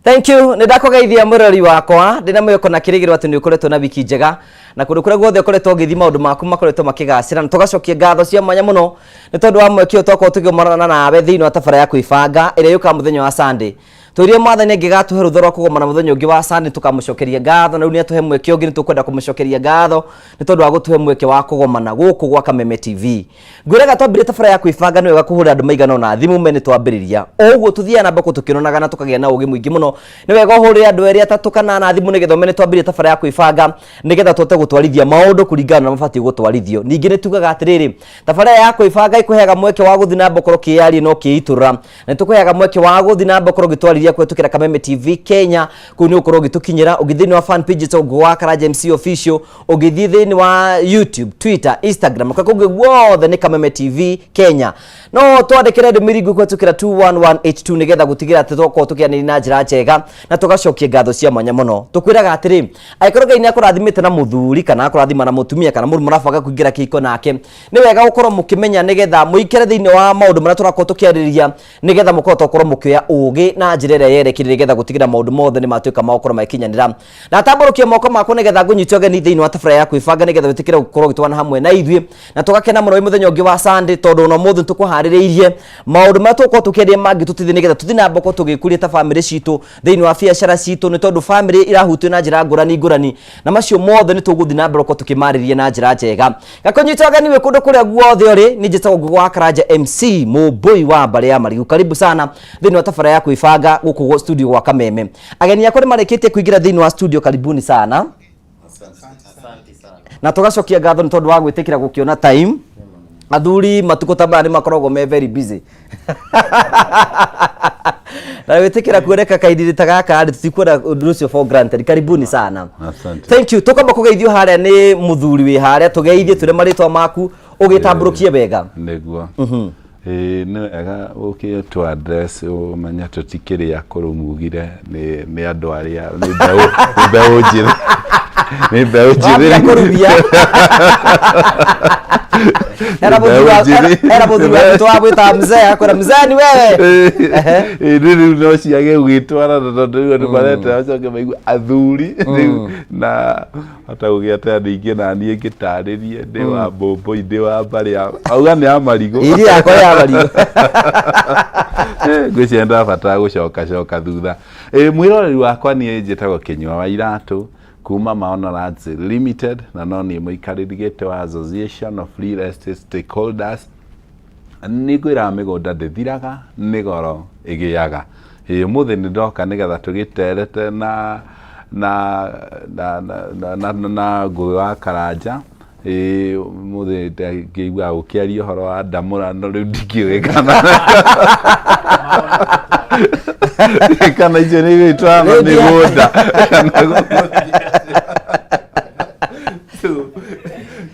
Thank you. Ndakogeithia murori wakwa ndina mwiko na kirigirwa ati ni ukoretwo na wiki njega na kundu kure guothe ukoretwo ngithima maundu maku makoretwo makigacira na tugacokia ngatho cia mwanya muno ni tondu wa mwekio toko tugimarana nawe thiini wa tabara ya kwibanga ire yuka muthenya wa Sunday tuirie mwathani ngigatuhe rutho rwa kugomana muthenya ungi wa Sunday tukamucokeria ngatho na riu ni atuhe mwekio ungi ni tukwenda kumucokeria ngatho ni tondu wa gutuhe mwekio wa kugomana guku gwa Kameme TV ngwiraga twambire tabara ya kwibanga ni wega kuhura andu maigana na thimu mene twambiriria oguo tuthia na mbako tukinonaga na tukagia na ugi mwingi muno ni wega uhurire andu eri atatu kana na thimu ni githomene twambire tabara ya kwibanga nigetha twote gutwarithia maundu kuringana na mabati gutwarithio ningi ni tugaga atiriri tabara ya kwibanga ikuheaga mweke wa guthi na mbako kiari no kiitura ni tukuheaga mweke wa guthi na mbako gitwarithia kwetukira Kameme TV Kenya kuni ukoro gitukinyira ugithini wa fan page to gwa Karaja MC official ugithini wa YouTube Twitter Instagram kwa kuge wothe ni Kameme TV Kenya no twandikire ndumirigu kwetukira 21182 nigetha gutigira ati twoko tukianira na njira njega na tugacokia ngatho cia mwanya muno tukwiraga atiri aikoro Ngai ni akurathimite na muthuri kana akurathima na mutumia kana muri murabaga kuingira kiko nake ni wega gukorwo mukimenya nigetha muikere thiini wa maundu maria turakwo tukiaririria nigetha mukorwo tokoro mukioya ugi na njira yerekire nigetha gutigira maundu mothe ni matuika maokoro makinyanira na tamburukia moko mako nigetha gunyitio geni thiini wa tabara ya kwibanga nigetha gutikira gukorwo gitwana hamwe na ithwi na tugakena muno muthenya ungi wa Sunday tondu no muthu tukuhaririirie maundu maria tukwo tukiendia mangi tutithie nigetha tuthina mboko tugikuria ta family citu thiini wa biacara citu ni tondu family irahutio na njira ngurani na macio mothe ni tuguthina mboko tukimaririe na njira njega gakunyitio geni we kundu kuria guothe uri ni njitagwo gwa Karaja MC muboi wa mbare ya Marigu karibu sana thiini wa tabara ya kwibanga guku studio wa Kameme ageni yako ni mareketie kuingira thiini wa studio karibuni sana asante sana na tugacokia ngatho ni tondu wa gwitikira gukiona time athuri matuko tabara ni makorogo me very busy na witikira kuoneka kaidiri tagaka andi tutikwenda unducio for granted karibuni sana asante thank you tukamba kugeithio haria ni muthuri wi haria tugeithie tule maritwa maku ugitamburukie wega niguo no ega okay to address o manya tutikiri ya kurumugire ni andu aria ni mbeu njire ni mbeu njire kurubia era muthuri wa twa gwita mzee akora mzee ni wewe riri no ciage gwitwara tondu ni marete acoke maigua athuri na hata ugiate andu ingi na nie ngitaririe ndi wa bombo ndi wa mbari auga ni ya Marigu iri yako ya Marigu gwicenda bata gucoka thutha mwiroreri wakwa ni njitagwo Kinyua wa Iratu kuma Maono Lands Limited na no ni muikaririgite wa Association of Real Estate Stakeholders ni gwira migunda ndithiraga ni goro igiaga muthi ni ndoka nigetha tugiterete na ngui wa Karaja muthi ngigua ukiaria horo wa ndamura no riu ndikiwikana kana ijeni witwana migunda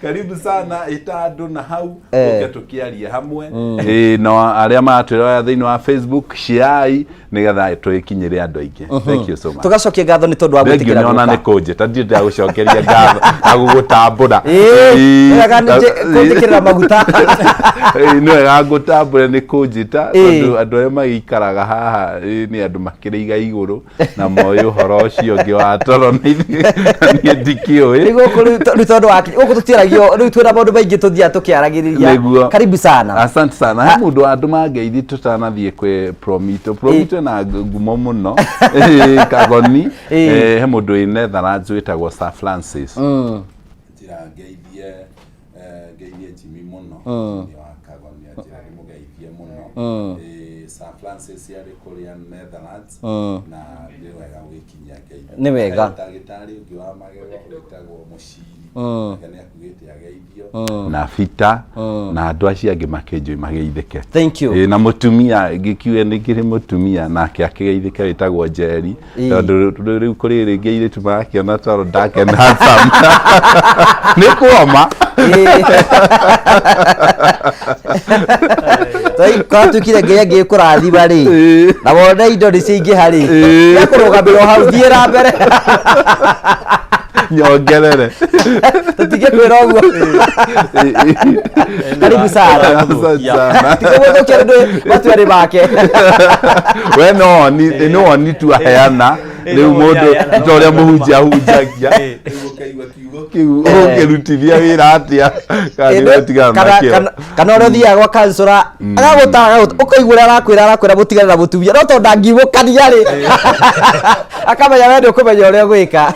karibu sana itandu na hau tukiaria hamwe no aria matwira thiini wa Facebook share nigetha twikinyire andu aingi thank you so much tugacokia ngatho ni tondu wa gwitikira guka ni kunje tandi nda gucokeria ngatho agugutambura ega ni gwitikira maguta no ega gutambura ni kunjita tondu andu aria magikaraga haha ni andu makiriiga iguru na moyo horo ucio ngi wa toro ni ndikio ni guku tondu wa guku tutiragio riu twina maundu maingi tuthia tukiaragiriria karibu sana asante sana he mundu andu mangeithi tutanathie kwe promito na ngumo muno kagoni he mundu ine Tharaja witagwo Sir Francis njira ngeithie Jimmy muno ni wa kagoni njira ni mugeithie muno Sir Francis yari kuria Netherlands na ni wega wikinya ngeithie ni wega ndagitari ungi wa magego witagwo Mushiri kana akugite ageithio na Fita na andu acio angi makenjoi mageithike thank you na mutumia ngikiwe nikiri mutumia nake akigeithike witagwo Jerry tondu riu kuri ringi ire tumakiona twaro dark and handsome ni kuoma toi kwa tukire ngeya ngikurathima ri na wona indo ni cingi hari ya kurugamira hau thiera mbere nyongerere tutige kwira uguo karibu sana tiko kendo watu wale bake we no ni tu aheana riu mundu toria muhunjia hunjagia kiu ukirutithia wira atia kana ro thia gwa kansura agagutaga ukaigura arakwira mutigane na mutubia no to ndangiwukania ri akamenya wende ukumenya uria gwika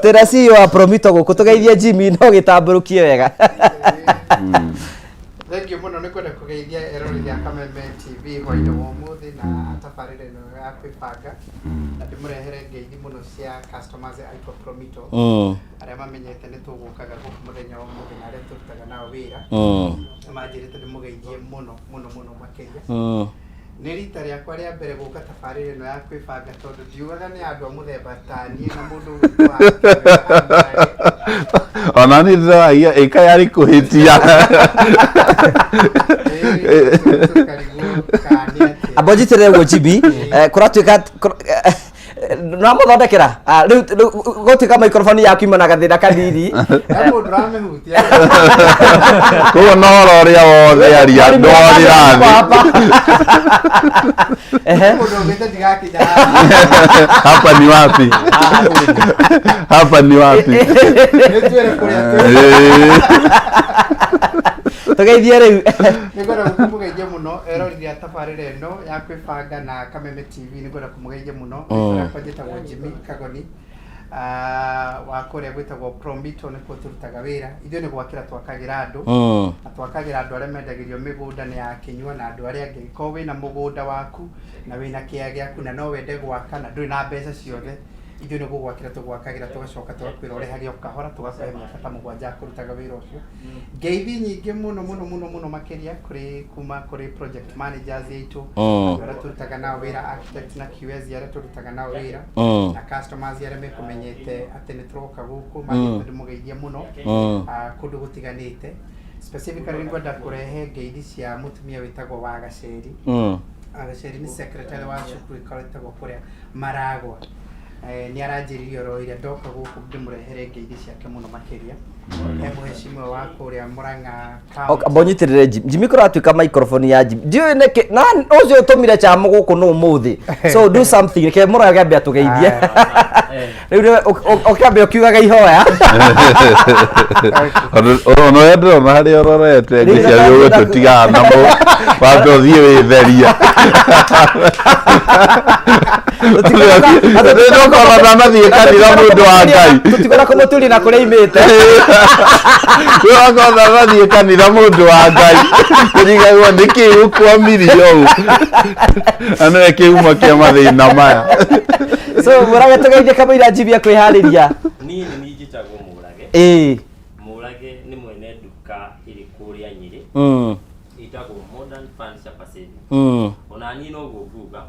terasi wa promito guku tugeithie Jimmy no gitamburukie wega Thank you muno ni kwenda kugeithia erori ya Kameme TV hwaini wa umuthi na tabarire no ya kwibanga na ndimurehere ngeithi muno cia customers aipo Promito aria mamenyete ni tugukaga guku muthenya wa umuthi na aria turutaga nao wira manjirite ndimugeithie muno makiria ni rita riakwa ria mbere guka tabarire no ya kwibanga tondu ndiugaga ni andu a muthemba tani na mundu ona ni ndiragia ika yari kuhitia abojitire go Jimmy kuratuika no muthondekera gutika microphone yaku imana gathira kanini abo drama hutia ko no roria wothe aria ndo rirathi hapa ni wapi hapa ni wapi tugeithie riu nigora kumugeithia muno erori ya tabarire no ya kwibanga na Kameme TV nigora kumugeithia muno kwa jitagwo Jimmy Kagoni wa kuria gwitagwo Promito ni kuturutaga wira ithio ni gwakira twakagira andu twakagira andu aria mendagirio migunda ni ya kinywa na andu aria angi ko wina mugunda waku na wina kia giaku na no wende gwaka na nduri na mbeca ciothe ithio ni gugwakira tugwakagira tugacoka tugakwira urehagia ukahora tugakuhe miaka 7 kurutaga wira ucio ngeithi nyingi muno makiria kuri project managers yitu aria turutaga nao wira architect na QS aria turutaga nao wira na customers aria mekumenyete ati ni turoka guku mangite mugeithia muno kundu gutiganite specifically ngwenda kurehe ngeithi cia mutumia witagwo wa Gaceri Gaceri ni secretary wa cukuru ikoretagwo kuria Maragwa ni aranjiririo roire ndoka guku ndimurehere ngeithi ciake muno makiria muheshimiwa wa kuria Murang'a abonyitirire Jimmy kuratuika microphone ya Jimmy ndio neke na ucio utumire chamo guku no umuthi so do something ke Murang'a ambia tugeithie riu okambia ukiugaga ihoya ono yendo na hari ororete ngicia yo tutiga na mo wando thie witheria Tutikora na thie kanira mundu wa Ngai tutikora kumuturi na kuria imite tutikora na thie kanira mundu wa Ngai ndiga ndiki ukwa milioni ana kiuma kia mathina maya so Murage tugeithie kama ira Jimmy kwihariria ni njitagwo Murage Murage ni mwene duka iri kuria Nyeri itagwo Modern Furniture Facility ona ni no guguga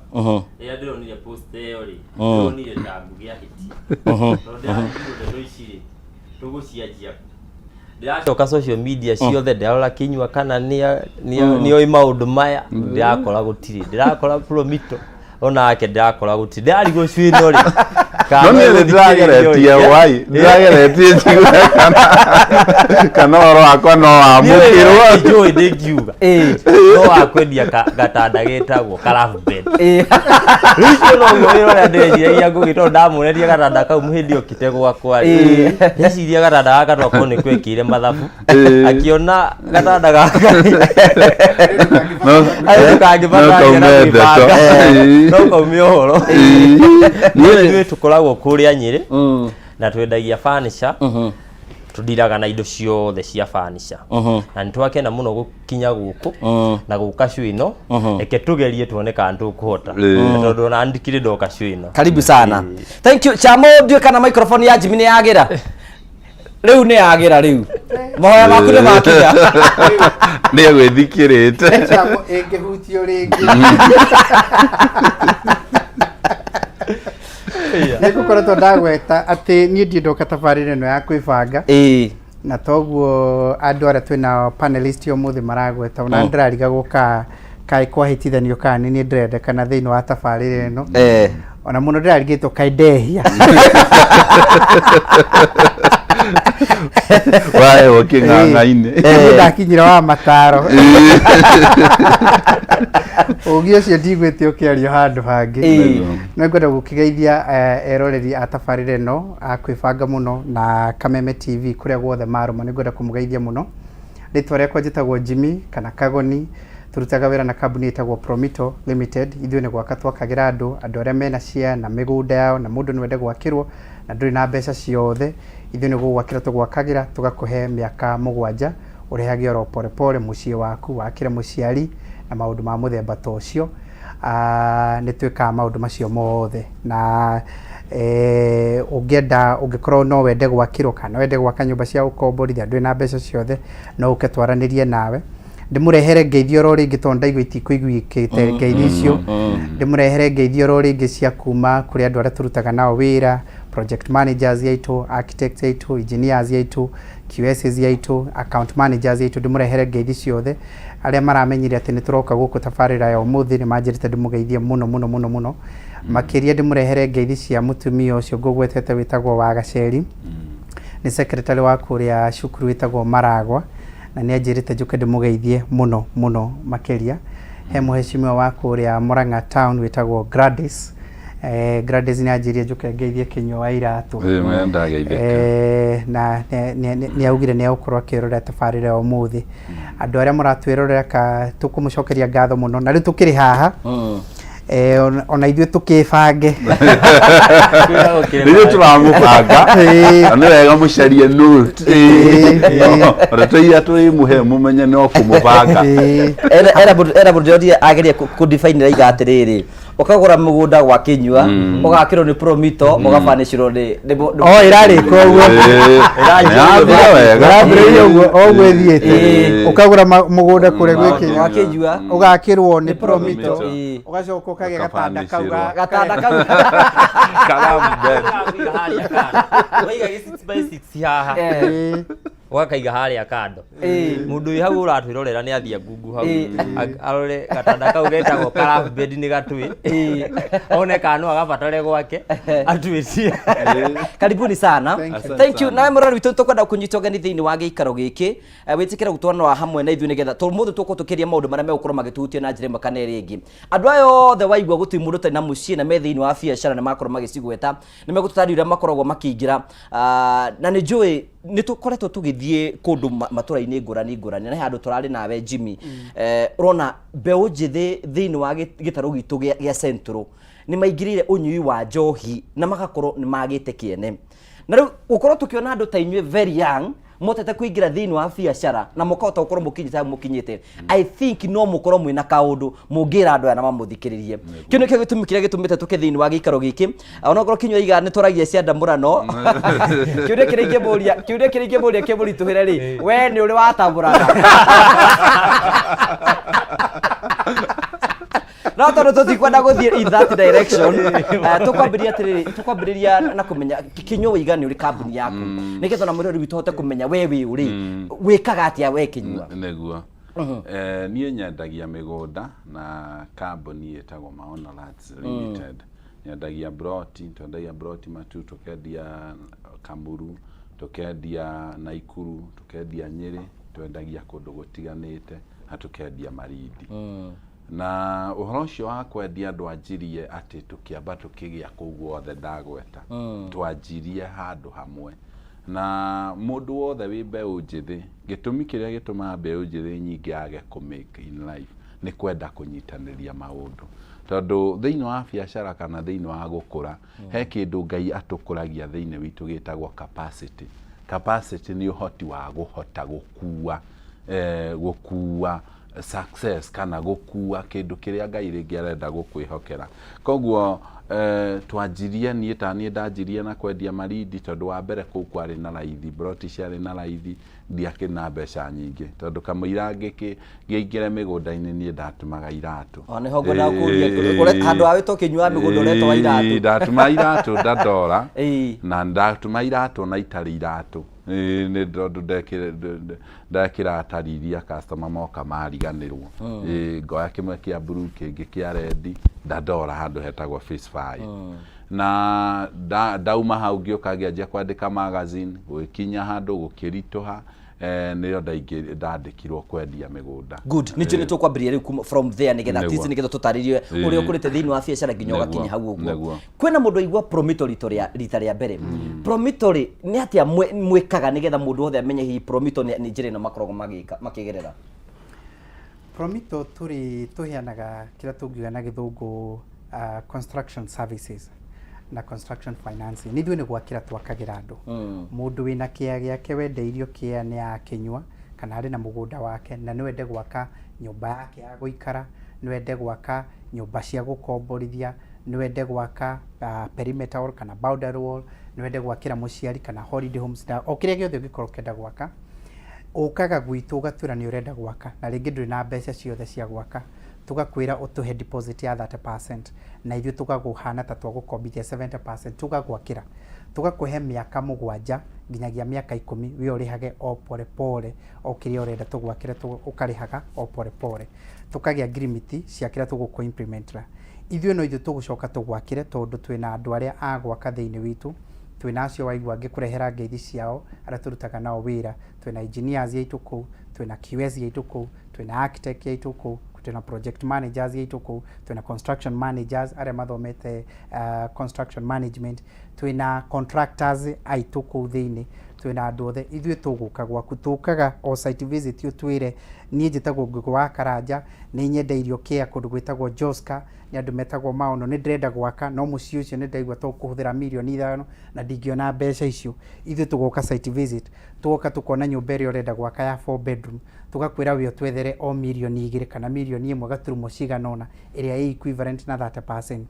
ya ndiro ni post theory no ni ndabugia hiti no ndio iciri tuguciajia ndiracoka social media ciothe ndirarora kinywa kana ni oi maundu maya ndirakora gutiri ndirakora Promito ona ake ndirakora gutiri ndirarigo cwino ri no ni ndirageretie wai ndirageretie cigura kana oro akwa no amukirwo joy ngiuga no akwendia gatanda getagwo craft bed ricio no ngoriro ya ndeje ya ngugito ndamureria gatanda kau muhindi okitego gwakwa yeciria gatanda gaka twako ni kwekire mathabu akiona gatanda gaka no kangibaka no komiohoro ni tukoragwo kuria Nyeri na twendagia furniture tudiraga na indo ciothe cia furniture na nitwakena muno gukinya guku na guka cwino eke tugerie tuone kana tukuhota tondu na andikire ndoka cwino karibu sana thank you chamo ndio kana microphone ya Jimmy ni yagira riu ni yagira riu moya maku ni makinya ni gwithikirite chamo engehutio ringi nigukoretwo ndagweta ati ni ndoka tabarire no ya kwibanga na toguo andu aria twina panelist umuthi maragweta ona ndirariga guka kai kwahitithanio kana ni ndĩrendekana thĩinĩ wa tabarĩra ĩno ona mũno ndĩrarigĩtwo kai ndehia wae waking'ang'aine ndakinyira wa mataro ũgĩ ũcio ndigwĩte ũkĩario handũ hangĩ no ngwenda gũkĩgeithia eroreri a tabarĩra ĩno akwĩbanga mũno na Kameme TV kũrĩa guothe marũma nĩ ngwenda kũmũgeithia mũno rĩtwa rĩakwa njĩtagwo Jimmy kana Kagoni turutaga wĩra na kambuni ĩtagwo Promito Limited ithuĩ nĩ gwaka twakagĩra andũ arĩa mena share na mĩgũnda yao na mũndũ nĩwende gwakĩrwo na ndũrĩ na mbeca ciothe ithuĩ nĩ gũgwakĩra tũgwakagĩra tũgakũhe mĩaka 7 ũrĩhage oro pole mũciĩ waku wakĩre mũciari na maũndũ ma mũthemba ta ũcio nĩ twĩkaga maũndũ macio mothe na ũngĩkorwo no wende gwakĩrwo kana wende gwaka nyũmba cia gũkomborithia ndũrĩ na mbeca ciothe no ũke twaranĩrie nawe ndĩmũrehere ngeithio ro rĩngĩ tondũ ndaigua itikũiguĩkĩte ngeithi icio ndĩmũrehere ngeithio ro rĩngĩ cia kuma kũrĩ andũ arĩa tũrutaga nao wĩra project managers yaitũ architects yaitũ engineers yaitũ QSs yaitũ account managers yaitũ ndĩmũrehere ngeithi ciothe arĩa maramenyire atĩ nĩ tũroka gũkũ tabarĩra ya ũmũthĩ nĩ manjĩrĩte ndĩmũgeithie mũno makĩria ndĩmũrehere ngeithi cia mũtumia ũcio ngũgwetete wĩtagwo wa Gaceri nĩ secretary wa kũrĩa cukuru wĩtagwo Maragwa na nĩ anjĩrĩte njũke ndĩmũgeithie mũno makĩria he mũheshimiwa wa kũrĩa Murang'a town wĩtagwo Gladys Gladys nĩ anjĩrĩte njũke ngeithie Kĩnyua iratũ na nĩ augire nĩ agũkorwo akĩrorera tabarĩra ya ũmũthĩ andũ arĩa mũratwĩrorera tũkũmũcokeria ngatho mũno na rĩu tũkĩrĩ haha ona ithuĩ tũkĩbange rĩu tũramũbanga nĩ wega mũcarie note ona tũia twĩmũhe mũmenye no kũmũbanga era mũndũ ageria kũdefine iga atĩrĩrĩ ukagura mugunda gwa Kĩnyua ugakirwo ni Promito ugafanishirwo ni irarĩka ũguo ũguo thiĩte ukagura mugunda kũrĩa gwĩ Kĩnyua ugakirwo ni Promito ugacoka ukagĩa gatanda kau waiga 6x6 haha wakaiga harĩa kando mundu wi hau uratwirorera ni athia ngungu hau arore gatanda kau getagwo craft bed ni gatwi one kanu agabatare gwake atwicie karibuni sana thank you nawe murori witu tukwenda kunyita ũgeni thĩinĩ wa gĩikaro gĩkĩ wĩtĩkĩra gũtwarana hamwe na ithuĩ nĩgetha tũmũthĩ tũkũtũkĩria maũndũ marĩa megũkorwo magĩtuhutia na njĩra ĩmwe kana ĩrĩa ĩngĩ andũ aya othe waigua gũtirĩ mũndũ ũtarĩ na mũciĩ na me thĩinĩ wa biacara nĩ makorwo magĩcigweta nĩ megũtũtarĩria ũrĩa makoragwo makĩingĩra na nĩ njũĩ nĩ tũkoretwo tũgĩthiĩ kũndũ matũra-inĩ ngũrani na handũ tũrarĩ nawe Jimmy ũrona mbeũ njĩthĩ thĩinĩ wa gĩtarũ gitũ gĩa Central nĩ maingĩrĩire ũnyui wa njohi na magakorwo nĩ magĩte kĩene na rĩu gũkorwo tũkĩona andũ ta inyuĩ very young motete kuingira thĩinĩ wa biacara na mũkahota gũkorwo mũkinyĩte I think no mũkorwo mwĩna kaũndũ mũngĩra andũ aya na mamũthikĩrĩrie kĩu nĩkĩo gĩtũmi kĩrĩa gĩtũmĩte tũke thĩinĩ wa gĩikaro gĩkĩ onokorwo Kĩnyua iga nĩ tũragia cia ndamũrano kĩũria kĩrĩa ingĩmũria kĩmũritũhĩre rĩ we nĩ ũrĩ watamũrana no tondũ tũtikwenda gũthiĩ in that direction tũkwambĩrĩria na kũmenya Kĩnyua iga nĩ ũrĩ kambuni yaku nĩgetha na mũrori witũ hote kũmenya we wĩ ũrĩ wĩkaga atĩa we Kĩnyua nĩguo niĩ nyendagia mĩgũnda na kambuni ĩtagwo Maona Lands Limited nyendagia broti twendagia broti Matu tũkendia Kamburu tũkendia Naikuru tũkendia Nyĩrĩ twendagia kũndũ gũtiganĩte na tũkendia Marindi na ũhoro ũcio wa kwendia andũ anjirie atĩ tũkĩamba tũkĩgĩa kũu guothe ndagweta twanjirie handũ hamwe na mũndũ wothe wĩ mbeũ njĩthĩ gĩtũmi kĩrĩa gĩtũmaga mbeũ njĩthĩ nyingĩ age kũ-make in life nĩ kwenda kũnyitanĩria maũndũ tondũ thĩinĩ wa biacara kana thĩinĩ wa gũkũra he kĩndũ Ngai atũkũragia thĩinĩ witũ gĩtagwo capacity nĩ ũhoti wa gũhota gũkua success kana gũkua kĩndũ kĩrĩa Ngai rĩngĩ arenda gũkwĩhokera koguo twanjirie niĩ ndanjirie na kwendia Marindi tondũ wa mbere kũu kwarĩ na raithi broti ciarĩ na raithi ndiakĩrĩ na mbeca nyingĩ tondũ kamũira ngĩingĩre mĩgũnda-inĩ niĩ ndatumaga iratũ nĩ ho ngwenda kũria handũ ha wĩtwo Kĩnyua mĩgũnda ũretwo wa iratũ ndatuma iratũ ndandora na ndatuma iratũ na itarĩ iratũ nä ndå ndekira atari iria customer moka mariganärwo ngoya kä mwe kä a blue kä ngä kä a rendi ndandora handå hetagwo Phase 5 na ndauma hau ngä å ka ngä anjia kwandä ka magazine gwä kinya handå gå kä ritå ha nä o ndandäkirwo kwendia mä gå nda good nicho nä tå kwambä rä from there nä getha tici nä getha tå tarä å rä a å kå rä te thä inä wa biacara nginya å gakinya hau å guo kwä na må ndå aigua promito rita rä a mbere promito rä nä atä a mwä kaga nä getha må ndå othe amenye hihi promito nä njä ra ä no makoragwo makä gerera Promito tå heanaga kä rä a tå ngiuga na gä thå ngå construction services na construction financing nä ithuä nä gwakä ra twakagä ra andå må ndå wä na kä a gä ake wendeirio kä a nä akänyua kana arä na må gå nda wake na nä wende gwaka nyå yake ya gå ikara nä wende gwaka nyå cia gå komborithia nä wende gwaka perimeter wall kana boundary wall nä wende gwakä ra må ciari kana holiday homes na o kä rä a gä othe å ngä korwo kenda gwaka ũkaga gwitũ ũgatwĩra nĩ ũrenda gwaka na rĩngĩ ndũrĩ na mbeca ciothe cia gwaka tugakwĩra ũtũhe deposit ya 30% na ithuĩ tũgagũhana ta twagũkombithia 70% tũgagwakĩra tũgakũhe mĩaka 7 nginyagia mĩaka 10 we ũrĩhage o pole pole o kĩrĩa ũrenda tũgwakĩre ũkarĩhaga o pole pole tũkagĩa agreement cia kĩrĩa tũgũkũ implementa ithuĩ no ithuĩ tũgũcoka tũgwakĩre tondũ twĩna andũ arĩa a gwaka thĩinĩ witũ twina acio waigua ngĩkũrehera ngeithi ciao arĩa tũrutaga nao wĩra twina engineers yaitũ kũu twina QS yaitũ kũu twina architect yaitũ kũu twina project managers yaitũ kũu twina construction managers arĩa mathomete construction management twina contractors aitũ kũu thĩinĩ twina andũ othe ithuĩ tũgũka gwaku tũkaga o site visit ũtwĩre niĩ njĩtagwo Ngũgĩ wa Karanja nĩ nyendeirio kĩa kũndũ gwĩtagwo Joska nĩ andũ metagwo Maono nĩ ndĩrenda gwaka no mũciĩ ũcio nĩ ndaigua tũkũhũthĩra mirioni 5 na ndingĩona mbeca icio ithuĩ tũgoka site visit tũgoka tũkona nyũmba ĩrĩa ũrenda gwaka ya 4 bedroom tũgakwĩra we twethere o mirioni 2 kana mirioni 1 gaturumo cigana ũna ĩrĩa ĩ equivalent na 30%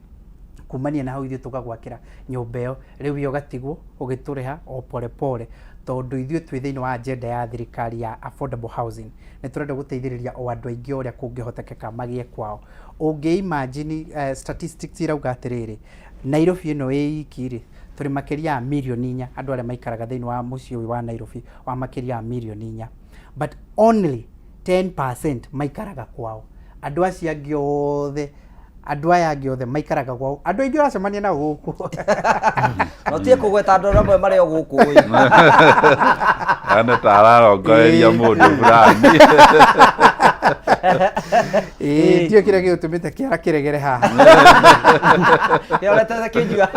kumania na hau ithuĩ tũgagwakĩra nyũmba ĩyo rĩu yo gatigwo ũgĩtũrĩha o pole pole tondũ ithuĩ twĩ thĩinĩ wa agenda ya thirikari ya affordable housing nĩ tũrenda gũteithĩrĩria o andũ aingĩ ũrĩa kũngĩhotekeka magĩe kwao ũngĩ imagine statistics irauga atĩrĩrĩ Nairobi ĩno ĩ iki rĩ tũrĩ makĩria ya mirioni 4 andũ arĩa maikaraga thĩinĩ wa mũciĩ ũyũ wa Nairobi wa makĩria ya mirioni 4 but only 10% maikaraga kwao andũ acio angĩ othe andũ aya angĩ othe maikaraga kwao andũ aingĩ ũracemania nao gũkũ no tie kũgweta andũ amwe marĩ o gũkũ ane ta ararongoreria mũndũ fulani ndio kĩrĩa gĩtũmĩte kĩara kĩregere haha kĩorete kĩnjua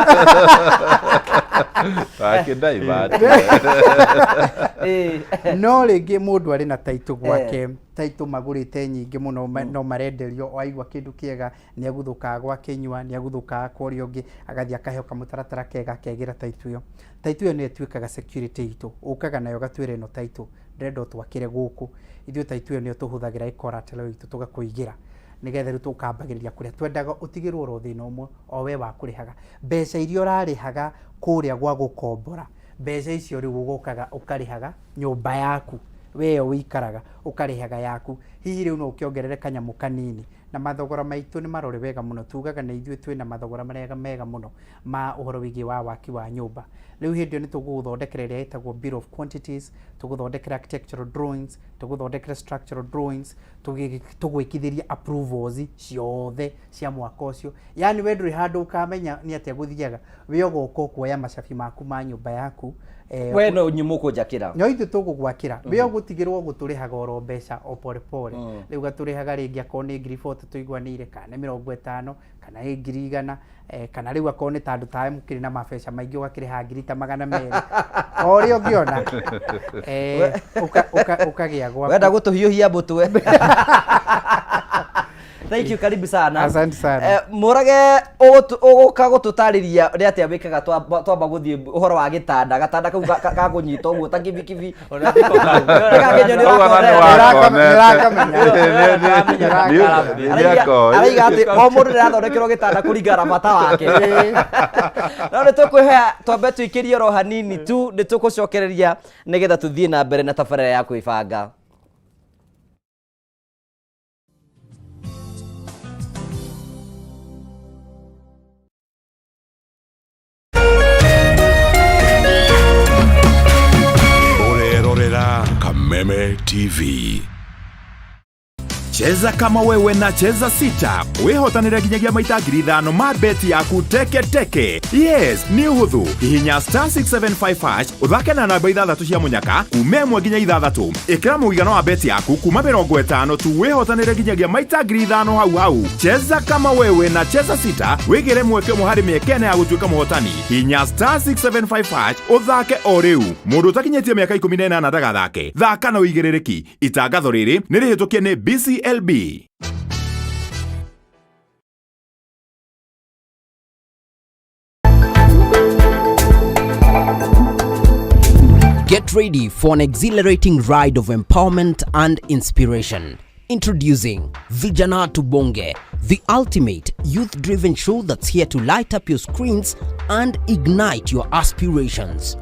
no rĩngĩ mũndũ arĩ na taitũ gwake taitũ magũrĩte nyingĩ mũno no marenderio o aigua kĩndũ kĩega nĩ aguthũkaga gwa kĩnyua nĩ aguthũkaga kũrĩa ũngĩ agathiĩ akaheo kamũtaratara kega akegĩra taitũ ĩyo nĩ ĩtuĩkaga security itũ ũkaga nayo gatwĩra ĩno taitũ ndĩrenda twakĩre gũkũ ithuĩ taitũ ĩyo nĩyo tũhũthagĩra collateral itũ tũgakũigĩra nigetha rĩu tũkambagĩrĩria kũrĩa twendaga ũtigĩrwo oro thĩna ũmwe o we wa kũrĩhaga mbeca iria ũrarĩhaga kũrĩa gwa gũkombora mbeca icio rĩu ũgũkaga ũkarĩhaga nyũmba yaku we ũikaraga ũkarĩhaga yaku hihi rĩu no ũkĩongerere kanyamũ kanini na mathogora maitũ nĩ marore wega mũno tugaga na ithuĩ twĩna mathogora marĩa mega mũno ma ũhoro wĩgiĩ wa waki wa nyũmba rĩu hĩndĩ ĩyo nĩ tũgũgũthondekera ĩrĩa ĩtagwo bill of quantities tũgũthondekera architectural drawings tũgũthondekera structural drawings tũgwĩkithĩria approvals ciothe cia mwaka ũcio yani we ndũrĩ handũ ũkamenya nĩ atĩa gũthiaga we ũgoka kuoya macabi maku ma nyũmba yaku we no nyumuko jakira no ithu tũgũgwakĩra we ũgũtigĩrwo gũtũrĩhaga oro mbeca o pole pole rĩu gatũrĩhaga rĩngĩ akorwo nĩ 4,000 tũiguanĩire kana 50 kana 100 kana rĩu akorwo nĩ tandũ tawe mũkĩrĩ na mabeca maingĩ ũgakĩrĩha 200 o ũrĩa ũngĩona ũkagĩa gwaku wenda gũtũhiũhia mbũtũ we Thank you, karibu sana. Asante sana. Murage ũgũka gũtũtarĩria rĩ atĩa wĩkaga twamba gũthiĩ ũhoro wa gatanda kau gakũnyita ũguo ta kibikibi ona thiko kau araiga atĩ o mũndũ nĩarathondekerwo gĩtanda kũringana na bata wake no nĩ tũkwĩhe twambe tũikĩrie oro hanini tu nĩ tũgũcokereria nĩgetha tũthiĩ na mbere na tabarĩra ya kwĩbanga. Kameme TV. Cheza kama wewe na cheza sita. Wihotanire ginyagia maita 5,000 ma beti yaku teke. Yes, ni uhuthu. Hihinya *675# uthake na namba 6 cia munyaka kume 1 nginya 6. Ikira muigano wa beti yaku kuma 50 tu wihotanire ginyagia maita 5,000 hau. Cheza kama wewe na cheza sita. Wigire mweke muhari miekene ya gutuika muhotani. Hihinya *675# uthake o riu. Mundu utakinyetie miaka 18 na ndagathake. Thaka na uigirereki. Itangatho riri ni rihitukie ni BCLB. Get ready for an exhilarating ride of empowerment and inspiration. Introducing Vijana Tubonge, the ultimate youth-driven show that's here to light up your screens and ignite your aspirations.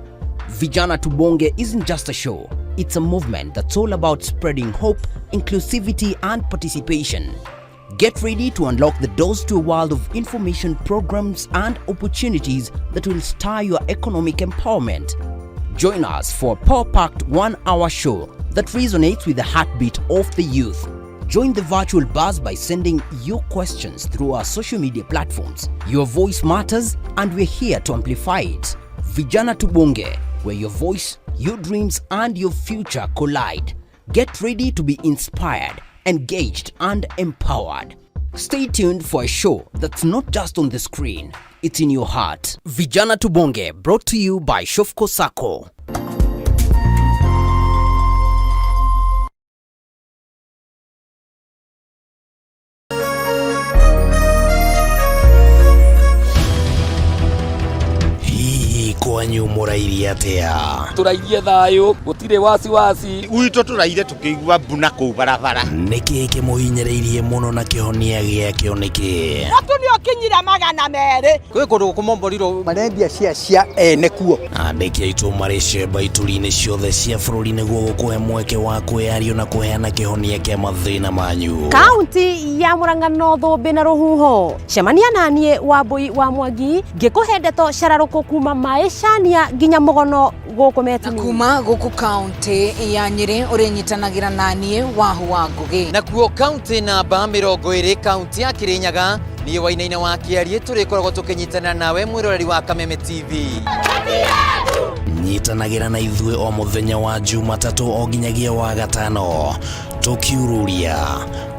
Vijana Tubonge isn't just a show, it's a movement that's all about spreading hope, inclusivity and participation. Get ready to unlock the doors to a world of information programs and opportunities that will stir your economic empowerment. Join us for a power-packed 1-hour show that resonates with the heartbeat of the youth. Join the virtual buzz by sending your questions through our social media platforms. Your voice matters and we're here to amplify it. Vijana Tubonge, where your voice, your dreams and your future collide. Get ready to be inspired, engaged and empowered. Stay tuned for a show that's not just on the screen, it's in your heart. Vijana Tubonge, brought to you by Shofco Sacco. Kwanyu murairie atia? Turairie thayo, gutire wasi Uito turaire tukigwa mbuna ku barabara. Niki kimuhinyereirie muno na kihonia giakio niki? Watu nio kinyira magana mere. Kwe kundu kumomboriro marendia cia ene kuo. Andiki aitu mari cemba ituri-ini ciothe cia bururi niguo gukuhe mweke wa kwiario na kuheana kihonia kia mathina manyu. Kaunti ya Murang'a North bina ruhuho. Cemania nanie Wambui wa Mwangi ngikuhe ndeto cararuku kuma maishania nginya mugono guku metini. Kuma guku kaunti ya Nyeri urenyitanagira nanie Wahu wa Ngugi. Na kuo kaunti namba 20 kaunti ya Kirinyaga ni wainaina wa Kiarie turikoragwo tukinyitana nawe mwiroreri wa Kameme TV. Nyitanagira na ithue o muthenya wa Jumatatu o ginyagia wa Gatano tukiururia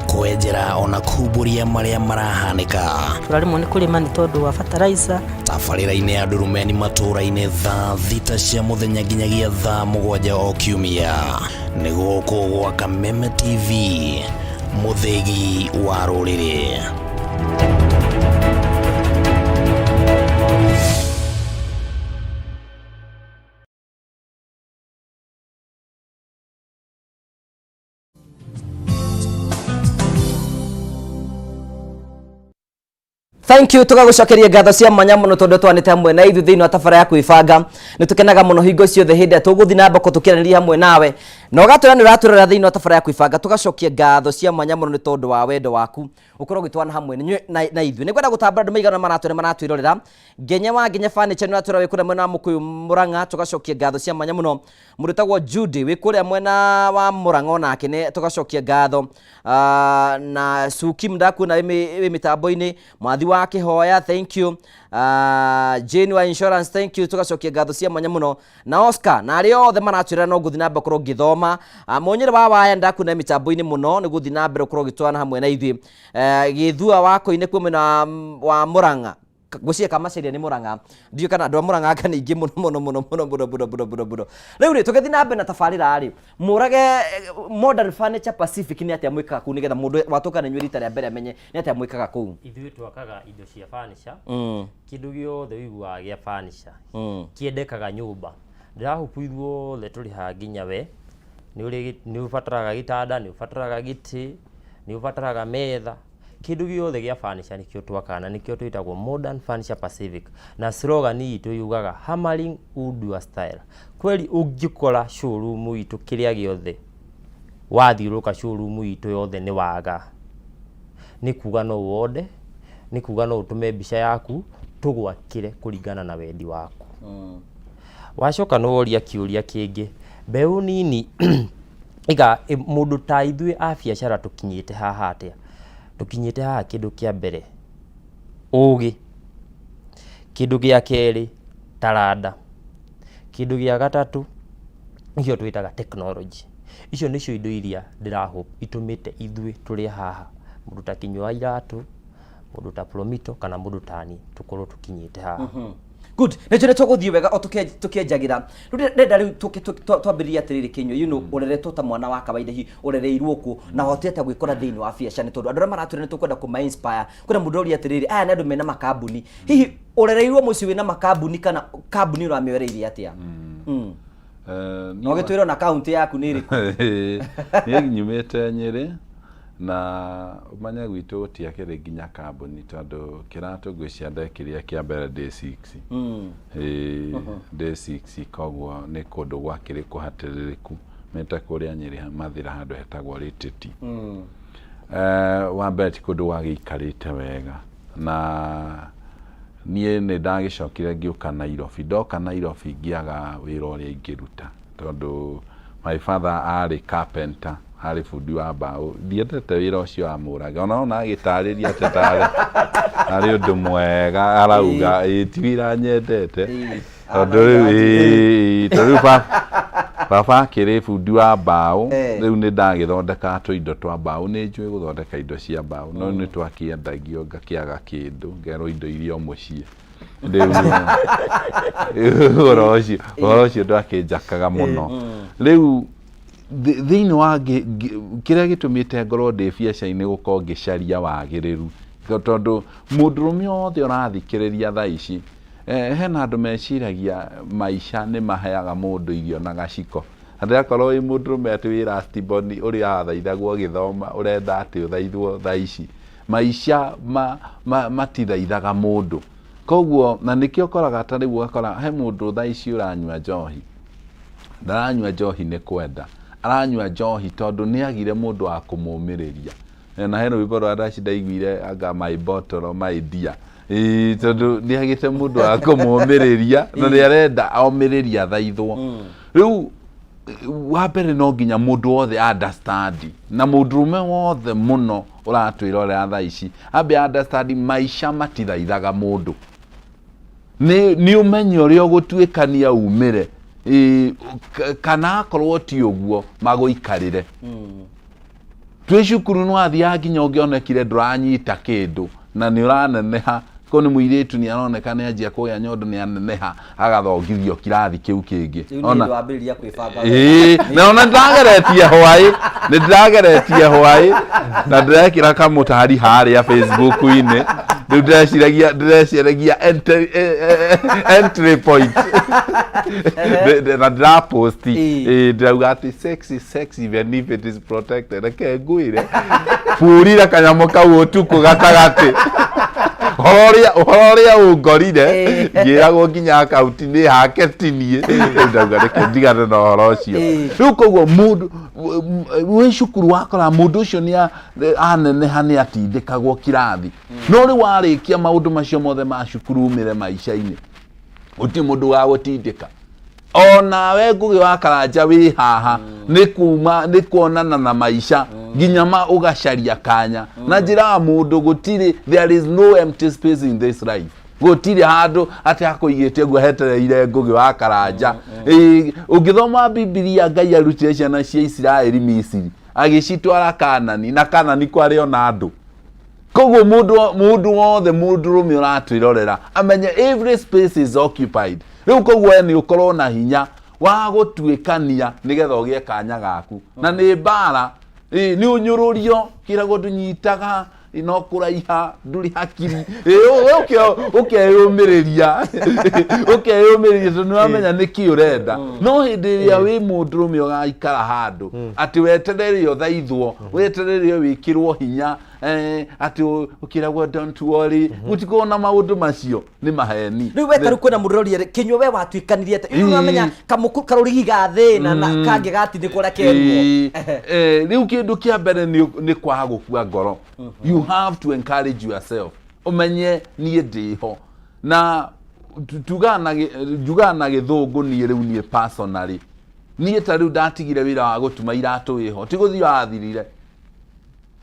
kwenjera ona kuburia maria marahanika. Turarimo ni kurima ni tondu wa fertilizer. Tabarĩra-inĩ ya ndurumeni matũra-inĩ thaa thita cia muthenya ginyagia thaa 7 o kiumia. Nĩ gũkũ gwa Kameme TV, muthegi wa rũrĩrĩ. Thank you tugagucokeria ngatho cia mwanya muno tondu twanite hamwe na ithu thiini wa tabara ya kwibanga ni tukenaga muno hingo ciothe hindi tuguthi na mbako tukiranĩria hamwe nawe na ugatwira ni uraturora thiini wa tabara ya kwibanga tugacokia ngatho cia mwanya muno ni tondu wa wendo waku ukorwo gitwana hamwe na ithu ni kwenda gutambara ndu maigana maratwirorera ngenya wa ngenya furniture ni uratura wikura mwena wa Mukuyu Murang'a tugacokia ngatho cia mwanya muno murutagwo Judy wikuria mwena wa Murang'a onake ni tugacokia ngatho na Suki Mdaku na wi mitambo-ini mwathi wa Kihoya thank you Jane wa Insurance thank you tugacokia ngatho cia mwanya muno na Oscar na ari othe maratwira no guthi na mbere korwo ngithoma munyire wa waya ndaku na mitambo-ini muno ni guthi na mbere korwo gitwana hamwe na ithi githua wako ine kwa mwena wa Murang'a gucia kamaceria ni Murang'a ndio kana ndo Murang'a kana ingi muno riu ri tugethi na mbere na tabarira ari murage Modern Furniture Pacific ni atia mwikaga ku nigetha mundu watoka na nywiri tare mbere amenye ni atia mwikaga ku ithuĩ twakaga indo cia furniture kindu giothe wiguaga gia furniture kiendekaga nyumba ndirahupu ithuothe turi ha nginya we ni ubataraga gitanda ni ubataraga giti ni ubataraga metha kindu giothe gia furniture nikio twakana nikio twitagwo Modern Furniture Pacific na slogan itu yugaga hammering wood your style kweli ungikora showroom itu kiria giothe wathiuruka showroom itu yothe ni waga ni kuga no wode ni kuga no utume mbica yaku tugwakire kuringana na wendi waku wacoka no woria kiuria kingi mbeu nini iga mundu ta ithuĩ a biacara tukinyite haha atia tukinyite haha kindu kia mbere ũgĩ, kindu gĩa kerĩ taranda, kindu gĩa gatatũ icio twitaga technology. Icio nicio indo iria ndĩrahope itumĩte ithuĩ tũrĩ haha, mũndũ ta Kinyua Iratũ, mũndũ ta Promito kana mũndũ ta niĩ tukorwo tukinyite haha. Good. Nĩnjũre tũgũthiĩ wega o tũkĩenjagĩra. Ndĩrenda rĩu twambĩrĩrie atĩrĩrĩ Kinyua, you know, ũreretwo ta mwana wa kawaida hi ũrereirwo kũ na hotete gwĩkora thĩinĩ wa biacara, nĩ tondũ andũ arĩa maratwĩra nĩ tũkwenda kũma-inspire. Kwĩna mũndũ ũria atĩrĩrĩ, aya nĩ andũ mena makambuni. Hihi ũrereirwo mũciĩ wĩna makambuni kana kambuni ũramĩoreirie atĩa? No gĩtwĩrwo na kaunti yaku nĩ ĩrĩkũ? Niĩ nyumĩte Nyĩrĩ na umanya gwitũ gũtiakĩrĩ nginya kambuni tondũ kĩratũngwĩcia ndekĩrĩa kĩa mbere day 6. Day 6 koguo nĩ kũndũ gwakĩrĩ kũhatĩrĩrĩku meta kũrĩa Nyĩrĩ Mathira handũ hetagwo Rĩtĩti. Wa mbere ti kũndũ gwagĩikarĩte wega na niĩ nĩ ndagĩcokire ngĩũka Nairobi. Ndoka Nairobi ngĩaga wĩra ũrĩa ingĩruta tondũ my father arĩ carpenter, harĩ bundi wa mbaũ. Ndiendete wĩra ũcio wa Mũrage, ona agĩtarĩria atĩ tarĩ ũndũ mwega arauga ti wĩra nyendete tondũ rĩu baba akĩrĩ bundi wa mbaũ. Rĩu nĩ ndagĩthondeka tũindo twa mbaũ, nĩ njũĩ gũthondeka indo cia mbaũ no nĩ twakĩendagio ngakĩaga kĩndũ ngerwo indo iria mũciĩ. Rĩu ũhoro ũcio ndwakĩnjakaga mũno. Rĩu thĩinĩ wa kĩrĩa gĩtũmĩte ngorwo ndĩ biacara-inĩ gũkorwo ngĩcaria wagĩrĩru tondũ mũndũrũme wothe ũrathikĩrĩria thaa ici hena andũ meciragia maica nĩ maheaga mũndũ irio na gaciko. Andũ akorwo wĩ mũndũrũme atĩ wĩra Stiboni ũrĩa wathaithagwo gĩthoma ũrenda atĩ ũthaithwo thaa ici, maica matithaithaga mũndũ. Koguo na nĩkĩo ũkoraga ta rĩu ũgakora he mũndũ thaa ici ũranyua njohi, ndaranyua njohi nĩ kwenda, aranyua njohi tondũ nĩ agire mũndũ wa kũmũmĩrĩria. Na heno rwĩmbo rwa Rashid ndaiguire anga my bottle my dear, tondũ nĩ agĩte mũndũ wa kũmũmĩrĩria na nĩ arenda aũmĩrĩria thaithwo. Rĩu wa mbere no nginya mũndũ wothe understand, na mũndũrũme wothe mũno ũratwĩrorera thaa ici ambe understand maica matithaithaga mũndũ. Nĩ ũmenye ũrĩa ũgũtuĩkania umĩre kana akorwo ti ũguo magũikarĩre. Twĩ cukuru nĩ wathiaga nginya ũngĩonekire ndũranyita kĩndũ na nĩ ũraneneha, ko nĩ mũirĩtu nĩ aroneka nĩ anjia kũgĩa nyondo nĩ aneneha agathongithio kĩrathi kĩu kĩngĩ. Na ona ndĩrageretie hwaĩ na ndĩrekĩra kamũtari harĩa Facebook-inĩ. Rĩu ndĩreciragia entry point na ndĩraposti ndĩrauga atĩ sex even if it is protected. Reke ngwĩre bũrire kanyamũ kau ũtukũ gatagatĩ. Ũhoro ũrĩa ũngorire ngĩragwo nginya akaunti-inĩ hake tinie. Ndauga reke ndigane na ũhoro ũcio. Rĩu koguo mũndũ wĩ cukuru wakora mũndũ ũcio nĩ aneneha nĩ atindĩkagwo kĩrathi, no rĩu warĩkia maũndũ macio mothe ma cukuru umĩre maica-inĩ gũtirĩ mũndũ wa gũtindĩka. Onawe Ngũgĩ wa Karanja wĩ haha nĩ kuonana na maica nginya ũgacaria kanya na njĩra mũndũ gũtirĩ, there is no empty space in this life. Gũtirĩ handũ atĩ akũigĩte guo hetereire Ngũgĩ wa Karanja. Ũngĩthoma Bibilia Ngai arutire ciana cia Isiraeli Misiri agĩcitwara Kanani, na Kanani kwarĩ ona andũ. Koguo mũndũ wothe mũndũrũme ũratwĩrorera amenye every space is occupied. Rĩu koguo nĩ ũkorwo na hinya wa gũtuĩkania nĩgetha ũgĩe kanya gaku. Na nĩ mbara nĩ ũnyũrũrio kĩragwo ndũnyitaga no kũraiha ndũrĩ hakiri ũkeyũmĩrĩria tondũ nĩwamenya nĩkĩ ũrenda. No hĩndĩ ĩrĩa wĩ mũndũrũme ũgaikara handũ atĩ wetereire ũthaithwo, wetereire wĩkĩrwo hinya, atĩ ũkĩragwo don't worry, gũtikorwo na maũndũ macio nĩ maheni. Rĩu we tarĩ kwĩna mũndũ ũrĩa Kinyua we watuĩkanirie atĩ nĩwamenya karũrigi gathĩna na kangĩ gatindĩkwo rekerwo. Rĩu kĩndũ kĩa mbere nĩ kwaga gũkua ngoro. You have to encourage yourself. Umenye niĩ ndĩho. Na njugaga na gĩthũngũ niĩ rĩu niĩ personally niĩ ta rĩu ndatigire wĩra wa gũtuma iratũ wĩho ti gũthiĩ wathirire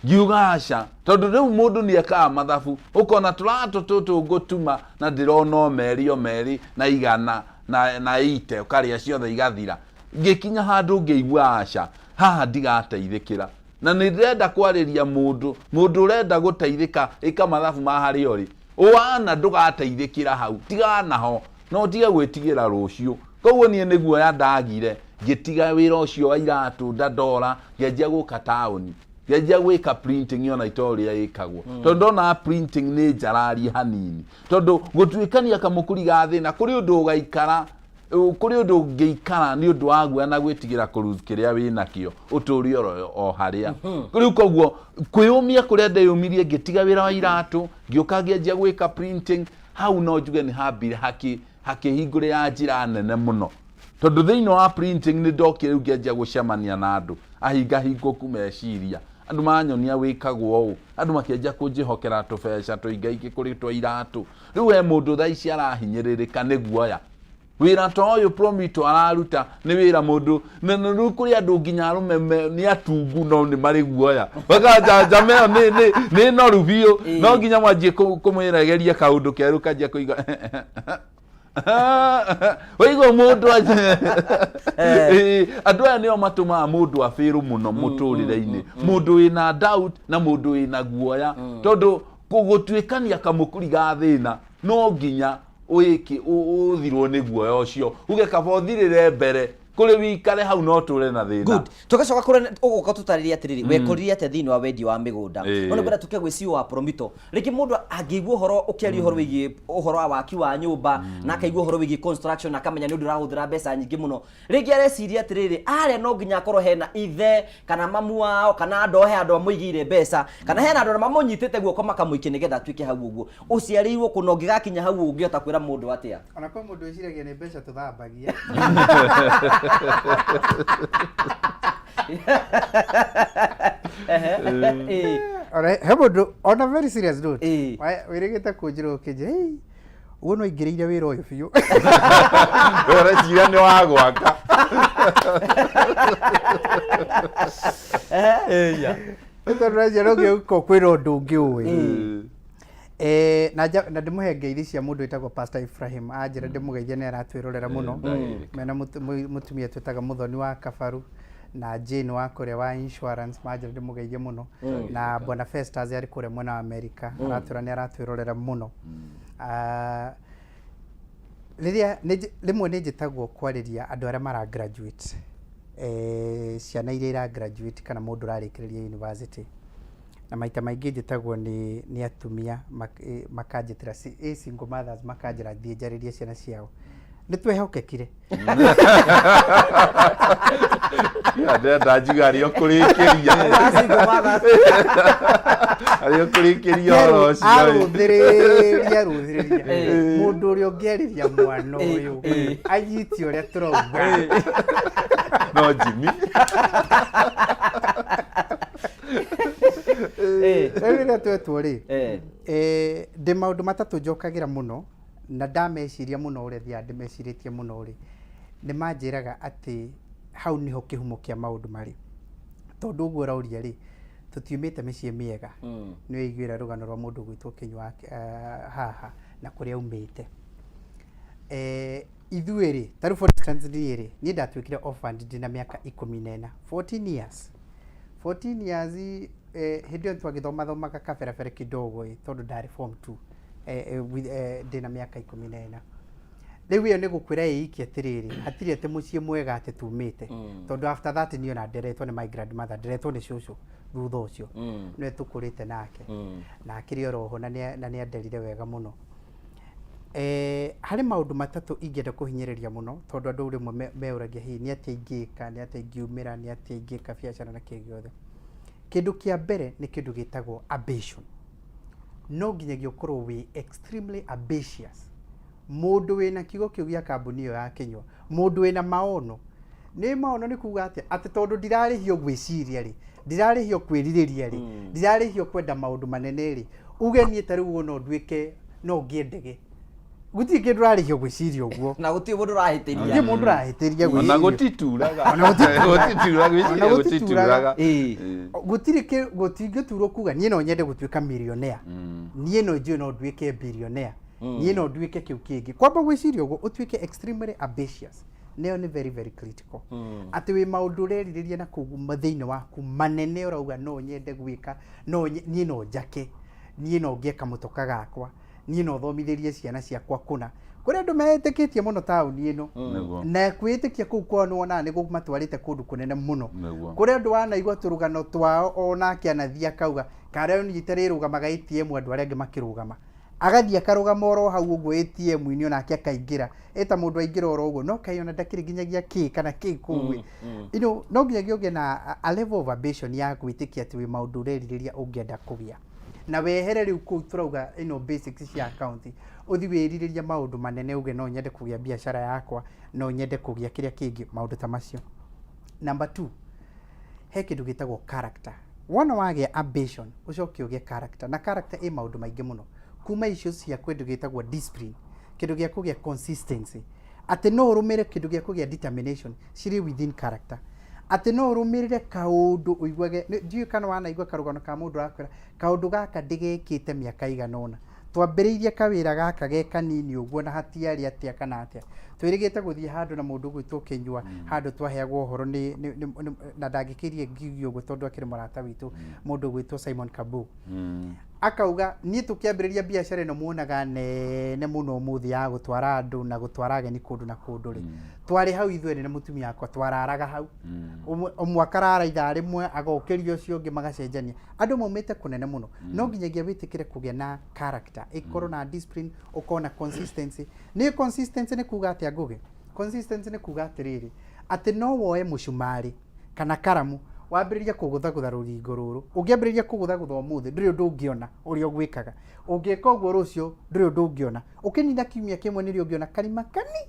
ngiuga aca tondũ rĩu mũndũ nĩekaga mathabu ũkona tũratũ tũtũ ngũtuma na ndĩrona o merĩ na igana na ite ũkarĩa ciothe igathira ngĩkinya handũ ngĩigua aca haha ndigateithĩkĩra na nĩ ndĩrenda kwarĩria mũndũ ũrenda gũteithĩka ĩka mathabu ma harĩa ũrĩ ũwana ndũgateithĩkĩra hau tigana ho no tige gwĩtigĩra rũciũ koguo niĩ nĩguo ya ndagire ngĩtiga wĩra ũcio wa iratũ ndandora ngĩanjia gũka taũni ngĩanjia gwĩka printing ona itorĩa ĩkagwo tondũ ndona printing nĩ njararie hanini tondũ gũtuĩkania kamũkũri ga thĩna kũrĩ ũndũ ũgaikara kũrĩ ũndũ ũngĩikara nĩ ũndũ wa guoya na gwĩtigĩra kũruth kĩrĩa wĩnakĩo ũtũũre o harĩa rĩu koguo kwĩyũmia kũrĩa ndeyũmirie ngĩtiga wĩra wa iratũ ngĩũka ngĩanjia gwĩka printing hau no njuge nĩ hambire hakĩhingũrĩra njĩra nene mũno tondũ thĩinĩ wa printing nĩ ndokire rĩu ngĩanjia gũcemania na andũ ahingahingũku meciria andũ manyonia wĩkagwo ũũ andũ makĩanjia kũnjĩhokera tũbeca tũingaingĩ kũrĩ twa iratũ rĩu he mũndũ thaa ici arahinyĩrĩrĩka nĩ guoya wĩra ta ũyũ Promito araruta nĩ wĩra mũndũ na rĩu kũrĩ andũ nginya arũme nĩ atungu no nĩ marĩ guoya wakajama ĩyo nĩ noru biũ no nginya mwanjie kũmwĩregeria kaũndũ kerũ kanjia kũiga wĩigua mũndũ andũ aya nĩo matũmaga mũndũ afĩrũ mũno mũtũrĩre-inĩ mũndũ wĩna doubt na mũndũ wĩna guoya tondũ gũtuĩkania kamũkũri ga thĩna no nginya ũthirwo nĩ guoya ũcio uge kaba ũthirĩre mbere kũrĩ wikare hau no tũre na thĩna good tugacoka kũrĩ ũgũka tũtarĩria atĩrĩrĩ wekũrĩrie atĩa thĩinĩ wa wendia wa mĩgũnda ona kwenda tuke gwĩ CEO wa Promito rĩngĩ mũndũ angĩigua ũhoro ũkĩaria ũhoro wĩgiĩ ũhoro wa waki wa nyũmba na akaigua ũhoro wĩgiĩ construction na akamenya nĩ ũndũ ũrahũthĩra mbeca nyingĩ mũno rĩngĩ areciria atĩrĩrĩ arĩa no nginya akorwo hena ithe kana mamu wao kana andũ he andũ amũigĩire mbeca kana hena andũ mamũnyitĩte guoko makamũikia nĩgetha atuĩke hau ũguo ũciarĩirwo kũna ũngĩgakinya hau ũngĩhota kwĩra mũndũ atĩa ona kwa mũndũ eciragia nĩ mbeca tũthambagia he mũndũ on a very serious note wĩrĩgĩte kũnjĩra ũkĩnjĩra uguo no ingĩrĩire wĩra ũyũ biũ ũreciria nĩ wa gwaka nĩ tondũ reciria no gĩũko kwĩra ũndũ ũngĩ ũĩ na ndĩmũhe ngeithi cia mũndũ wĩtagwo Pastor Ibrahim anjĩra ndĩmũgeithie nĩ aratwĩrorera mũno mena mũtumia twĩtaga Mũthoni wa Kabaru na Jane wa kũrĩa wa insurance manjĩra ndĩmũgeithie mũno na Bwana Festus arĩ kũrĩa mwena wa America aratwĩra nĩ aratwĩrorera mũno rĩrĩa rĩmwe nĩ njĩtagwo kwarĩria andũ arĩa mara graduate ciana iria ira graduate kana mũndũ ũrarĩkĩrĩria university na maita maingĩ njĩtagwo nĩ atumia makanjĩtĩra single mothers makanjĩra thiĩ njarĩrie ciana ciao nĩ twehokekire ndenda njiga arĩ ũkũrĩkĩria arĩ ũkũrĩkĩria ũhoro ũcio arũthĩrĩria mũndũ ũrĩa ũngĩarĩria mwana ũyũ anyiti ũrĩa tũrauga no Jimmy rĩrĩa twetwo rĩ ndĩ maũndũ matatũ njokagĩra mũno na ndameciria mũno ũrĩa thia ndĩmecirĩtie mũno rĩ nĩ manjĩraga atĩ hau niho kĩhumo kĩa maũndũ marĩ tondũ ũguo ũrauria rĩ tũtiumĩte mĩciĩ mĩega nĩ wĩiguĩra rũgano rwa mũndũ gwĩtwo Kĩnyua haha na kũrĩa umĩte ithuĩ rĩ tarĩ for instance rĩ niĩ ndatuĩkire orphaned ndĩna mĩaka 14 14 years hĩndĩ ĩyo twagĩthomathomaga kaberabere kidogo tondũ ndarĩ form 2 ndĩna mĩaka 14 rĩu ĩyo nĩ gũkwĩra ĩiki atĩrĩrĩ hatirĩ atĩ mũciĩ mwega atĩ tumĩte tondũ after that niĩ ona nderetwo nĩ my grandmother nderetwo nĩ cũcũ thutha ũcio nĩwe tũkũrĩte nake na akĩrĩ oroho na nĩ anderire wega mũno harĩ maũndũ matatũ ingĩenda kũhinyĩrĩria mũno tondũ andũ rĩmwe meũragia hihi nĩ atĩa ingĩka nĩ atĩa ingiumĩra nĩ atĩa ingĩka biacara na kĩĩ gĩothe kĩndũ kĩa mbere nĩ kĩndũ gĩtagwo ambition no nginyagia ũkorwo wĩ extremely ambitious mũndũ wĩna kiugo kĩu gĩa kambuni ĩyo ya Kĩnyua mũndũ wĩna maono nĩ kuga atĩ tondũ ndirarĩhio gwĩciria rĩ ndirarĩhio kwĩrirĩria rĩ ndirarĩhio kwenda maũndũ manene rĩ uge niĩ ta rĩu no nduĩke no ngĩe ndege guti kindu rarihio gwiciria uguo na guti mundu rahitiria ngi mundu rahitiria gwiciria na gutituraga gutituraga gutingĩturwo kuga niĩ no nyende gũtuĩka millionaire niĩ no njũĩ no nduĩke billionaire niĩ no nduĩke kĩu kĩngĩ kwamba gwĩciria ũguo ũtuĩke extremely ambitious nĩyo nĩ very very critical atĩ wĩ maũndũ ũrerirĩria na kũguma thĩinĩ waku manene ũrauga no nyende gwĩka niĩ no njake niĩ no ngĩeka mũtoka gakwa niĩ no thomithĩrie ciana ciakwa kũna kũrĩa andũ metĩkĩtie mũno taũni ĩno na kwĩtĩkia kũu kwao nĩwonaga nĩ gũmatwarĩte kũndũ kũnene mũno kũrĩa andũ wanaigua tũrũgano twao onake anathia akauga karĩa nyite rĩrũgamaga ATM andũ arĩa angĩ makĩrũgama agathiĩ akarũgama oro hau ũguo ATM-inĩ onake akaingĩra eta mũndũ aingĩra oro ũguo no kaĩ ona ndakĩrĩ nginyagia kĩ kana kĩ kũu no nginyagia ũgĩe na a level of ambition ya gwĩtĩkia atĩ wĩ maũndũ ũrerirĩria ũngĩenda kũgĩa na wehere rĩu kũu tũrauga basics cia account uthi wĩrirĩria maũndũ manene uge no nyende kũgĩa biacara yakwa no nyende kũgĩa kĩrĩa kĩngĩ maũndũ ta macio. Number 2 he kĩndũ gĩtagwo character. Wona wagĩa ambition ũcoke ũgĩe character na character ĩ maũndũ maingĩ mũno kuma icio cia kĩndũ gĩtagwo discipline kĩndũ gĩa kũgĩa consistency atĩ no ũrũmĩre kĩndũ gĩa kũgĩa determination cirĩ within character atĩ no ũrũmĩrĩre kaũndũ ũiguage ndiũ kana wanaigua karũgano ka mũndũ akwĩra kaũndũ gaka ndĩgekĩte mĩaka igana ũna twambĩrĩirie kawĩra gaka ge kanini ũguo na hatiarĩ atĩa kana atĩa twĩrĩgĩte gũthiĩ handũ na mũndũ ũgwĩtwo Kĩnyua handũ twaheagwo ũhoro na ndangĩkĩrie ngigio ũguo tondũ akĩrĩ mũrata witũ mũndũ ũgwĩtwo Simon Kabu akauga niĩ tũkĩambĩrĩria biacara ĩno muonaga nene mũno ũmũthĩ ya gũtwara andũ na gũtwara ageni kũndũ na kũndũ rĩ twarĩ hau ithuĩ na mũtumia wakwa twararaga hau ũmwe akarara ithaa rĩmwe agokĩrio ũcio ũngĩ magacenjania andũ maumĩte kũnene mũno no nginyagia wĩtĩkĩre kũgĩa na character ĩkorwo na discipline ũkorwo na consistency nĩ consistency nĩ kuga atĩa ngũgĩ consistency nĩ kuga atĩrĩrĩ atĩ no woe mũcumarĩ kana karamu wambĩrĩria kũgũthagũtha rũringo rũrũ ũngĩambĩrĩria kũgũthagũtha ũmũthĩ ndũrĩ ũndũ ũngĩona ũrĩa ũgwĩkaga ũngĩka ũguo rũciũ ndũrĩ ũndũ ũngĩona ũkĩnina kiumia kĩmwe nĩrĩo ũngĩona karima kani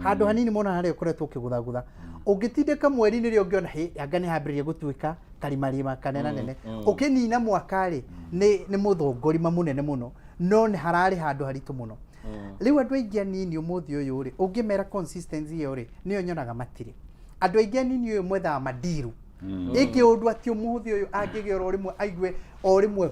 handũ hanini mũno harĩa ũkoretwo ũkĩgũthagũtha ũngĩtindĩka mweri nĩrĩo ũngĩona anga nĩ hambĩrĩria gũtuĩka karima kanene nene ũkĩnina mwaka-rĩ nĩ mũthongorima mũnene mũno no nĩ hararĩ handũ haritũ mũno rĩu andũ aingĩ anini ũmũthĩ ũyũ-rĩ ũngĩmera consistency ĩyo-rĩ nĩyo nyonaga matirĩ andũ aingĩ anini ũyũ mwethaga madiru ĩngĩ ũndũ atĩ ũmũthĩ ũyũ angĩgĩa oro rĩmwe aigue o rĩmwe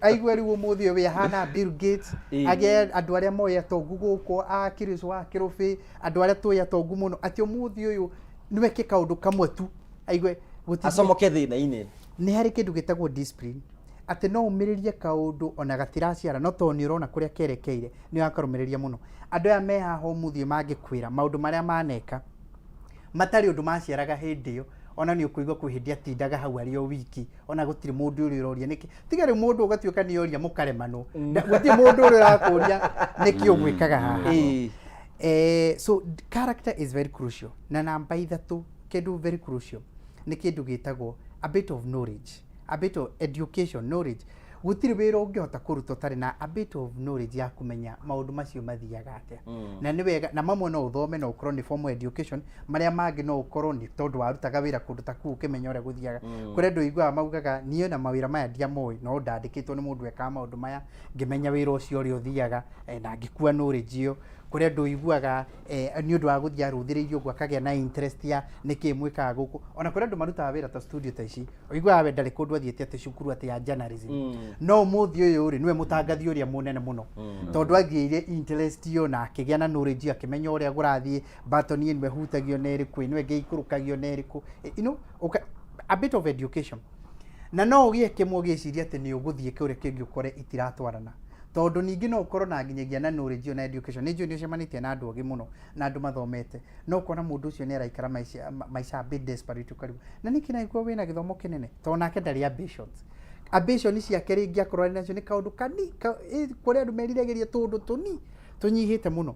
aigue rĩu ũmũthĩ ũyũ ahana Bill Gates agĩa andũ arĩa moĩ atongu gũkũ akĩrĩcũ akĩrũbĩ andũ arĩa tũĩ atongu mũno atĩ ũmũthĩ ũyũ nĩweke kaũndũ kamwe tu aigue acomoke thĩna-inĩ nĩ harĩ kĩndũ gĩtagwo discipline atĩ no ũmĩrĩrie kaũndũ ona gatiraciara no tondũ nĩ ũrona kũrĩa kerekeire nĩ wakarũmĩrĩria mũno andũ aya me haha ũmũthĩ mangĩkwĩra maũndũ marĩa maneka matarĩ ũndũ maciaraga hĩndĩ ĩyo ona nĩ ũkũigua kwĩ hĩndĩ atindaga hau arĩ o wiki ona gũtirĩ mũndũ ũrĩa ũroria nĩkĩ tiga rĩu mũndũ ũgatuĩka nĩ oria mũkaremanwo gũtirĩ mũndũ ũrĩa ũrakũria nĩkĩ ũgwĩkaga haha so character is very crucial na namba ithatũ kĩndũ very crucial nĩ kĩndũ gĩtagwo a bit of knowledge a bit of education knowledge gũtirĩ wĩra ũngĩhota kũruta ũtarĩ na a bit of knowledge ya kũmenya maũndũ macio mathiaga atĩa na nĩ wega na mamwe no ũthome no ũkorwo nĩ formal education marĩa mangĩ no ũkorwo nĩ tondũ warutaga wĩra kũndũ ta kũu ũkĩmenya ũrĩa gũthiaga kũrĩa andũ iguaga maugaga niĩ na mawĩra maya ndiamoĩ no ndandĩkĩtwo nĩ mũndũ ekaga maũndũ maya ngĩmenya wĩra ũcio ũrĩa ũthiaga na ngĩkua knowledge ĩyo kũrĩa andũ iguaga nĩ ũndũ wa gũthiĩ arũthĩrĩirio ũguo akagĩa na interest ya nĩkĩ mwĩkaga gũkũ ona kũrĩa andũ marutaga wĩra ta studio ta ici ũiguaga we ndarĩ kũndũ athiĩte atĩ cukuru atĩ ya journalism no ũmũthĩ ũyũ-rĩ nĩwe mũtangathi ũrĩa mũnene mũno tondũ athiĩire interest ĩyo na akĩgĩa na knowledge akĩmenya ũrĩa gũrathiĩ batoni nĩwe hutagio nĩ ĩrĩkũ nĩwe ngĩikũrũkagio nĩ ĩrĩkũ a bit of education na no ũgĩe kĩmwe ũgĩciria atĩ nĩ ũgũthiĩ kũrĩa kĩngĩ ũkore itiratwarana tondũ ningĩ no ũkorwo na nginyagia na knowledge na education nĩ njũĩ nĩ ũcemanĩtie na andũ ogĩ mũno na andũ mathomete no ũkona mũndũ ũcio nĩ araikara maica a bit desperate ukaribu na nĩkĩ naiguo wĩna gĩthomo kĩnene tondũ nake ndarĩ ambition ciake rĩngĩ akorwo arĩ nacio nĩ kaũndũ kũrĩa andũ meriragĩria tũndũ tũnyihĩte mũno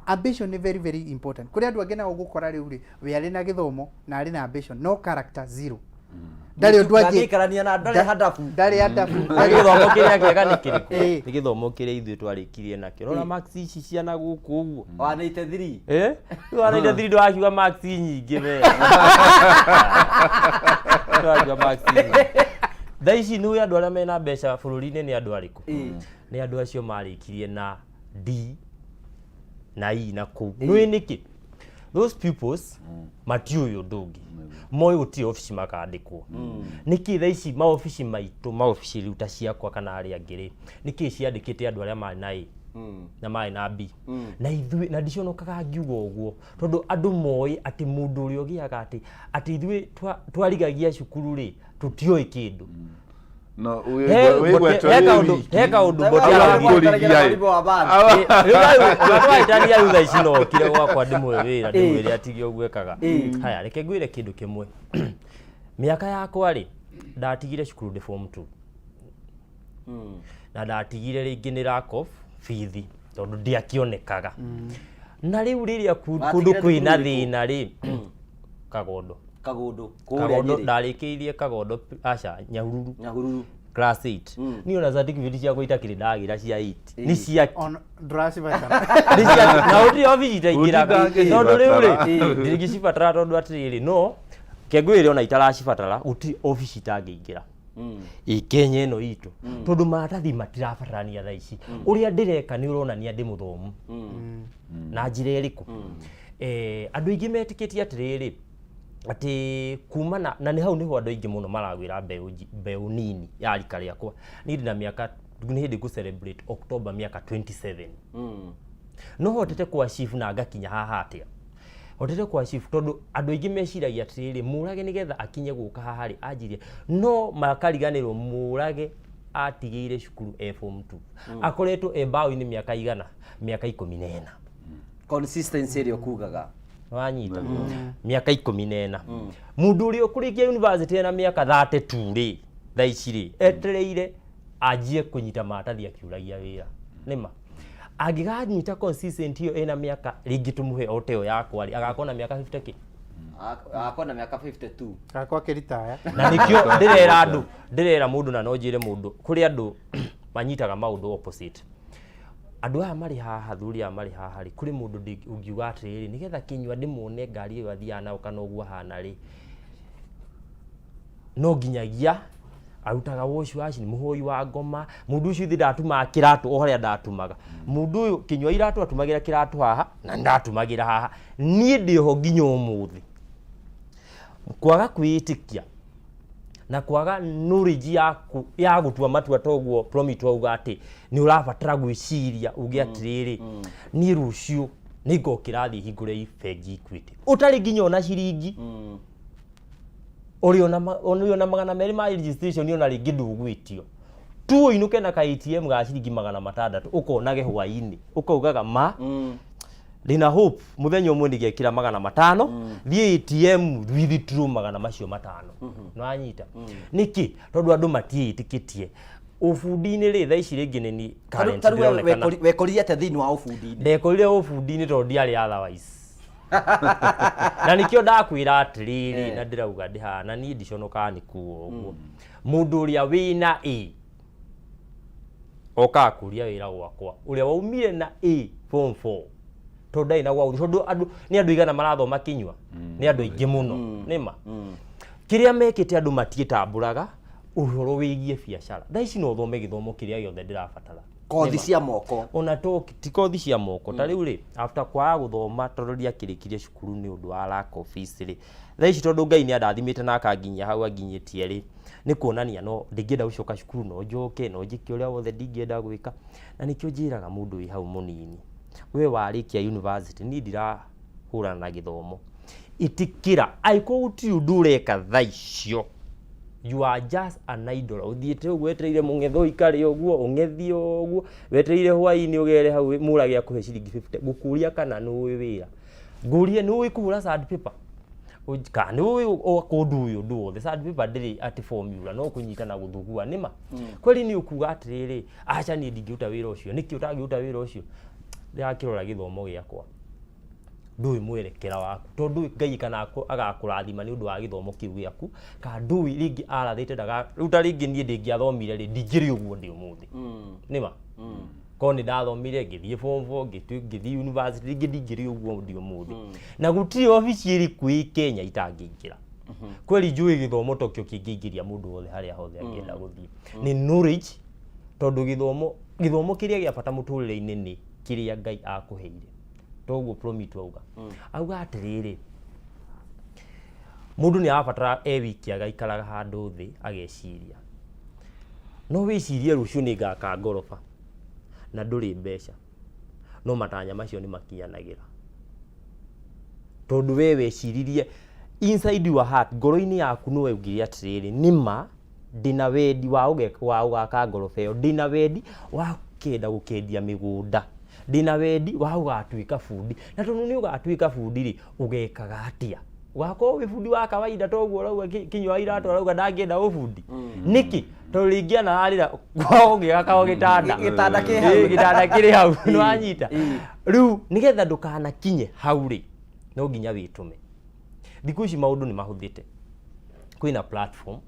ambition nĩ very very important kũrĩa andũ angĩ nao ũgũkora rĩu-rĩ we arĩ na gĩthomo na arĩ na ambition no character zero ndarĩ ũndũ angĩkarania na ndarĩ hadabu gĩthomo kĩrĩa kĩega nĩ kĩrĩkũ nĩ gĩthomo kĩrĩa ithuĩ twarĩkirie nakĩo rora max ici ciana gũkũ ũguo wanĩte 3 wanĩte 3 ndwakiuga max nyingĩ we ndwakiuga max Thaici nĩ andũ arĩa mena mbeca bũrũri-inĩ nĩ andũ arĩkũ? Nĩ andũ acio marĩkirie na D na E na kũu. Nĩ nĩkĩ? Those peoples matiũĩ ũndũ ũngĩ. Moĩ gũtirĩ obici makandĩkwo. Nĩkĩ thaici maobici maitũ, maobici rĩu ta ciakwa kana arĩa angĩ rĩ, nĩkĩ ciandĩkĩte andũ arĩa marĩ na A na marĩ na B. Na ithuĩ na ndiconokaga ngiuga ũguo tondũ andũ moĩ atĩ mũndũ ũrĩa ũgĩaga atĩ ithuĩ twarigagia cukuru rĩ tũtiũĩ kĩndũ. No, heka ũndũ botiaragitania yutha ici no kire gwakwa ndĩmwe wĩra ndĩmwĩre atige ũguo ekaga. Haya reke ngwĩre kĩndũ kĩmwe. Mĩaka yakwa rĩ ndatigire cukuru ndĩ form 2 na ndatigire rĩngĩ nĩ lack of fees tondũ ndiakĩonekaga. Na rĩu rĩrĩa kũndũ kwĩna thĩna rĩ Kagondo ndarĩkĩirie Kagondo aca Nyahururu class 8 niĩ ona certificate ciakwa itakĩrĩ ndagĩra cia 8 nĩ cia na ũtirĩ obici itaingĩraga tondũ rĩu rĩ ndirigĩcibatara tondũ atĩrĩrĩ no kengwĩre ona itaracibatara gũtirĩ obici itangĩingĩra Kenya ĩno itũ tondũ maratathi matirabatarania thaa ici ũrĩa ndĩreka nĩ ũronania ndĩ mũthomu na njĩra ĩrĩkũ. Andũ aingĩ metĩkĩtie atĩrĩrĩ atĩ kumana na nĩ hau nĩho andũ aingĩ mũno maragwĩra mbeũ nini ya rika rĩakwa. Niĩ ndĩna mĩaka nĩ hĩndĩ ngũ celebrate October mĩaka 27 no hotete kwa chief na ngakinya haha atĩa hotete kwa chief tondũ andũ aingĩ meciragia atĩrĩrĩ Mũrage nĩgetha akinye gũka haha rĩ anjirie no makariganĩrwo Mũrage atigĩire cukuru form 2 akoretwo mbaũ-inĩ mĩaka igana mĩaka 14 consistency ĩrĩa kugaga wanyita mĩaka 14 mũndũ ũrĩa ũkũrĩkia university na mĩaka 32 rĩ thaa ici rĩ etereire anjie kũnyita maratathi akiuragia wĩra nĩma angĩganyita consistent ĩyo ena mĩaka rĩngĩ tũmũhe oteo yakwa rĩ agakorwo na mĩaka 50 kĩ agakorwo na mĩaka 52 agakorwo akĩritaya na nĩkĩo ndĩrera mũndũ na no njĩre mũndũ kũrĩ andũ manyitaga maũndũ opposite. Andũ aya marĩ haha thuri aya marĩ haha rĩ kũrĩ mũndũ ũngiuga atĩrĩrĩ nĩgetha Kinyua ndĩmuone ngari ĩyo athiaga nayo kana ũguo hana rĩ no nginyagia arutaga wash nĩ mũhũi wa ngoma mũndũ ũcio thĩ ndatumaga kĩratũ o harĩa ndatumaga mũndũ ũyũ Kinyua iratũ atumagĩra kĩratũ haha na ndatumagĩra haha niĩ ndĩho nginya ũmũthĩ. Kwaga kwĩĩtĩkia na kwaga knowledge ya gũtua matua toguo Promito auga atĩ nĩ ũrabatara gwĩciria uge atĩrĩrĩ niĩ rũciũ nĩ ngokĩra thĩ hingũre bengi Equity ũtarĩ nginya ona ciringi ũrĩ ona 200 ma registration ona rĩngĩ ndũgwĩtio tu ũinũke na ka ATM ga ciringi 600 ũkonage hwainĩ ũkaugaga ma ndĩna hope mũthenya ũmwe nĩgekĩra 500 thiĩ ATM withdraw 500 macio 5 nĩwanyita nĩkĩ tondũ andũ matiĩtĩkĩtie ũbundi-inĩ rĩ thaa ici rĩngĩ nĩ current ndĩronekana wekorire atĩa thĩinĩ wa ũbundi-inĩ ndekorire ũbundi-inĩ tondũ ndiarĩ otherwise na nĩkĩo ndakwĩra atĩrĩrĩ na ndĩrauga ndĩ haha na niĩ ndiconokaga nĩ kuo ũguo mũndũ ũrĩa wĩna A oka akũria wĩra gwakwa ũrĩa waumire na A form 4 tondũ ndarĩ na gwa tondũ andũ nĩ andũ igana marathoma Kinyua nĩ andũ aingĩ mũno nĩma kĩrĩa mekĩte andũ matiĩtambũraga ũhoro wĩgiĩ biacara thaa ici no thome gĩthomo kĩrĩa gĩothe ndĩrabatara kothi cia moko ona to ti kothi cia moko ta rĩu rĩ after kwaga gũthoma tondũ ndiakĩrĩkirie cukuru nĩ ũndũ wa lack of fees rĩ thaa ici tondũ Ngai nĩ andathimĩte na akanginyia hau anginyĩtie rĩ nĩ kuonania no ndingĩenda gũcoka cukuru no njoke no njĩke ũrĩa wothe ndingĩenda gwĩka na nĩkĩo njĩraga mũndũ wĩ hau mũnini we warĩkia university niĩ ndirahũrana na gĩthomo itikĩra aiko gũtirĩ ũndũ ũreka thaa icio you are just an idol uthiĩte ũguo wetereire mũng'etho ikare ũguo ũng'ethie ũguo wetereire hwainĩ ũgere hau Mũrage akũhe ciringi 50 ngũkũria kana nĩ ũĩ wĩra ngũrie nĩ ũĩ kũhũra sandpaper kana nĩ ũĩ kũndũ ũyũ ũndũ wothe sandpaper ndĩrĩ atĩ formula no kũnyita na gũthugua nĩma kweli nĩ ũkuga atĩrĩrĩ aca niĩ ndingĩruta wĩra ũcio nĩkĩ ũtangĩruta wĩra ũcio ndĩrakĩrora gĩthomo gĩakwa ndũĩ mwerekera waku tondũ Ngai kana agakũrathima nĩ ũndũ wa gĩthomo kĩu gĩaku kana ndũĩ rĩngĩ arathĩte rĩu ta rĩngĩ niĩ ndingĩathomire rĩ ndingĩrĩ ũguo ndĩ ũmũthĩ nĩma ko nĩ ndathomire ngĩthiĩ form 4 ngĩthiĩ university rĩngĩ ndingĩrĩ ũguo ndĩ ũmũthĩ na gũtirĩ obici ĩrĩkũ Kenya itangĩingĩra kweli njui githomo tokyo kingĩingĩria mũndũ wothe harĩa hothe angĩenda gũthiĩ nĩ knowledge tondũ githomo kĩrĩa gĩa bata mũtũrĩre-inĩ nĩ kĩrĩa Ngai akũheire toguo Prometo auga auga atĩrĩrĩ mũndũ nĩ arabatara wiki agaikaraga handũ thĩ ageciria no wĩcirie rũciũ nĩ ngaka ngoroba na ndũrĩ mbeca no matanya macio nĩ makinyanagĩra tondu we weciririe inside your heart ngoro-inĩ yaku no weugire atĩrĩrĩ nĩma ndĩna wendi wa ũgaka ngoroba ĩyo ndĩna wendi wa kenda gũkendia mĩgũnda ndĩna wendi wa ũgatuĩka bundi na tondũ nĩ ũgatuĩka bundi rĩ ũgekaga atĩa ũgakorwo wĩ bundi wa kawaida toguo ũrauga Kinyua Iratu arauga ndangĩenda ũbundi nĩkĩ tondũ rĩngĩ anarĩra kwao ũgĩgakao gĩtanda kĩrĩ hau nĩ wanyita rĩu nĩgetha ndũkanakinye hau rĩ no nginya wĩtũme thikũ ici maũndũ nĩ mahũthĩte kwĩna platform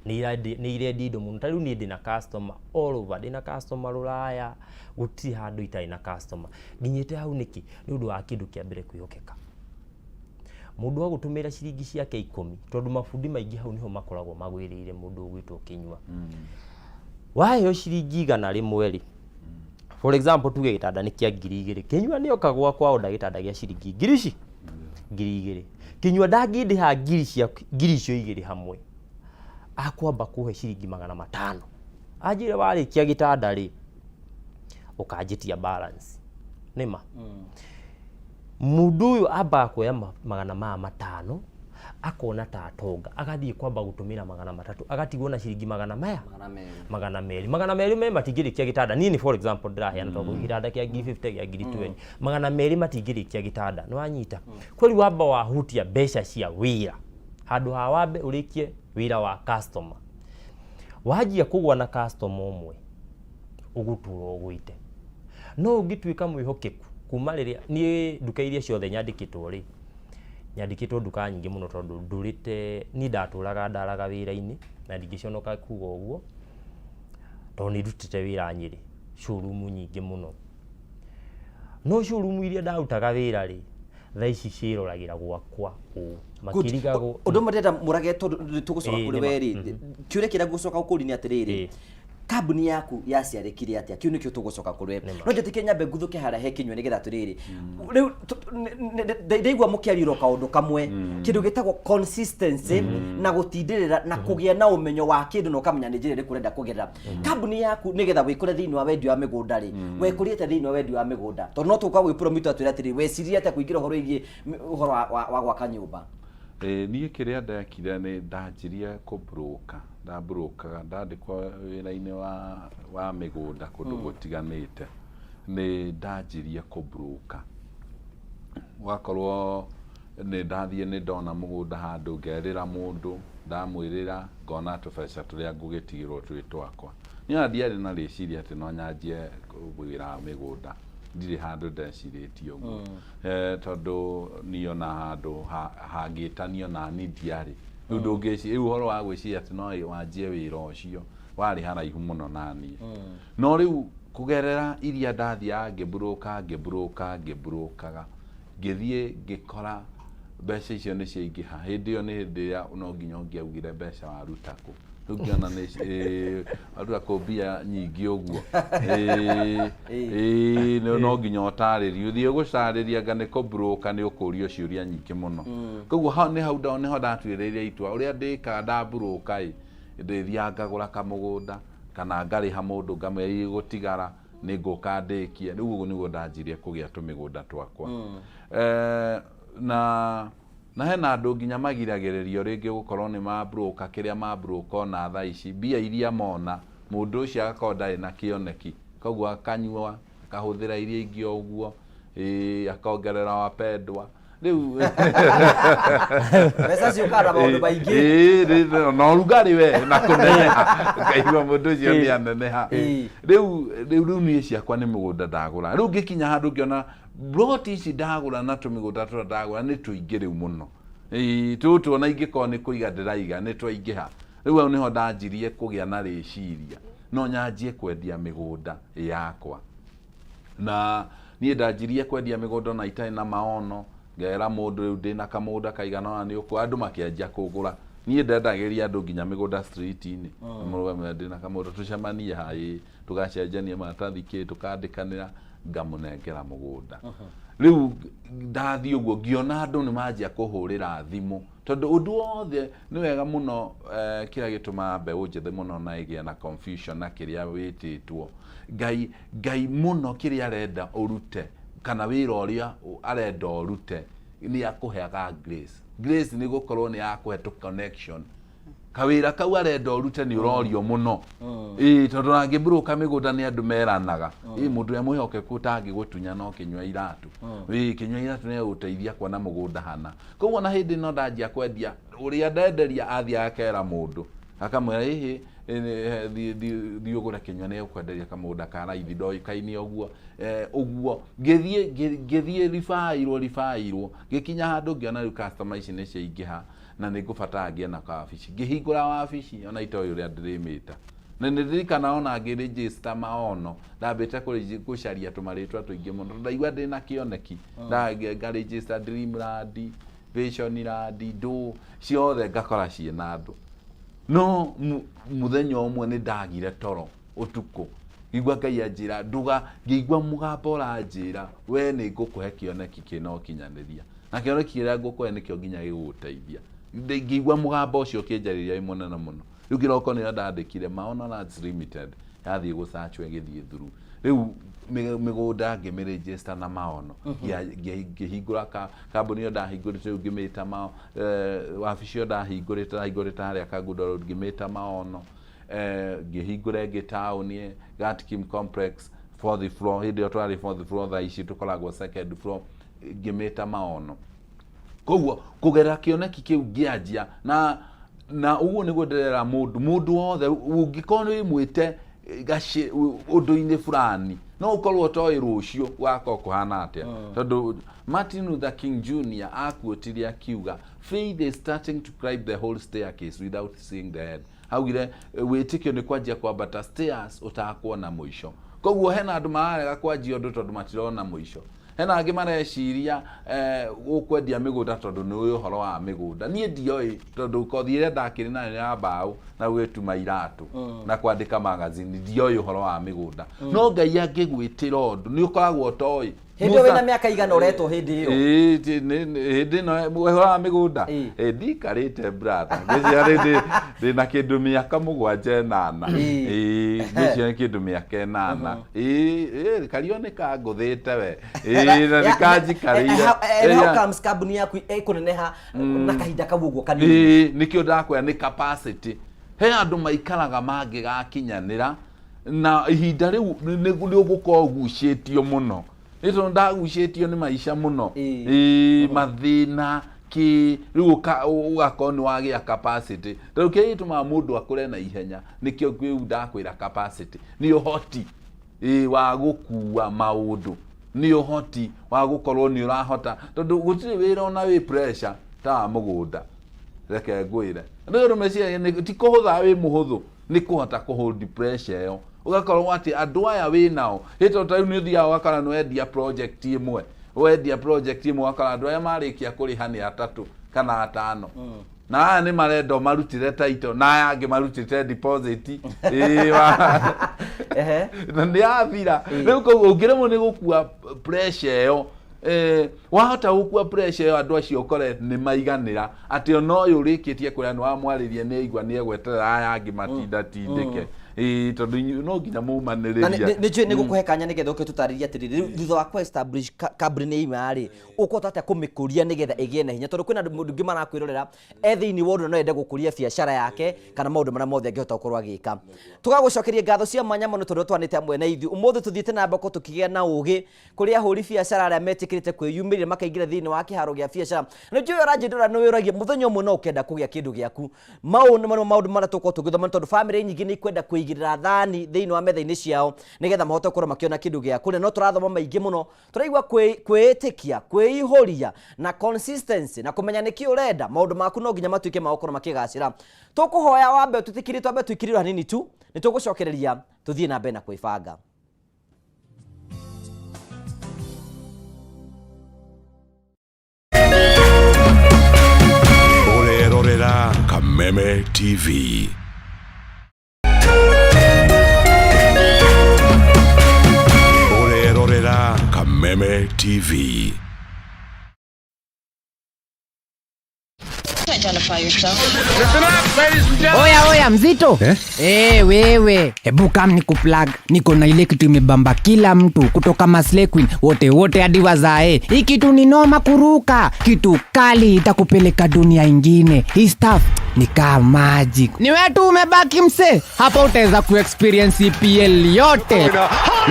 nĩ irendia indo mũno ta rĩu niĩ ndĩna customer all over ndĩna customer Rũraya gũtirĩ handũ itarĩ na customer nginyĩte hau nĩkĩ nĩ ũndũ wa kĩndũ kĩa mbere kwĩhokeka mũndũ wa gũtũmĩra ciringi ciake 10 tondũ mabundi maingĩ hau niho makoragwo magwĩrĩire mũndũ ũgwĩtwo Kinyua waheo ciringi 100 rĩmwe rĩ for example tuge gĩtanda nĩ kĩa 2,000 Kinyua nĩ oka gwakwa onda gĩtanda gĩa ciringi 2,000 Kinyua ndangĩndĩha ngiri icio 2 hamwe akwamba kuhe ciringi 500 anjire warĩkia gĩtanda rĩ ũkanjĩtia balance nĩma mũndũ ũyũ amba kuoya 500 akona ta atonga agathiĩ kwamba gũtũmĩra 300 agatigwo na ciringi 200 me matingĩrĩkia gĩtanda niĩ nĩ for example ndĩraheana tondũ gĩtanda kĩa 50 gĩa 20 200 matingĩrĩkia gĩtanda nĩ wanyita kweli wamba wahutia mbeca cia wĩra handũ ha wambe ũrĩkie wĩra wa customer wajia kũgwa na customer ũmwe ũgũtũra ũgwĩte no ũngĩtuĩka mwĩhokeku kuma rĩrĩa niĩ nduka iria ciothe nyandĩkĩtwo nduka nyingĩ mũno tondũ ndũrĩte niĩ ndaraga wĩra-inĩ na ndingĩconoka kuga ũguo tondũ nĩ ndutĩte wĩra Nyĩrĩ showroom nyingĩ mũno no showroom iria ndarutaga wĩra rĩ thaa ici ciroragĩra gwakwa makirigagwo ũndũ mateta mũrage tondũ tũgũcoka kũrĩ we rĩ kĩũria kĩrĩa ngũcoka gũkũria nĩ atĩrĩrĩ kambuni yaku yaciarĩkire atĩa kĩu nĩkĩo tũgũcoka kũrĩ we no njĩtĩkie nyambe nguthũke harĩa he Kinyua nĩgetha atĩrĩrĩ rĩu ndaigua mũkĩaria kaũndũ kamwe kĩndũ gĩtagwo consistency na gũtindĩrĩra na kũgĩa na ũmenyo wa kĩndũ na ũkamenya nĩ njĩra ĩrĩkũ ũrenda kũgerera kambuni yaku nĩgetha wĩkore thĩinĩ wa wendia wa mĩgũnda rĩ wekũrĩte thĩinĩ wa wendia wa mĩgũnda tondũ no tũka gwĩ Prometo atwĩra atĩrĩrĩ weciria atĩa kũingĩra ũhoro wĩgiĩ ũhoro wa gwaka nyũmba niĩ kĩrĩa ndekire nĩ ndanjirie kũbroka ndabrokaga ndandĩkwo wĩra-inĩ wa mĩgũnda kũndũ gũtiganĩte nĩ ndanjirie kũbroka wakorwo nĩ ndathiĩ nĩ ndona mũgũnda handũ ngerĩra mũndũ ndamwĩrĩra ngona tũbeca tũrĩa ngũgĩtigĩrwo twĩ twakwa niĩ ndiarĩ na rĩciria atĩ no nyanjie wĩra wa mĩgũnda ndirĩ handũ ndecirĩtie ũguo tondũ niĩ ona handũ hangĩtanio na niĩ ndiarĩ rĩu ndũngĩciria rĩu ũhoro wa gwĩciria atĩ no wanjie wĩra ũcio warĩ haraihu mũno na niĩ no rĩu kũgerera iria ndathiaga ngĩbrokaga ngĩthiĩ ngĩkora mbeca icio nĩ ciaingĩha hĩndĩ ĩyo nĩ hĩndĩ ĩrĩa no nginya ũngĩaugire mbeca waruta kũ rĩu ngĩona waruta kũ mbia nyingĩ ũguo no nginya ũtarĩrie ũthiĩ gũcarĩria anga nĩ kũbroka nĩ ũkũrio ciũria nyingĩ mũno koguo nĩho ndatuĩrĩire itua ũrĩa ndĩkaga ndabroka ndĩthiaga ngagũra kamũgũnda kana ngarĩha mũndũ ngamwĩra gũtigara nĩ ngũka ndĩkie rĩu ũguo nĩguo ndanjirie kũgĩa tũmĩgũnda twakwa na hena andũ nginya magiragĩrĩrio rĩngĩ gũkorwo nĩ mabroka kĩrĩa mabroka ona thaa ici mbia iria mona mũndũ ũcio agakorwo ndarĩ na kĩoneki koguo akanyua akahũthĩra iria ingĩ ũguo akongerera wapendwa rĩu mbeca ciũkaga maũndũ maingĩ na ũrugarĩ we na kũneneha ngaigua mũndũ ũcio nĩ aneneha rĩu niĩ ciakwa nĩ mũgũnda ndagũra rĩu ngĩkinya handũ ngĩona broti ici ndagũra na tũmĩgũnda tũrĩa ndagũra nĩ tũingĩ rĩu mũno tũtũ ona ingĩkorwo nĩ kũiga ndĩraiga nĩ twaingĩha rĩu hau nĩho ndanjirie kũgĩa na rĩciria no nyanjie kwendia mĩgũnda yakwa na niĩ ndanjirie kwendia mĩgũnda na itarĩ na maono ngera mundu riu ndina kamunda kaigana ni uko andu makianjia kugura nie ndendagiria andu nginya migunda street-ini murume ndina kamunda tucemanie hai tugacenjania maratathi ki tukandikanira ngamunengera mugunda riu ndathi uguo ngiona andu ni manjia kuhurira thimu tondu undu wothe ni wega muno kira gituma mbeu njithe muno na igia na confusion na kiria wititwo ngai muno kiria arenda urute kana wira uria arenda urute ni akuheaga grace ni gukorwo ni akuhe connection kawira kau arenda urute ni urorio muno tondu nangimburuka migunda ni andu meranaga mundu ya muhoke kutangi gutunya no kinywa iratu kinywa iratu ni uteithia kuona mugunda hana koguo na hindi no ndanjia kwendia uria ndenderia athia akera mundu akamwira hihi thiugura kinywa ni ukwenderia kamunda ka raithi ndoikaini uguo ngithie rifairwo gikinya handu ngiona riu customer ici ni ciingiha na ni ngubata ngie na wabici ngihingura wabici ona itoyo uria ndirimita na ndirikana ona ngiregister maono ndambite kucaria tumaritwa tuingi muno ndaigua ndina kioneki ngaregister Dreamland Visionland do ciothe ngakora ciina andu no muthenya umwe ni ndagire toro utuko igwa Ngai anjira nduga ngigwa mugamba uranjira we ni ngukuhe kioneki kino kinyaniria na kioneki kiria ngukuhe nikio nginya giguteithia ngigwa mugamba ucio kienjariria imone na muno riu kiroko ni ndandikire maono na limited yathie gucachwe githie thuru riu migunda ngimiregister na maono ngihingura kambuni yo ndahingurite ngimita mao wabici yo ndahingurite haria Kagundo Road ngimita maono ngihingure ngitauni Gatkim Complex 4th floor hindi yo twari 4th floor tha ici tukoragwo 2nd floor ngimita maono koguo kugerera kioneki kiu ngianjia na uguo ni gwenderera mundu wothe ungikorwo ni mwite gaci undu-ini fulani no ukorwo toi rucio wako kuhana atia tondu Martin Luther King Jr. akuotiria kiuga faith is starting to climb the whole staircase without seeing the head augire witikio ni kwanjia kwambata stairs utakuona mwisho koguo hena andu marega kwanjia undu tondu matirona mwisho hena angi mareciria ukwendia migunda tondu ni uyu horo wa migunda nie ndioi tondu kothire ndakiri na ya mbao na gwituma iratu na kwandika magazine ndioi horo wa migunda no Ngai angigwitira undu ni ukoragwo toi hindi wina miaka igana uretwo hindi iyo hindi no horo wa migunda ndikarite brother ngici ndina kindu miaka 7-8 ngici kindu miaka 8 karionika nguthite we na nikanjikarire how comes kambuni yaku ikuneneha na kahinda kau uguo kanini nikio ndakwea ni capacity he andu maikaraga mangigakinyanira na ihinda riu ni ugukorwo gucitio muno ito ndagucitio ni maisha muno mathina ki riu ugakorwo ni wagia capacity tondu kiituma mundu akure na ihenya nikio kwiu ndakwira capacity ni uhoti wa gukua maundu ni uhoti wa gukorwo ni urahota tondu gutiri wira ona wi pressure ta mugunda reke ngwire ndio rumecia ni tikuhutha wi muhuthu ni kuhota kuhold pressure yo ugakorwo ati andu aya wi nao hito tariu ni thia wakana no endia project imwe wendia project imwe wakana andu aya marikia kuriha ni 3 kana 5 na aya ni marendo marutire title na aya angi marutire deposit na ni athira riu koguo ungiremwo ni gukua pressure yo wahota gukua pressure yo andu acio ukore ni maiganira ati no uyu rikitie kuria ni wamwaririe ni igwa ni egweterera aya angi matinda tindike tondu no nginya mumaniriria ni gukuhe kanya nigetha ukitutariria atiriri thutha wa establish kambuni imari ukota ata kumikuria nigetha igie na hinya tondu kwina mundu ngi marakwirorera ethi-ini wondu no ende gukuria biashara yake kana maundu maria mothe angihota gukorwo agika tugagucokeria ngatho cia mwanya muno tondu twanite amwe na ithu umuthi tuthiite na mbako tukigia na ugi kuria huri biashara aria metikirite kwiyumirira makaingira thiini wa kiharo gia biashara no njui uranjindura no wiragia muthenya umwe no ukenda kugia kindu giaku maundu maria tuko tugithoma tondu family nyingi ni kwenda igirira thani thiini wa metha-ini ciao nigetha mahote gukorwo makiona kindu gia kuria no turathoma maingi muno turaigua kwitikia kwiihuria na consistency na kumenya niki urenda maundu maku no nginya matuike maokoro makigacira tukuhoya wambe tutikiri twambe tuikirirwa hanini tu nitugucokereria tuthie na mbere na kwibanga. TV. Orerorera Kameme TV. Identify yourself. Listen up, ladies and gentlemen. Oya mzito. Wewe, hebu kam nikuplug. Niko na ile kitu imebamba kila mtu kutoka Maslay Queen wote hadi wazae. Hii kitu ni noma kuruka. Kitu kali itakupeleka dunia ingine. Hii stuff ni kama magic. Ni wetu umebaki mse. Hapa utaweza kuexperience EPL yote.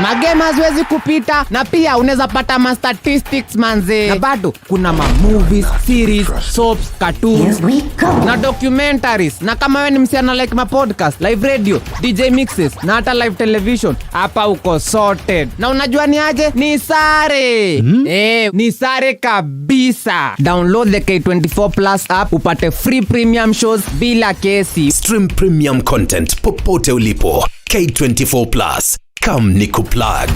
Magame haziwezi kupita na pia unaweza pata ma statistics manze. Na bado kuna ma movies, series, soaps, cartoons na documentaries. Na kama wewe ni msichana like ma podcast, live radio, DJ mixes na hata live television, hapa uko sorted. Na unajua ni aje? Ni sare. Ni sare kabisa. Download the K24 Plus app upate free premium shows bila kesi. Stream premium content popote ulipo. K24 Plus. Come nikuplug.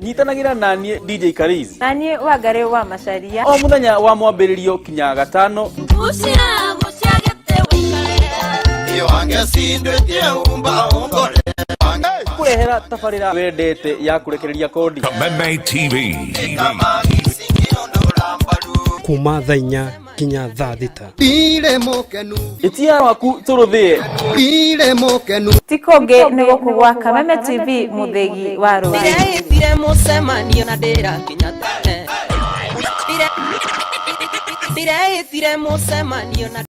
Nyitanagira nanie DJ Kariz. Nanie wagare wa Macharia. O muthenya wa mwambiririo kinya gatano. Kurehera tafarira wendete ya kurekereria kodi. Kameme TV. Kuma thainya kinya thaa thita. Bire mokenu. Itia waku turuthie. Bire mokenu. Tikonge nego kugwa Kameme TV muthegi wa Rũĩ. Bire mucemanio na ndĩra kinya tene. Bire mucemanio na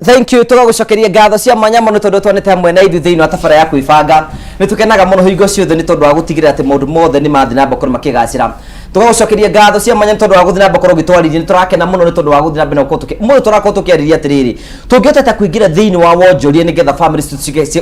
Thank you tugagucokeria ngatho cia mwanya muno tondu twanete hamwe na ithu thiini wa tabara ya kuibanga nitukenaga muno hingo ciothe ni tondu wa gutigira ati maundu mothe ni mathi na mbokoro makigacira tugagucokeria ngatho cia mwanya tondu wa guthi na mbokoro gitwarithia ni turakena muno ni tondu wa guthi na mbere uko tuke muno turakorwo tukiariria atiriri tungihota kuingira thiini wa wonjoria nigetha families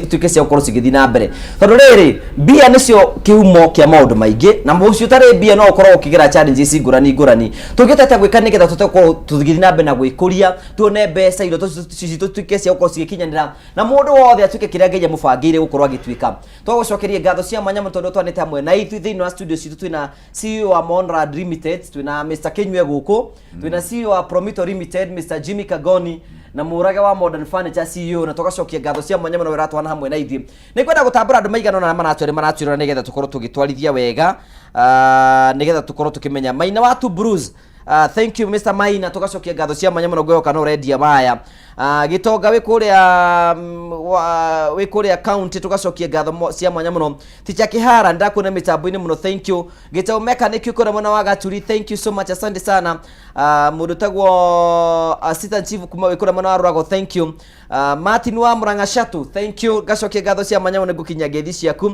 tuike cia ukorwo cigithi na mbere tondu riri bia nicio kihumo kia maundu maingi na mucio tari bia no ukorwo ukigira challenges ngurani tungihota gwika nigetha tutekorwo tugithi na mbere na gwikuria tuone mbeca iro tutuike cia ukorwo cigikinyanira na mundu wothe atuike kiria ngeje mubangire gukorwo agituika tugagucokeria ngatho cia mwanya tondu twanete hamwe na ithu thiini wa studio citu twina CEO wa Monrad Limited, twina Mr. Kenywe guku, twina CEO wa Promito Limited, Mr. Jimmy Kagoni na murage wa Modern Furniture CEO na tugacokia ngatho cia mwanya muno wira twana hamwe na ithi. Ni kwenda gutambura andu maigana na maratwira nigetha tukorwo tugitwarithia wega nigetha tukorwo tukimenya Maina watu Bruce. Thank you Mr. Maina tugacokia ngatho cia mwanya muno gweoka no redia maya gitonga we kuria county tugacokia ngatho cia mwanya muno ticha kihara ndakuna mitambo-ini muno thank you gitau mechanic ukora mwana wa Gaturi thank you so much asante sana mundu tagwo assistant chief kuma we kura mwana wa Rwago thank you Martin wa Muranga Shatu thank you gacokia ngatho cia mwanya muno gukinya gethi ciaku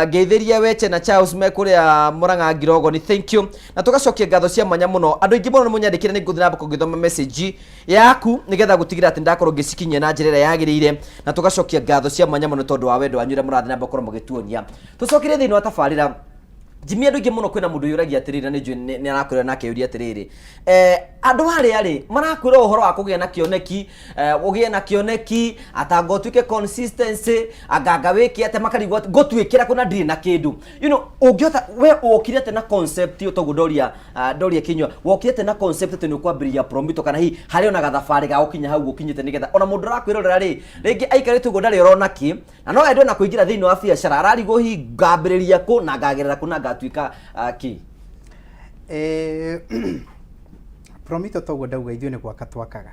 geithiria weche na Charles me kuria Muranga Girogo ni thank you na tugacokia ngatho cia mwanya muno andu ingi muno munyandikire ni nguthira bako githoma message yaku nigetha gutigira ati ndakorwo ngicikinyia na njira yagirire na tugacokia ngatho cia mwanya muno tondu wa wendo wanyu murathi na bako mugituonia tucokire thiini wa tafarira Jimmy andu ingi muno kwina mundu yuragia atiriri ni njui ni arakwira nake yuria atiriri andu hari ari marakwira uhoro wa kugia na kioneki ugie na kioneki atangotuike consistency aganga wiki ate makarigwo gotwikira kuna ndiri na kindu ungiota we ukirete na concept utogudoria doria kinywa wokirete na concept te nukwambiria Promito kana hi hari ona gathabari ga ukinya hau ukinyite nigetha ona mundu rakwirorera ri ringi aikarite ugo ndari urona ki na no endo na kuingira thiini wa biashara ararigo hi ngambiriria ku na ngagerera ku na ngatuika ki Promito togo ndauga ithuĩ nĩ gwaka twakaga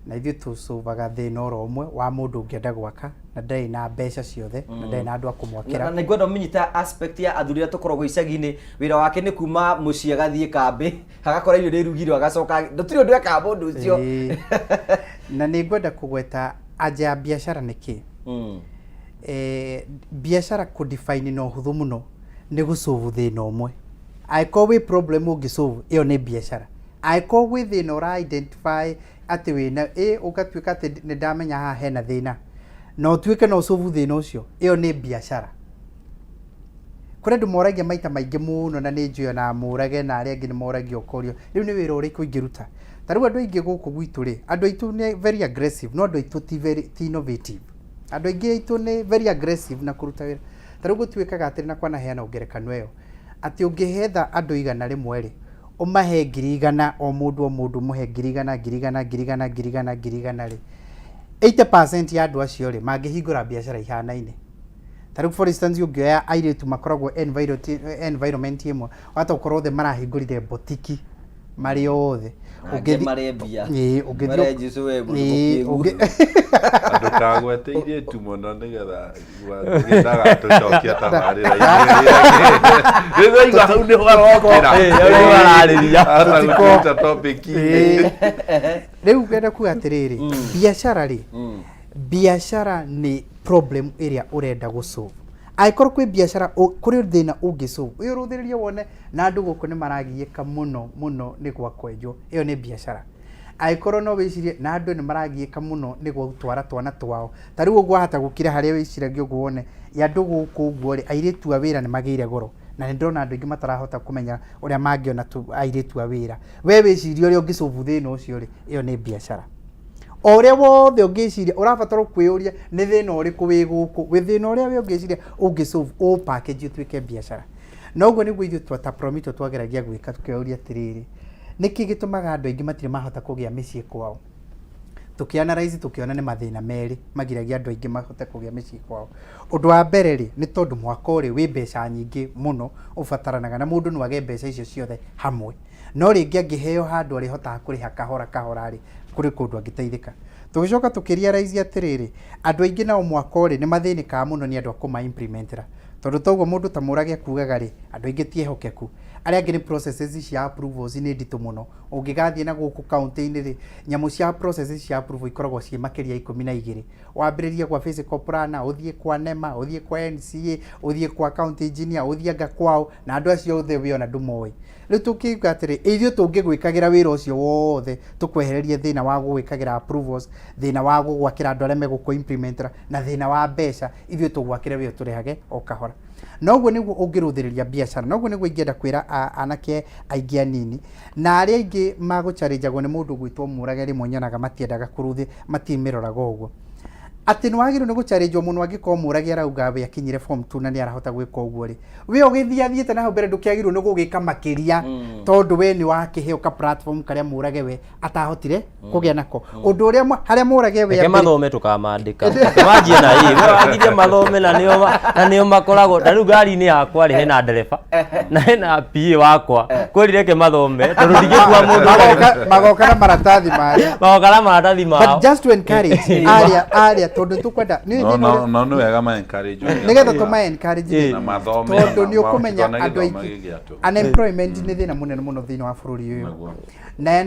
na ithuĩ tũcubaga thĩna oro ũmwe wa mũndũ ũngĩenda gwaka na ndarĩ na mbeca ciothe na ndarĩ na andũ a kũmwakĩra na ngwenda ũmenyita aspect ya athuri arĩa tũkoragwo icagi-inĩ wĩra wake nĩ kuma mũciĩ agathiĩ kambĩ agakora irio nĩ irugirwo agacoka ndũtirĩ ũndũ eka mũndũ ũcio na nĩ ngwenda kũgweta anja ya biacara nĩ kĩ biacara kũ-define na ũhũthũ mũno nĩ gũsolve thĩna ũmwe angĩkorwo wĩ problem ũngĩsolve ĩyo nĩ biacara angĩkorwo gwĩ thĩna ũra identify atĩ wĩna ũgatuĩka atĩ nĩ ndamenya haha hena thĩna na ũtuĩke no ũsolve thĩna ũcio ĩyo nĩ biacara kũrĩ andũ moragia maita maingĩ mũno na nĩ njũĩ na mũrage na arĩa angĩ nĩ moragia ũkorio rĩu nĩ wĩra ũrĩkũ ingĩruta ta rĩu andũ aingĩ gũkũ gwitũ rĩ andũ aitũ nĩ very aggressive no andũ aitũ ti innovative andũ aingĩ aitũ nĩ very aggressive na kũruta wĩra ta rĩu gũtuĩkaga atĩ na kwanaheana ngerekano ĩyo atĩ ũngĩhetha andũ 100 rĩmwe rĩ umahe 100 o mũndũ muhe 100 rĩ 80% ya andũ acio rĩ mangĩhingũra biacara ihanaine ta rĩu for instance ũngĩoya airĩtu makoragwo environment ĩmwe wata ũkorwo othe marahingũrire botiki marĩ othe ũngĩthia Jesu we andũ kagweteirie tu mũno nĩgetha gĩthaga tũcokia tabarĩra rĩu igua hau nĩ warokĩra ararĩria topic rĩu ngenda kuga atĩrĩrĩ biacara nĩ problem ĩrĩa ũrenda gũsolve angĩkorwo kwĩ biacara kũrĩ thĩna ũngĩsolve ũyũ rũthĩrĩrie wone na andũ gũkũ nĩ maragiĩka mũno nĩ gwa kwenjwo ĩyo nĩ biacara angĩkorwo no wĩcirie na andũ nĩ maragiĩka mũno nĩ gũtwara twana twao ta rĩu ũguo hata gũkira harĩa wĩciragia ũguo wone ya andũ gũkũ ũguo rĩ airĩtu a wĩra nĩ magĩire goro na nĩ ndona andũ aingĩ matarahota kũmenya ũrĩa mangĩona airĩtu a wĩra we wĩcirie ũrĩa ũngĩsolve thĩna ũcio rĩ ĩyo nĩ biacara o ũrĩa wothe ũngĩciria ũrabatara kwĩyũria nĩ thĩna ũrĩkũ wĩ gũkũ wĩ thĩna ũrĩa we ũngĩciria ũngĩsolve o package ũtuĩke biacara na ũguo nĩguo ithuĩ ta Promito twageragia gwĩka tukĩũria atĩrĩrĩ nĩkĩ gĩtũmaga andũ aingĩ matirĩ mahota kũgĩa mĩciĩ kwao tukianalyze tukiona nĩ mathĩna merĩ magiragia andũ aingĩ mahote kũgĩa mĩciĩ kwao ũndũ wa mbere rĩ nĩ tondũ mwaka ũrĩ wĩ mbeca nyingĩ mũno ũbataranaga na mũndũ no age mbeca icio ciothe hamwe no rĩngĩ angĩheo handũ arĩhotaga kũrĩha kahora rĩ kũrĩ kũndũ angĩteithĩka tũgĩcoka tukĩrealize atĩrĩrĩ andũ aingĩ nao mwaka ũrĩ nĩ mathĩnĩkaga mũno nĩ andũ a kũma-implementera tondũ toguo mũndũ ta Mũrage akugaga rĩ andũ aingĩ tiehokeku arĩa angĩ nĩ processes cia approvals nĩ nditũ mũno ũngĩgathiĩ na gũkũ county-inĩ rĩ nyamũ cia processes cia approval ikoragwo ciĩ makĩria 12 wambĩrĩria kwa physical planner ũthiĩ kwa NEMA ũthiĩ kwa NCA ũthiĩ kwa county engineer ũthiĩ anga kwao na andũ acio othe we ona ndũmoĩ rĩu tũkiuga atĩrĩ ithuĩ tũngĩgwĩkagĩra wĩra ũcio wothe tũkwehererie thĩna wa gũgwĩkagĩra approvals thĩna wa gũgwakĩra andũ arĩa megũkũ-implementera na thĩna wa mbeca ithuĩ tũgwakĩre wĩra tũrĩhage o kahora na ũguo nĩguo ũngĩrũthĩrĩria biacara na ũguo nĩguo ingĩenda kwĩra anake aingĩ anini na arĩa aingĩ magũcharĩnjagwo nĩ mũndũ gwĩtwo Mũrage rĩmwe nyonaga matiendaga kũrũthĩ matimĩroraga ũguo atĩ nĩ wagĩrĩirwo nĩ gũcharĩnjwo mũno angĩkorwo Mũrage arauga we akinyire form 2 na nĩ arahota gwĩka ũguo rĩ we ũgĩthiathiĩte na hau mbere ndũkĩagĩrĩirwo nĩ gũgĩka makĩria tondũ we nĩ wakĩheo ka platform karĩa Mũrage we atahotire kũgĩa nako ũndũ ũrĩa harĩa Mũrage we mathome tukamandĩka wanjie na hii we wangirie mathome na nĩo makoragwo ta rĩu ngari-inĩ yakwa rĩ hena ndereba na hena PA wakwa kwĩrire ke mathome tondũ ndingĩkua mũndũ magoka na maratathi mao but just to encourage aria tondũ tukwenda no wega ma encourage nigetha tuma encourage na mathome tondũ nĩ ũkũmenya andũ aingĩ unemployment nĩ thĩna mũnene mũno thĩinĩ wa bũrũri ũyũ na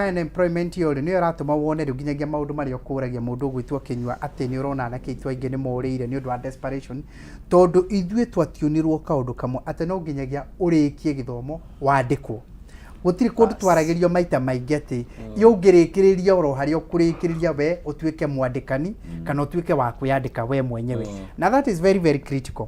unemployment yore nĩ ĩratũma wone rĩu nginyagia maũndũ marĩa ũkũragia mũndũ ũgwĩtwo Kĩnyua atĩ nĩ ũrona anake aitũ aingĩ nĩ morĩire nĩ ũndũ wa desperation tondũ ithuĩ twationirwo kaũndũ kamwe atĩ no nginyagia ũrĩkie gĩthomo wandĩkwo gũtirĩ kũndũ twaragĩrio maita maingĩ atĩ yũngĩrĩkĩrĩria oro harĩa ũkũrĩkĩrĩria we ũtuĩke mwandĩkani kana ũtuĩke wa kwĩyandĩka we mwenyewe na that is very very critical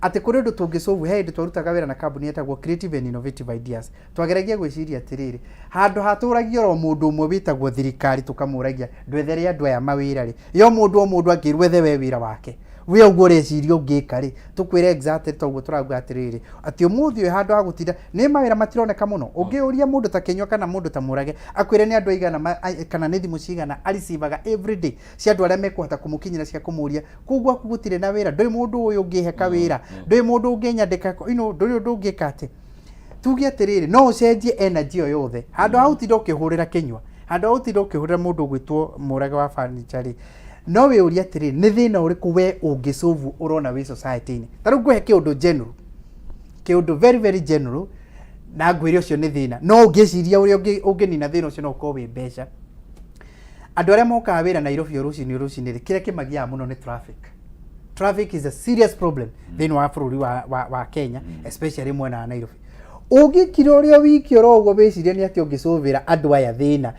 ati kuri ndu tungicovu he ndu twarutaga wira na kambuni yetagwo Creative and Innovative Ideas twageragia gwiciria atiriri handu haturagia ro mundu umwe witagwo thirikari tukamuragia ndwethere andu aya mawira ri yo mundu angirwethe we wira wake we uguo reciria ungika ri tukwire exactly toguo turaguga atiriri ati umuthi we handu agutinda ni mawira matironeka muno ungiuria mundu ta Kenywa kana mundu ta Murage akwire ni andu aigana kana ni thimu cigana aricivaga every day cia andu aria mekuhota kumukinyira cia kumuria kugwa kugutire na wira ndoi mundu uyu ungiheka wira ndoi mundu unginyandika ndoi undu ungika ati tuge atiriri no ucenjie energy yo yothe handu autinda ukihurira Kenywa handu autinda ukihurira mundu gwitwo Murage wa furniture no we uria atiri ni thina uriku we ungicovu urona we society ni taru nguhe kiundu general kiundu very very general na ngwire ucio ni thina no ungiciria uria unginina thina ucio no ko we mbeca andu aria moka wira Nairobi rucini kire kimagia muno ni traffic is a serious problem thina wa bururi wa Kenya especially mwena wa Nairobi ugikira uria wiki orogo beciria ni ati ungicuvira andu aya thina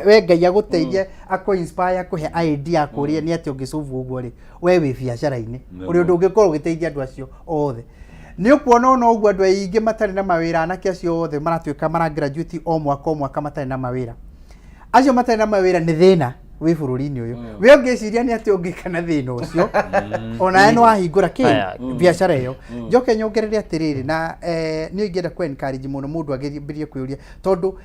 we Ngai aguteithie ako inspire kuhe idea kuria ni ati ungicuvu uguo ri we wi biacara-ini uri undu ungikorwo ugiteithia andu acio othe ni ukuona no uguo andu aingi matari na mawira anake acio othe maratuika mara graduate o mwaka matari na mawira acio matari na mawira ni thina wi bururi-ini uyu we ungiciria ni ati ungikana thina ucio ona eno ahingura ki biacara iyo njoke nyongerere atiriri na ni ingenda ku encourage muno mundu agibirie kwiuria tondu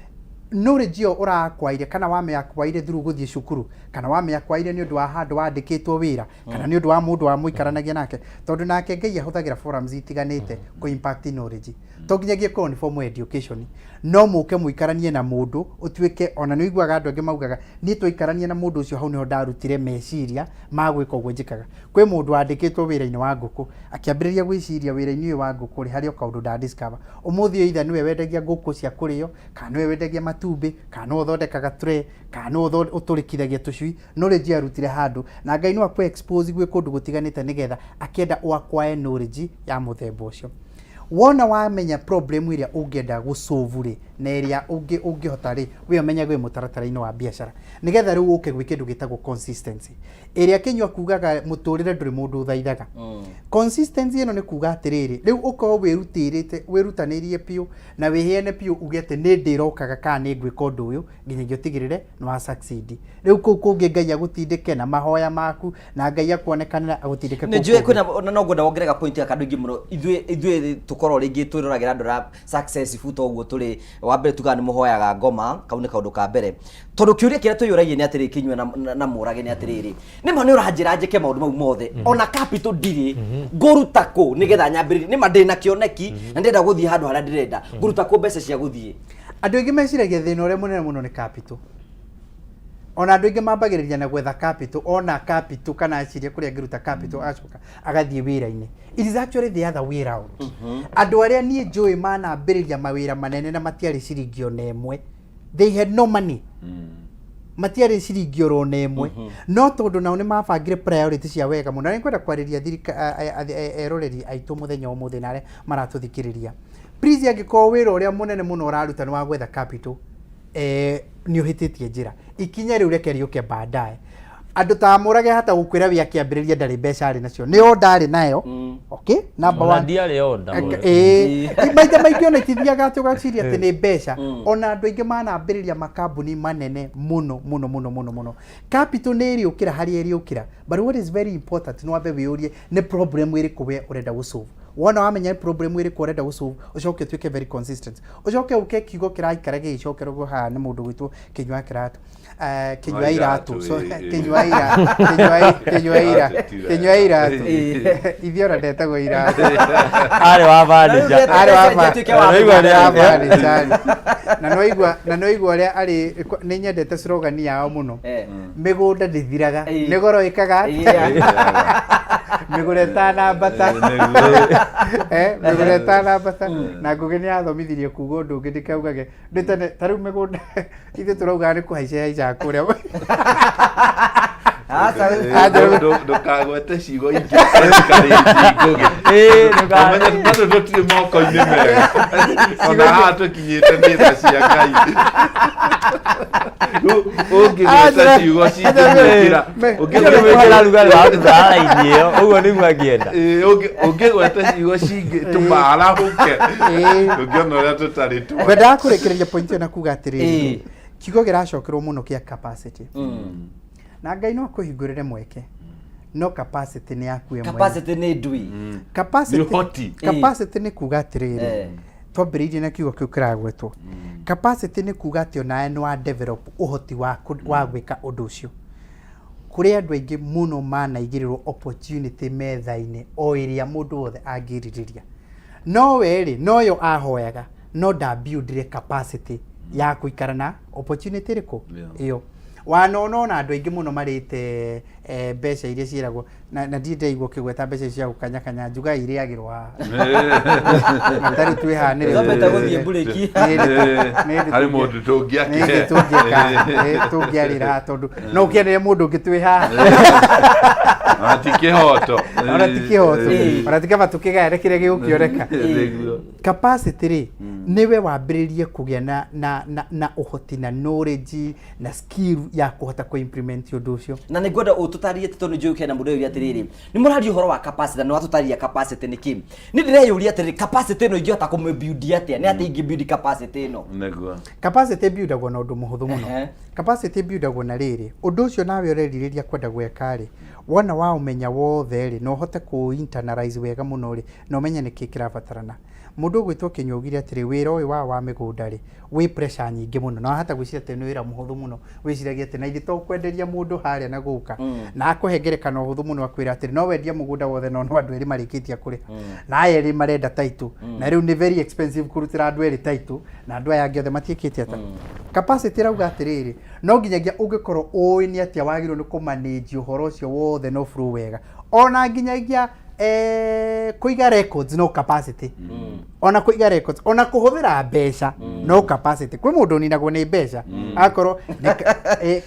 knowledge yo urakwaire kana wameyakwaire through guthie cukuru kana wameyakwaire ni undu wa handu wandikitwo wira kana ni undu wa mundu wa muikaranagia nake tondu nake Ngai ahuthagira forums itiganite ku impact knowledge tonginyagie ko ni formal education no muke muikaranie na mundu utuike ona ni igwaga andu angi maugaga ni tuikaranie na mundu ucio hau niho ndarutire meciria magwika uguo njikaga kwi mundu wandikitwo wira-ini wa nguku akiambiriria gwiciria wira-ini uyu wa nguku ri hari kaundu nda discover umuthi either niwe wendagia nguku cia kurio kana niwe wendagia matumbi kana uthondekaga tray kana uturikithagia tucui knowledge arutire handu na Ngai no akwe expose gwe kundu gutiganite nigetha akienda wakwae knowledge ya muthemba ucio wona wamenya problem iria ungienda gusolve ri na iria ungihota ri we umenya gwe mutaratara-ini wa biacara nigetha riu uke gwe kindu gitagwo consistency iria Kenywa kugaga muturire nduri mundu thaithaga consistency ino ni kuga atiriri riu uko wirutanirie piu na wihiene piu ugete ni ndirokaga kana ni ngwika undu uyu nginya ngiotigirire no a succeed riu kungi Ngai agutindike na mahoya maku na Ngai akuonekanira agutindike ni njue kwina no ngwenda wongerega point ya kandu ingi muno ithue tukorwo ringi twiruragira andu ra success futo uguo turi wa mbere tuga ni muhoyaga ngoma kau ni kaundu ka mbere tondu kiuria kiria tuyuragie ni atiri Kinywa na Murage ni atiriri ni ma ni uranjira njike maundu mau mothe ona capital ndiri nguruta ku nigetha nyambiririe ni ma ndina kioneki na ndenda guthie handu haria ndirenda nguruta ku mbeca cia guthie andu aingi meciragia thina uria munene muno ni capital ona andu aingi mambagiriria na gwetha capital ona capital kana aciria kuria ngiruta capital acoka agathie wira-ini it is actually the other way round andu aria nie njui manambiriria mawira manene na matiari ciringi ona imwe they had no money matiari ciringi ona imwe no tondu nao ni mabangire priority cia wega muno na kwenda kwariria eroreri aitu muthenya umuthi na aria maratuthikiriria please angiko wira uria munene muno uraruta ni wa gwetha capital ni uhititie njira ikinya riu reke riuke baadaye andu ta Murage hata gukwira wi akiambiriria ndari mbeca ari nacio ni o ndari nayo okay number 1 ndiare onda maita maingĩ ona itithiaga ati ugaciria ati ni mbeca ona andu aingi manambiriria makambuni manene muno capital ni iriukira hari iriukira but what is very important no wambe wiurie ni problem iriku we urenda gusolve wona wamenya problem iriku urenda gusolve ucoke tuike very consistent ucoke uke kigo kiraikara gicokerwo ha ni mundu gwitwo Kinywa kiratu Kinywa iratu so Kinywa iratu ithiora ndetagwo iratu ari wa manager na no igwa ria ari ni nyendete slogan yao muno migunda ndithiraga ni goro ikaga migureta na bata migureta na bata na ngugeni athomithirie kuga undu ungi ndikaugage nditane tariu migunda ithe turauga ni kuhaica kuria ndukagwete ciugo ingĩ ndukamenye tũtirĩ moko-inĩ mega ona haha tũkinyĩte nĩ tha cia Ngai ũngĩgweta ciugo cingĩmwĩkĩra ũngĩgweta ciugo cingĩtũma arahũke ũngĩona ũrĩa tũtarĩ tu. Ngwendaga kũrĩkĩrĩria point ĩyo na kuga atĩrĩrĩ kiugo gĩracokerwo mũno kĩa capacity na Ngai no akũhingũrĩre mweke no capacity nĩ yaku ĩmwe. Capacity nĩ ndui. Capacity nĩ kuga atĩrĩrĩ twambĩrĩirie na kiugo kĩu kĩragwetwo. Capacity nĩ kuga atĩ onawe nĩ wa develop ũhoti wa gwĩka ũndũ ũcio. Kũrĩ andũ aingĩ mũno manaigĩrĩrwo opportunity metha-inĩ o ĩrĩa mũndũ wothe angĩrirĩria. No we no yo ahoyaga no ndabuildire capacity ya kuikara na opportunity rĩkũ ĩyo. Wanona andũ aingĩ mũno marĩte mbeca iria ciĩragwo na ndĩndeigwo kĩgweta mbeca cia gũkanyakanya njuga irĩagĩrwo matarĩ twĩhanĩre thomete gũthiĩ mburĩki harĩ mũndũ tũngĩarĩra tondũ no ũkĩenere mũndũ ũngĩ twĩ haha ona ti kĩhoto ona ti kaba tũkĩgaĩre kĩrĩa gĩgũkĩoneka. Capacity rĩ nĩwe wambĩrĩrie kũgĩa na ũhoti na knowledge na skill ya kũhota kũ-implement ũndũ ũcio. Na nĩ ngwenda ũtũtarĩrie tondũ njũĩ kena mũndũ ũyũ atĩrĩrĩ nĩ mũraria ũhoro wa capacity na watũtarĩria capacity nĩ kĩ. Nĩ ndĩreyũria atĩrĩrĩ capacity ĩno ingĩhota kũmĩbuild atĩa nĩ atĩa ingĩbuild capacity ĩno. Capacity buildagwo na ũndũ mũhũthũ mũno. Capacity buildagwo na rĩrĩ ũndũ ũcio nawe ũrerirĩria kwenda gweka rĩ wona wa ũmenya wothe rĩ no ũhote kũ-internalize wega mũno rĩ no ũmenye nĩkĩ kĩrabatarana. Mũndũ ũgwĩtwo Kĩnyũgire atĩrĩ wĩra ũyũ wa mĩgũnda rĩ wĩ pressure nyingĩ mũno na wahota gwĩciria atĩ nĩ wĩra mũhũthũ mũno wĩciragia atĩ na ithĩ kwenderia mũndũ harĩa na gũka na akũhengerekana ũhũthũ mũno akwĩra atĩ no wendia mũgũnda wothe no andũ erĩ marĩkĩtie kũrĩha na aya erĩ marenda title na rĩu nĩ very expensive kũrutĩra andũ erĩ title na andũ aya angĩ othe matiĩkĩtie ata. Capacity rauga atĩrĩrĩ no nginyagia ũngĩkorwo ũĩ nĩ atĩa wagĩrĩirwo nĩ kũmanage ũhoro ũcio wothe no flow wega ona nginyagia kũiga records no capacity ona kũiga records ona kũhũthĩra mbeca no capacity. Kwĩ mũndũ ninagwo nĩ mbeca akorwo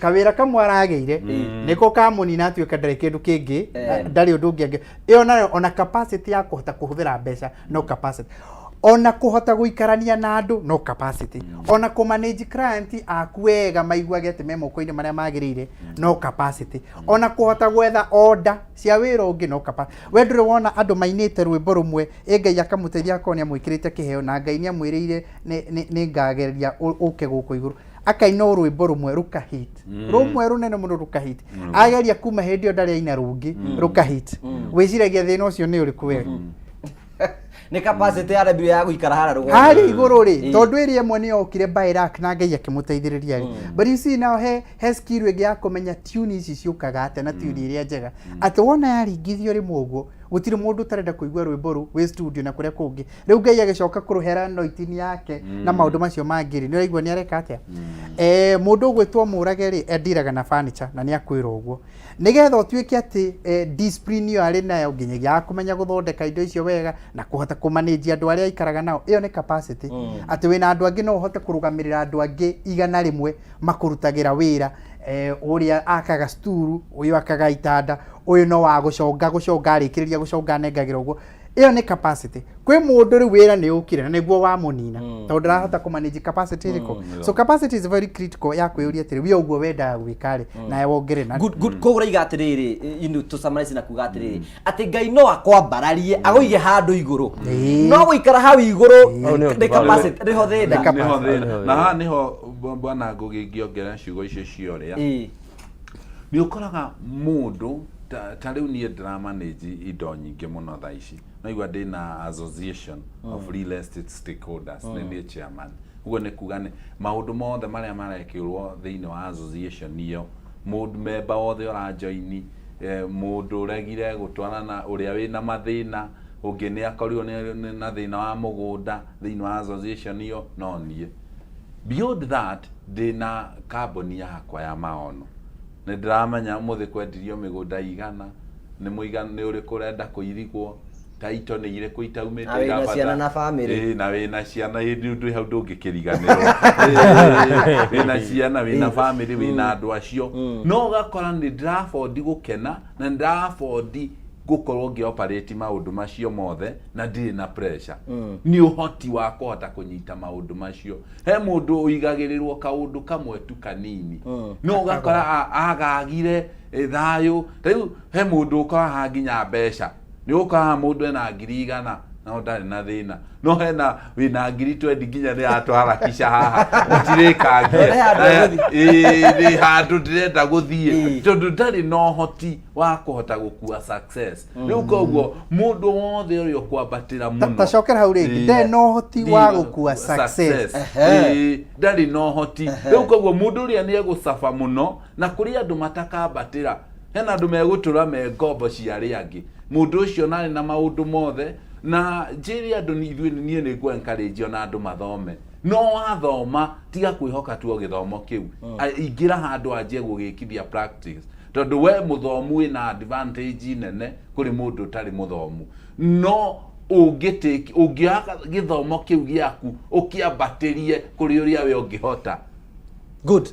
kawĩra kamwe aragĩire nĩko kamũnina atuĩka ndarĩ kĩndũ kĩngĩ ndarĩ ũndũ ũngĩ angĩ ĩyo nayo ona capacity ya kũhota kũhũthĩra mbeca no capacity. Ona kũhota gũikarania na andũ no capacity. Ona kũ-manage client aku wega maiguage atĩ me moko-inĩ marĩa magĩrĩire no capacity. Ona kũhota gwetha order cia wĩra ũngĩ no capacity. We ndũrĩ wona andũ mainĩte rwĩmbo rũmwe Ngai akamũteithia akorwo nĩamwĩkĩrĩte kĩheo na Ngai nĩamwĩrĩire nĩ ngageria ũke gũkũ igũrũ akaina rwĩmbo rũmwe rũkahit rũmwe rũnene mũno rũkahit ageria kuma hĩndĩ ĩyo ndarĩ aina rũngĩ rũkahit wĩciragia thĩna ũcio nĩ ũrĩkũ wega. Nĩ capacity ya rĩmbi ya gũikara hara rũgongo harĩ igũrũ rĩ tondũ ĩrĩa ĩmwe nĩyokire by luck na Ngai akĩmũteithĩrĩria rĩ but you see now he skill ĩngĩ ya kũmenya tune ici ciũkaga atĩa na tune iria njega atĩ wona yaringithio rĩmwe ũguo gũtirĩ mũndũ ũtarenda kũigua rwĩmbo rũu wĩ studio na kũrĩa kũngĩ rĩu Ngai agĩcoka kũrũhera anointing yake na maũndũ macio mangĩ rĩ nĩũraigua nĩ areka atĩa. Mũndũ ũgwĩtwo Mũrage rĩ endiraga na furniture na nĩakwĩra ũguo nĩgetha ũtuĩke atĩ discipline ĩyo arĩ nayo nginyagia ya kũmenya gũthondeka indo icio wega na kũhota kũmanage andũ arĩa aikaraga nao ĩyo nĩ capacity. Atĩ wĩna andũ angĩ no ũhote kũrũgamĩrĩra andũ angĩ igana rĩmwe makũrutagĩra wĩra ũrĩa akaga sturu ũyũ akaga itanda ũyũ no wa gũconga arĩkĩrĩria gũconga nengagĩra ũguo ĩyo nĩ capacity. Kwĩ mũndũ rĩu wĩra nĩ ũkire na nĩguo wamũnina tondũ ndĩrahota kũmanage capacity ĩrĩkũ. So capacity is very critical ya kwĩyũria atĩrĩ we ũguo wendaga gwĩka rĩ nawe wongere na kũgũra iga atĩrĩrĩ to summarize na kuga atĩrĩrĩ atĩ Ngai no akwambararie agũige handũ igũrũ no gũikara hau igũrũ nĩ capacity rĩho thĩna na haha nĩho bwana ngũgĩngĩongerera ciugo icio ciorĩa nĩ ũkoraga mũndũ ta rĩu niĩ ndĩramanage indo nyingĩ mũno thaa ici no igua ndĩna association of real estate stakeholders nĩ niĩ chairman ũguo nĩ kuga nĩ maũndũ mothe marĩa marekĩrwo thĩinĩ wa association ĩyo mũndũ member wothe ũranjoini mũndũ ũregire gũtwarana ũrĩa wĩna mathĩna ũngĩ nĩ akorirwo na thĩna wa mũgũnda thĩinĩ wa association ĩyo no niĩ. Beyond that ndĩna kambuni yakwa ya maono nĩ ndĩramenya mũthĩ kwendirio mĩgũnda igana nĩ mũigana nĩ ũrĩkũ ũrenda kũirigwo taito nĩ irĩkũ itaumĩte na wĩna ciana na family na wĩna ciana ndu hau ndũngĩkĩriganĩrwo wĩna ciana wĩna family wĩna andũ acio no ũgakora nĩ ndĩrabondi gũkena na ndĩrabondi gukorwo ngĩoperate maũndũ macio mothe na ndirĩ na pressure ni ũhoti wa kũhota kũnyita maũndũ macio he mũndũ ũigagĩrĩrwo kaũndũ kamwe tu kanini no ũgakora agagire thayũ rĩu he mũndũ ũkoraga nginya mbeca nĩ ũkoraga mũndũ ena 100 no ndarĩ na thĩna no hena wĩna 20 nginya nĩ atwarakisha haha ũtirĩkangia nĩ handũ ndĩrenda gũthiĩ tondũ ndarĩ na ũhoti wa kũhota gũkua success rĩu koguo mũndũ wothe ũrĩa ũkwambatĩra mũno tacokera hau rĩngĩ ndarĩ na ũhoti wa gũkua success ndarĩ na ũhoti rĩu koguo mũndũ ũrĩa nĩ egũcafa mũno na kũrĩ andũ matakambatĩra hena andũ megũtũra me ngombo cia arĩa angĩ mũndũ ũcio narĩ na maũndũ mothe na njĩri andũ niĩ nĩ ngũ encourage na andũ mathome no wathoma tiga kwĩhoka tu gĩthomo kĩu ingĩra handũ anjie gũgĩkithia practice tondũ we mũthomu wĩna advantage nene kũrĩ mũndũ ũtarĩ mũthomu no ũngĩoya gĩthomo kĩu gĩaku ũkĩambatĩrie kũrĩ ũrĩa we ũngĩhota good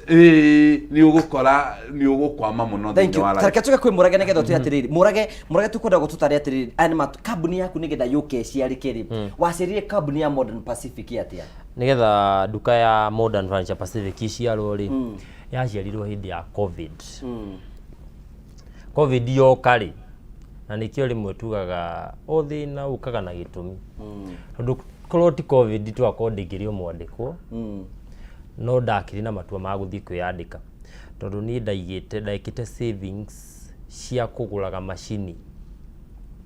ni ugukora ni ugukwama muno thĩinĩ wa life tareke tuge kwĩ Mũrage nĩgetha tu atiriri Mũrage tukwenda gũtũtarĩ atiriri anima kambuni yaku nĩgetha yuke ciarĩkĩrĩ wacerire kambuni ya Modern Pacific atia nĩgetha duka ya Modern Furniture Pacific iciarwo rĩ yaciarirwo hĩndĩ ya covid yoka rĩ na nĩkĩo rĩmwe tugaga thĩna ũkaga na gĩtũmi tondũ korwo ti covid twakorwo ndĩngĩrĩ mwandĩkwo no ndakĩrĩ na matua ma gũthiĩ kwĩyandĩka tondũ niĩ ndaigĩte savings cia kũgũraga macini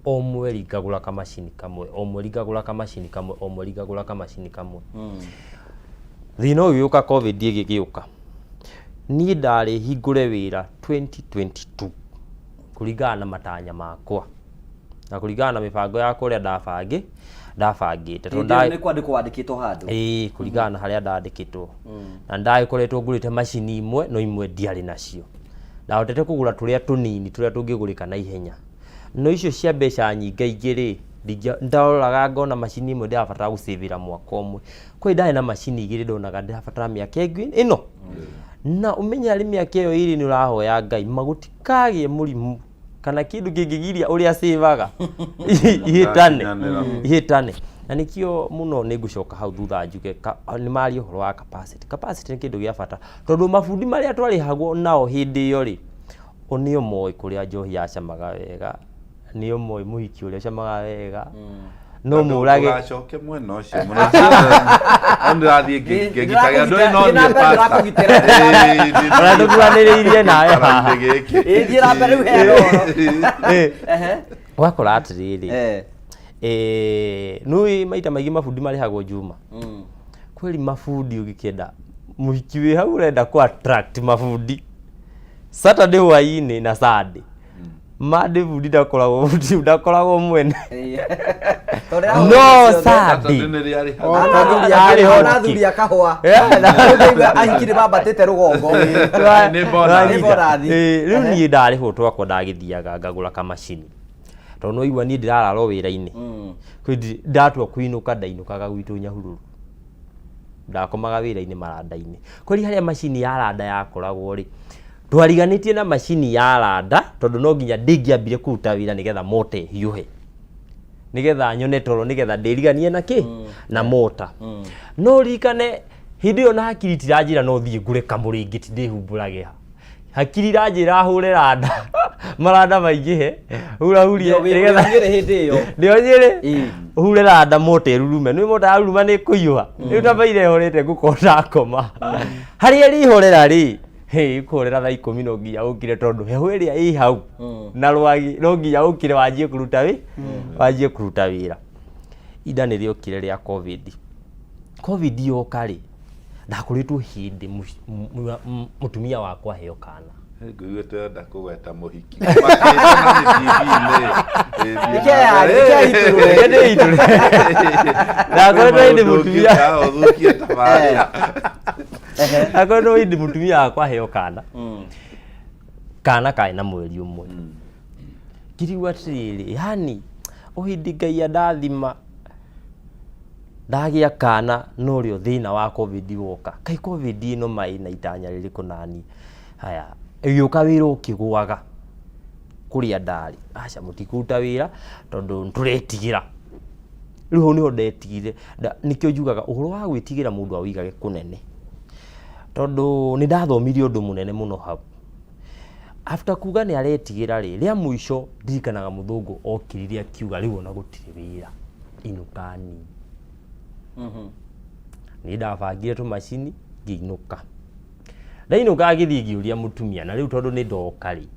o mweri ngagũra kamacini kamwe o mweri ngagũra kamacini kamwe o mweri ngagũra kamacini kamwe thĩna ũyũ ũka covid ĩgĩgĩũka niĩ ndarĩ hingũre wĩra 2022 kũringana na matanya makwa na kũringana na mĩbango yakwa ũrĩa ndabangĩte tondũ nĩ kwandĩkwo wandĩkĩtwo handũ kũringana na harĩa ndandĩkĩtwo na ndagĩkoretwo ngũrĩte macini imwe no imwe ndiarĩ nacio ndahotete kũgũra tũrĩa tũnini tũrĩa tũngĩgũrĩka na ihenya no icio cia mbeca nyingĩ ndaroraga ngona macini imwe ndĩrabatara gũcĩvĩra mwaka ũmwe kwĩ ndarĩ na macini igĩrĩ ndonaga ndĩrabatara mĩaka ĩno na ũmenya arĩ mĩaka ĩyo ĩrĩ nĩ ũrahoya Ngai magũtikagĩe mũrimũ kana kĩndũ kĩngĩgiria ũrĩa sĩvaga ihĩtane na nĩkĩo mũno nĩ ngũcoka hau thutha njuge nĩ mari ũhoro wa capacity nĩ kĩndũ gĩa bata tondũ mabundi marĩa twarĩhagwo nao hĩndĩ ĩyo rĩ nĩo moĩ kũrĩa njohi yacamaga wega nĩo moĩ mũhiki ũrĩa camaga wega no Mũrage ũgacoke mwena ũcio mũno ndĩrathiĩ ngĩgitaga ndũĩ no niĩ pasta ndũguanĩrĩirie nawe haha ĩthiĩra mbere ũhero wakora atĩrĩrĩ nũĩ maita maingĩ mabundi marĩhagwo Juma kweli mabundi ũgĩkĩenda mũhiki wĩ hau ũrenda ku attract mabundi Saturday hwaĩ-inĩ na Sunday Monday bundi ndakoragwo mwene no Sunday ona thuri akahwa ahikire bambatĩte rũgongo rĩu niĩ ndarĩhwo twakwa ndagĩthiaga ngagũra kamacini tondũ no igua niĩ ndĩrararwo wĩra-inĩ ndatua kũinũka ndainũkaga gwitũ Nyahururu ndakomaga wĩra-inĩ maranda-inĩ kweri harĩa macini ya randa yakoragwo rĩ twariganĩtie na macini ya randa tondũ no nginya ndĩngĩambire kũruta wĩra nĩgetha mota ĩhiũhe nĩgetha nyone toro nĩgetha ndĩriganie na na mota no ririkane hĩndĩ ĩyo na hakiri tiranjĩra no thiĩ ngũre kamũrĩngĩti ndĩhumbũrage hakiri ranjĩra hũre randa maranda maingĩhe hurahurie nĩgetha hĩndĩ ĩyo nĩo nyĩrĩ hure randa mota ĩrurume nĩ mota yaruruma nĩ kũiyũha rĩu ta baire horete ngũkona ngoma harĩa rĩhorera rĩ kũrera thaa 10 no nginya ũkire tondũ heho ĩrĩa ĩ hau na rwagi no nginya ũkire wanjie kũruta wĩra ida nĩrĩokire rĩa covid yoka rĩ ndakoretwo hĩndĩ mũtumia wakwa heo kana ngũigĩte nda kũgweta mũhiki akoretwo hĩndĩ mũtumia wakwa heo kana kaĩ na mweri ũmwe ngiriwa atĩrĩrĩ yani uhindi Ngai ndathima ndagia kana no rio thina wa covid woka kai covid ino mai na itanya ririku nani haya yuka wira ukigwaga kuria ndari acha mutikuta wira tondu nturetigira riu ni ndetigire nikio njugaga uhoro wa gwitigira mundu awigage kunene tondu ni ndathomirie undu munene muno hau after kuga ni aretigira ria muico ndirikanaga muthungu okiriria kiuga riu ona gutire wira inukani ni ndabangire tu macini ngiinuka ndainuka githi ngiuria mutumia na riu tondu ni ndokari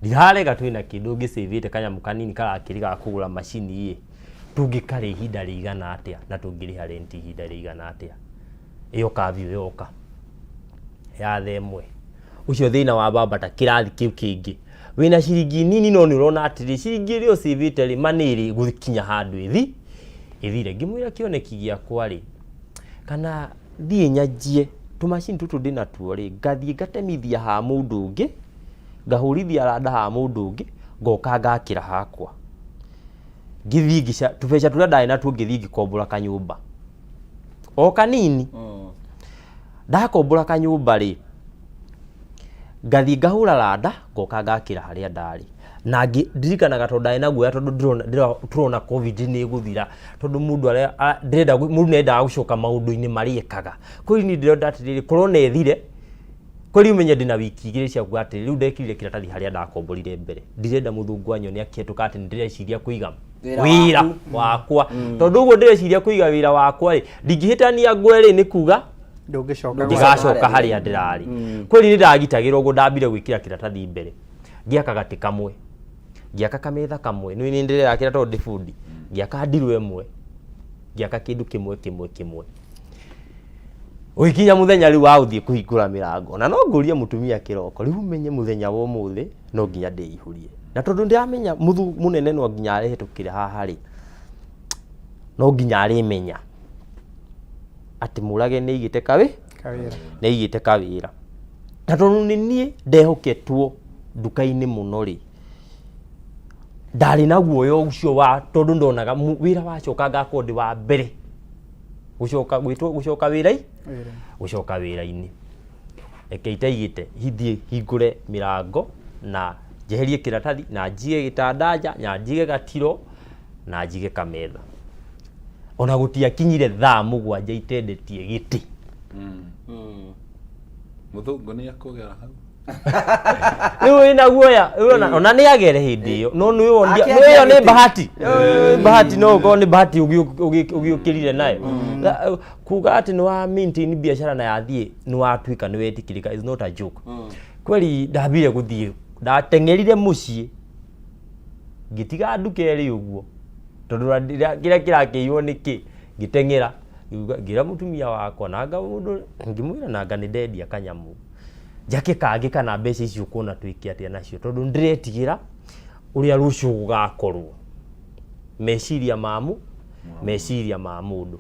ndirarega twina kindu ngisavite kanyamu kanini karakiriga kugura macini ye tungikare ihinda rigana atia na tungiriha rent ihinda rigana atia iyo kavio yoka ya themwe ucio thina wa baba kirathi kiu kingi wina ciringi nini no ni urona atiri ciringi rio savite ri maniri gukinya handu ithire ngimwira kioneki giakwa ri kana thie nyajie tumacini tutu ndina tuo ri ngathie ngatemithia ha mundu ungi ngahurithia randa ha mundu ungi ngoka ngakira hakwa ngithi ngica tubeca turia ndai na tu ngithi ngikombora kanyumba o kanini ndakombora kanyumba ri ngathi ngahura randa ngoka ngakira haria ndari na ndirikanaga tondu ndai na guoya tondu turona covid ni iguthira tondu mundu aria ndirenda mundu nenda gucoka maundu-ini mariekaga kuri ni ndirenda atiriri korona ethire kuri umenye ndina wiki igiri cia kuga atiri riu ndekirire kiratathi haria ndakomborire mbere ndirenda muthungu anyone akietuka ati ndireciria kuiga wira wakwa tondu uguo ndireciria kuiga wira wakwa ri ndingihitania ngweri ni kuga ndigacoka haria ndirari kuri ni ndagitagirwo uguo ndambire gwikira kiratathi mbere ngiaka gati kamwe ngiaka kametha kamwe ni ndirera kira tondu ndifundi ngiaka ndiru emwe ngiaka kindu kimwe Wikinya muthenya riu wa uthie kuhingura mirango na no ngurie mutumia kiroko riu menye muthenya wa umuthi no nginya ndiihurie na tondu ndiramenya muthu munene no nginya arehetukire haha ri no nginya arimenya ati murage ni igite kawira na tondu ni nie ndehoketwo nduka-ini muno ri ndari na guoya ucio wa tondu ndonaga wira wacoka ngakwo ndi wa mbere gucoka wira-ini ekeita igite hithie hingure mirango na njeherie kiratathi na njige gitandanja na njige gatiro na njige kametha ona gutia kinyire thaa mugwanja itendetie giti muthungu ni akugera hau riu ina guoya ona ni agere hindi iyo no ni wondia iyo ni bahati no go ni bahati ugiukirire nayo kuga ati ni wa maintain biashara na yathie ni watwika ni wetikirika is not a joke kweli ndabire guthie ndatengerire mucii ngitiga ndukeri uguo tondu kira kirakiiwo niki ngitengera ngira mutumia wakwa nanga mundu ngimwira nanga ni ndendia kanyamu jake kage kana mbeca icio kuona twiki atia nacio tondu ndiretigira uria rucio gugakorwo meciria mamu meciria ma mundu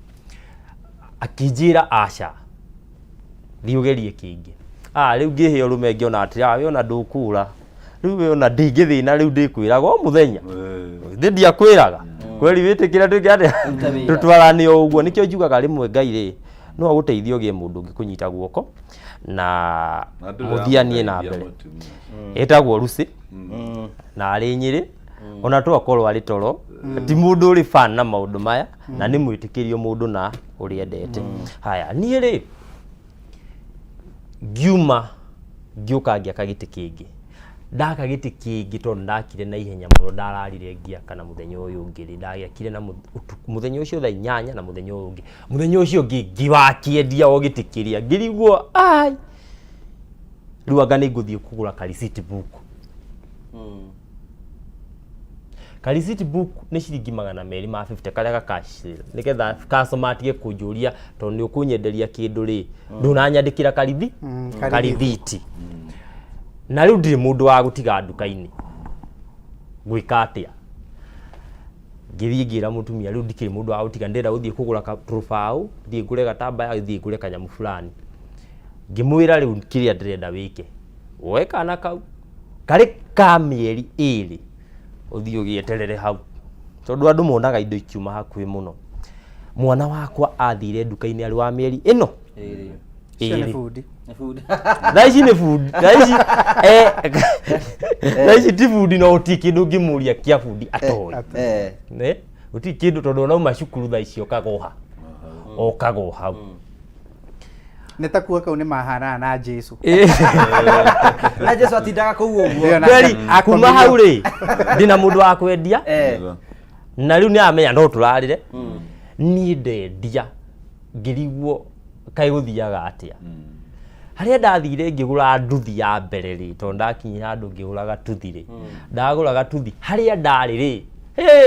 akinjira aca thiugerie kingi riu ngihio rume ngiona ati we ona ndukura riu we ona ndingithina riu ndikwiraga o muthenya ndia kwiraga kweli witikira tutwarani o uguo nikio njugaga rimwe Ngai ri no aguteithia ugie mundu ngikunyita guoko na muthianie na mbere etagwo Lucy na ari Nyiri ona tu akorwo ari toro ti mundu uri fan na maundu maya na ni mwitikirio mundu na uri endete haya nie ri ngiuma ngiuka ngiaka giti kingi ndaka giti kingi tondu ndakire na ihenya muno ndararire ngiaka na muthenya uyu ngiri ndagiakire na muthenya ucio thaa 8 na muthenya uyu ungi muthenya ucio ngiwakiendia o gitikiria ngiriguo ai riu anga ni nguthie kugura ka receipt book ka receipt book ni ciringi 250 karia gakashira nigetha customer atige kunjuria tondu ni ukunyenderia kindu ri ndunanyandikira karithiti na riu ndiri mundu wa gutiga nduka-ini gwika atia ngithie ngira mutumia riu ndikiri mundu wa gutiga ndenda guthie kugura ka turufau thie ngure gatambaya thie ngure kanyamu fulani ngimwira riu kiria ndirenda wike woe kana kau kari ka mieri iri uthie ugieterere hau tondu andu monaga indo ikiuma hakuhi muno mwana wakwa athire nduka-inĩ arĩ wa mĩeri ĩno ĩrĩ thaici nĩ food thaici ti food no ti kĩndũ ngĩmũria kĩa food atoĩ gũtirĩ kĩndũ tondũ onauma cukuru thaici okagwo hau nĩ ta kuo kau nĩ mahana na Jesu na Jesu atindaga kũu ũguo kweli kuma hau rĩ ndina mũndũ wa kwendia na rĩu nĩ amenya no tũrarĩre niĩ ndendia ngĩriguo kaĩ gũthiaga atĩa harĩa ndathire ngĩgũra nduthi ya mbere rĩ tondũ ndakinyire handũ ngĩgũraga tuthi rĩ ndagũraga tuthi harĩa ndarĩ rĩ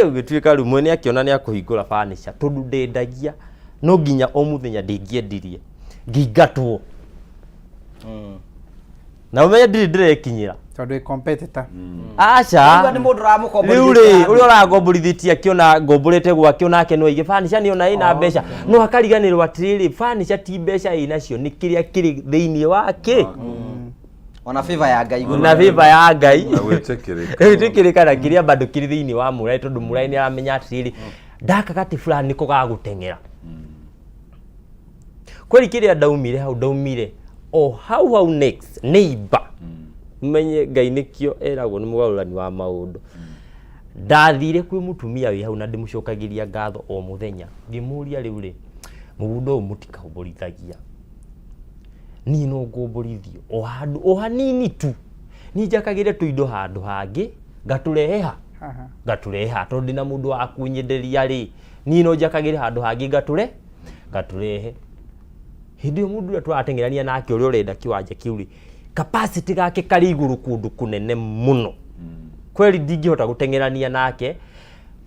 ũgĩtuĩka rĩu mwene akĩona nĩ akũhingũra furniture tondũ ndendagia no nginya o mũthenya ndĩngĩendirie ngingatwo na ũmenye ndĩrekinyĩra tondũ competitor acha rĩu rĩ ũrĩa ũrangomborithĩtie akĩona ngomborete gwake onake no aige furniture nĩ ona ĩna mbeca no akariganĩrwo atĩrĩrĩ furniture ti mbeca ĩnacio nĩ kĩrĩa kĩrĩ thĩinĩ wake ona favor ya Ngai na favor ya Ngai gwĩtĩkĩrĩka na kĩrĩa bado kĩrĩ thĩinĩ wa mũrai tondũ mũrai nĩ aramenya atĩrĩrĩ ndaka gati fulani nĩko gagũteng'era kweli kĩrĩa ndaumire o hau next neighbor menye Ngai nĩkĩo eragwo nĩ mũgarũrani wa maũndũ ndathire kwĩ mũtumia wĩ hau na ndĩmũcokagĩria ngatho o mũthenya ngĩmũria rĩu rĩ mũgũnda ũyũ mũtikaumbũrithagia niĩ no ngũmbũrithio o handũ o hanini tu niĩ njakagĩre tũindo handũ hangĩ ngatũrehe tondũ ndĩna mũndũ wa kũnyenderia rĩ niĩ no njakagĩre handũ hangĩ ngatũrehe hĩndĩ ĩyo mũndũ ũrĩa tũrateng'erania nake ũrĩa ũrenda kĩwanja kĩu rĩ capacity gake kari igũrũ kũndũ kũnene mũno kweli ndingĩhota gũteng'erania nake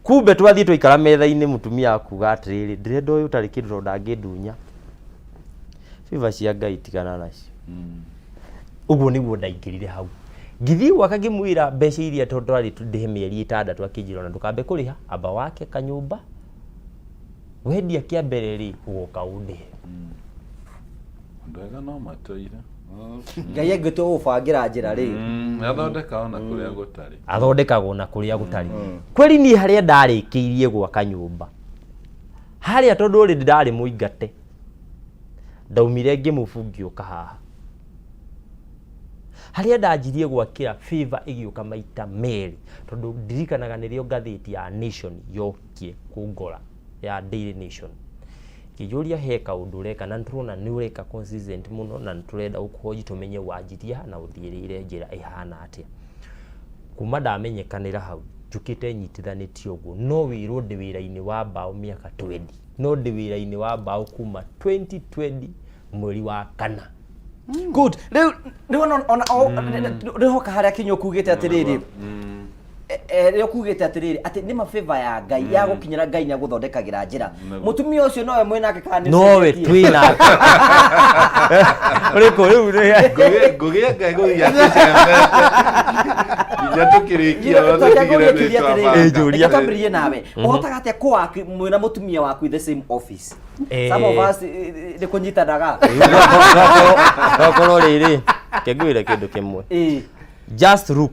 kumbe twathiĩ twaikara metha-inĩ mũtumia akuga atĩrĩrĩ ndĩrenda ũyũ ũtarĩ kĩndũ tondũ ndangĩndunya favor cia Ngai tigana nacio ũguo nĩguo ndaingĩrire hau ngĩthiĩ gwaka ngĩmwĩra mbeca iria twarĩ ndĩhe mĩeri 6 akĩnjĩra na ndũkambe kũrĩha amba wake kanyũmba wendia kĩa mbere rĩ ũgoka ũndĩhe ndwega no matũire Ngai angĩtua gũbangĩra njĩra rĩ athondekagwo na kũrĩa gũtarĩ kweli niĩ harĩa ndarĩkĩirie gwaka nyũmba harĩa tondũ rĩ ndarĩ mũingate ndaumire ngĩmũbu ngĩũka haha harĩa ndanjirie gwakĩra favor ĩgĩũka maita merĩ tondũ ndirikanaga nĩrĩo ngathĩti ya Nation yokie kũngora ya Daily Nation kĩjũria he kaũndũ ũreka na nĩtũrona nĩ ũreka consistent mũno na nĩtũrenda ũkũhoji tũmenye wanjiria na ũthiĩrĩire njĩra ĩhana atĩa kuma ndamenyekanĩra hau njũkĩte nyitithanĩtio ũguo no wĩrwo ndĩ wĩra-inĩ wa mbaũ mĩaka 20 no ndĩ wĩra-inĩ wa mbaũ kuma 2020 mweri wa 4 good rĩu nĩhoka harĩa Kinyũ kugĩte atĩrĩrĩ rĩo kugĩte atĩrĩrĩ atĩ nĩ favor ya Ngai ya gũkinyĩra Ngai na gũthondekagĩra njĩra mũtumia ũcio nowe mwenake kana nĩ nowe twĩna ũrĩkũ rĩu ngũgĩa Ngai gũthia tũkĩrĩkia twambĩrĩrie nawe ũhotaga atĩa kũwaki mwĩna mũtumia waku the same office some of us nĩ kũnyitanaga tokorwo rĩrĩ kĩngwĩre kĩndũ kĩmwe just look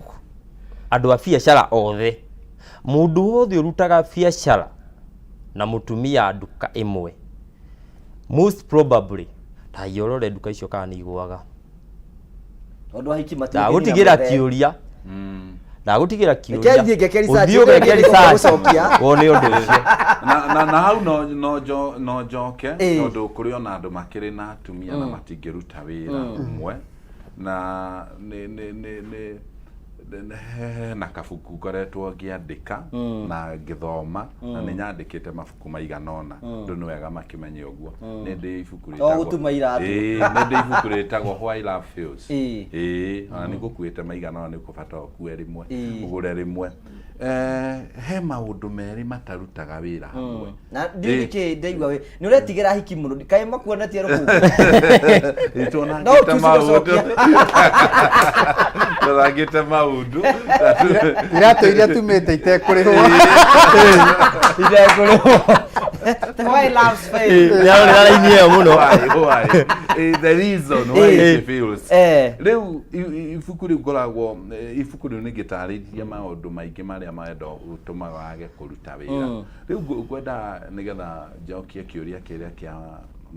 andũ a biacara othe mũndũ wothe ũrutaga biacara na mũtumia nduka ĩmwe most probably ta yorore nduka icio kana nĩ igwaga tondũ ahiki ndagũtigĩra kĩũria ndagũtigĩra kĩũria ũthiĩ ũgeke research wone ũndũ ũcio na hau no njoke tondũ kũrĩ ona andũ makĩrĩ na atumia na matingĩruta wĩra ũmwe na na kabuku ngoretwo ngĩandĩka na ngĩthoma na nĩ nyandĩkĩte mabuku maigana ũna ndũ nĩ wega makĩmenye ũguo nĩ ndĩ ibuku rĩtagwo Why Love Fails ona nĩ ngũkuĩte maigana ũna nĩ ũkũbata ũkue rĩmwe ũgũre rĩmwe he maũndũ merĩ matarutaga wĩra hamwe na ndĩrĩkĩ ndaigua we nĩ ũretigĩra hiki mũno kaĩ makuonetie rũkũngũ tũrangĩte maũndũ iratũ iria tumĩte itekũrĩhwo Why loves faith? The reason why she feels. Rĩu ibuku rĩu ngoragwo ibuku rĩu nĩ gĩtarĩria maũndũ maingĩ marĩa marenda gũtũma wage kũruta wĩra. Rĩu ngwenda nĩgetha njokie kĩũria kĩrĩa kĩa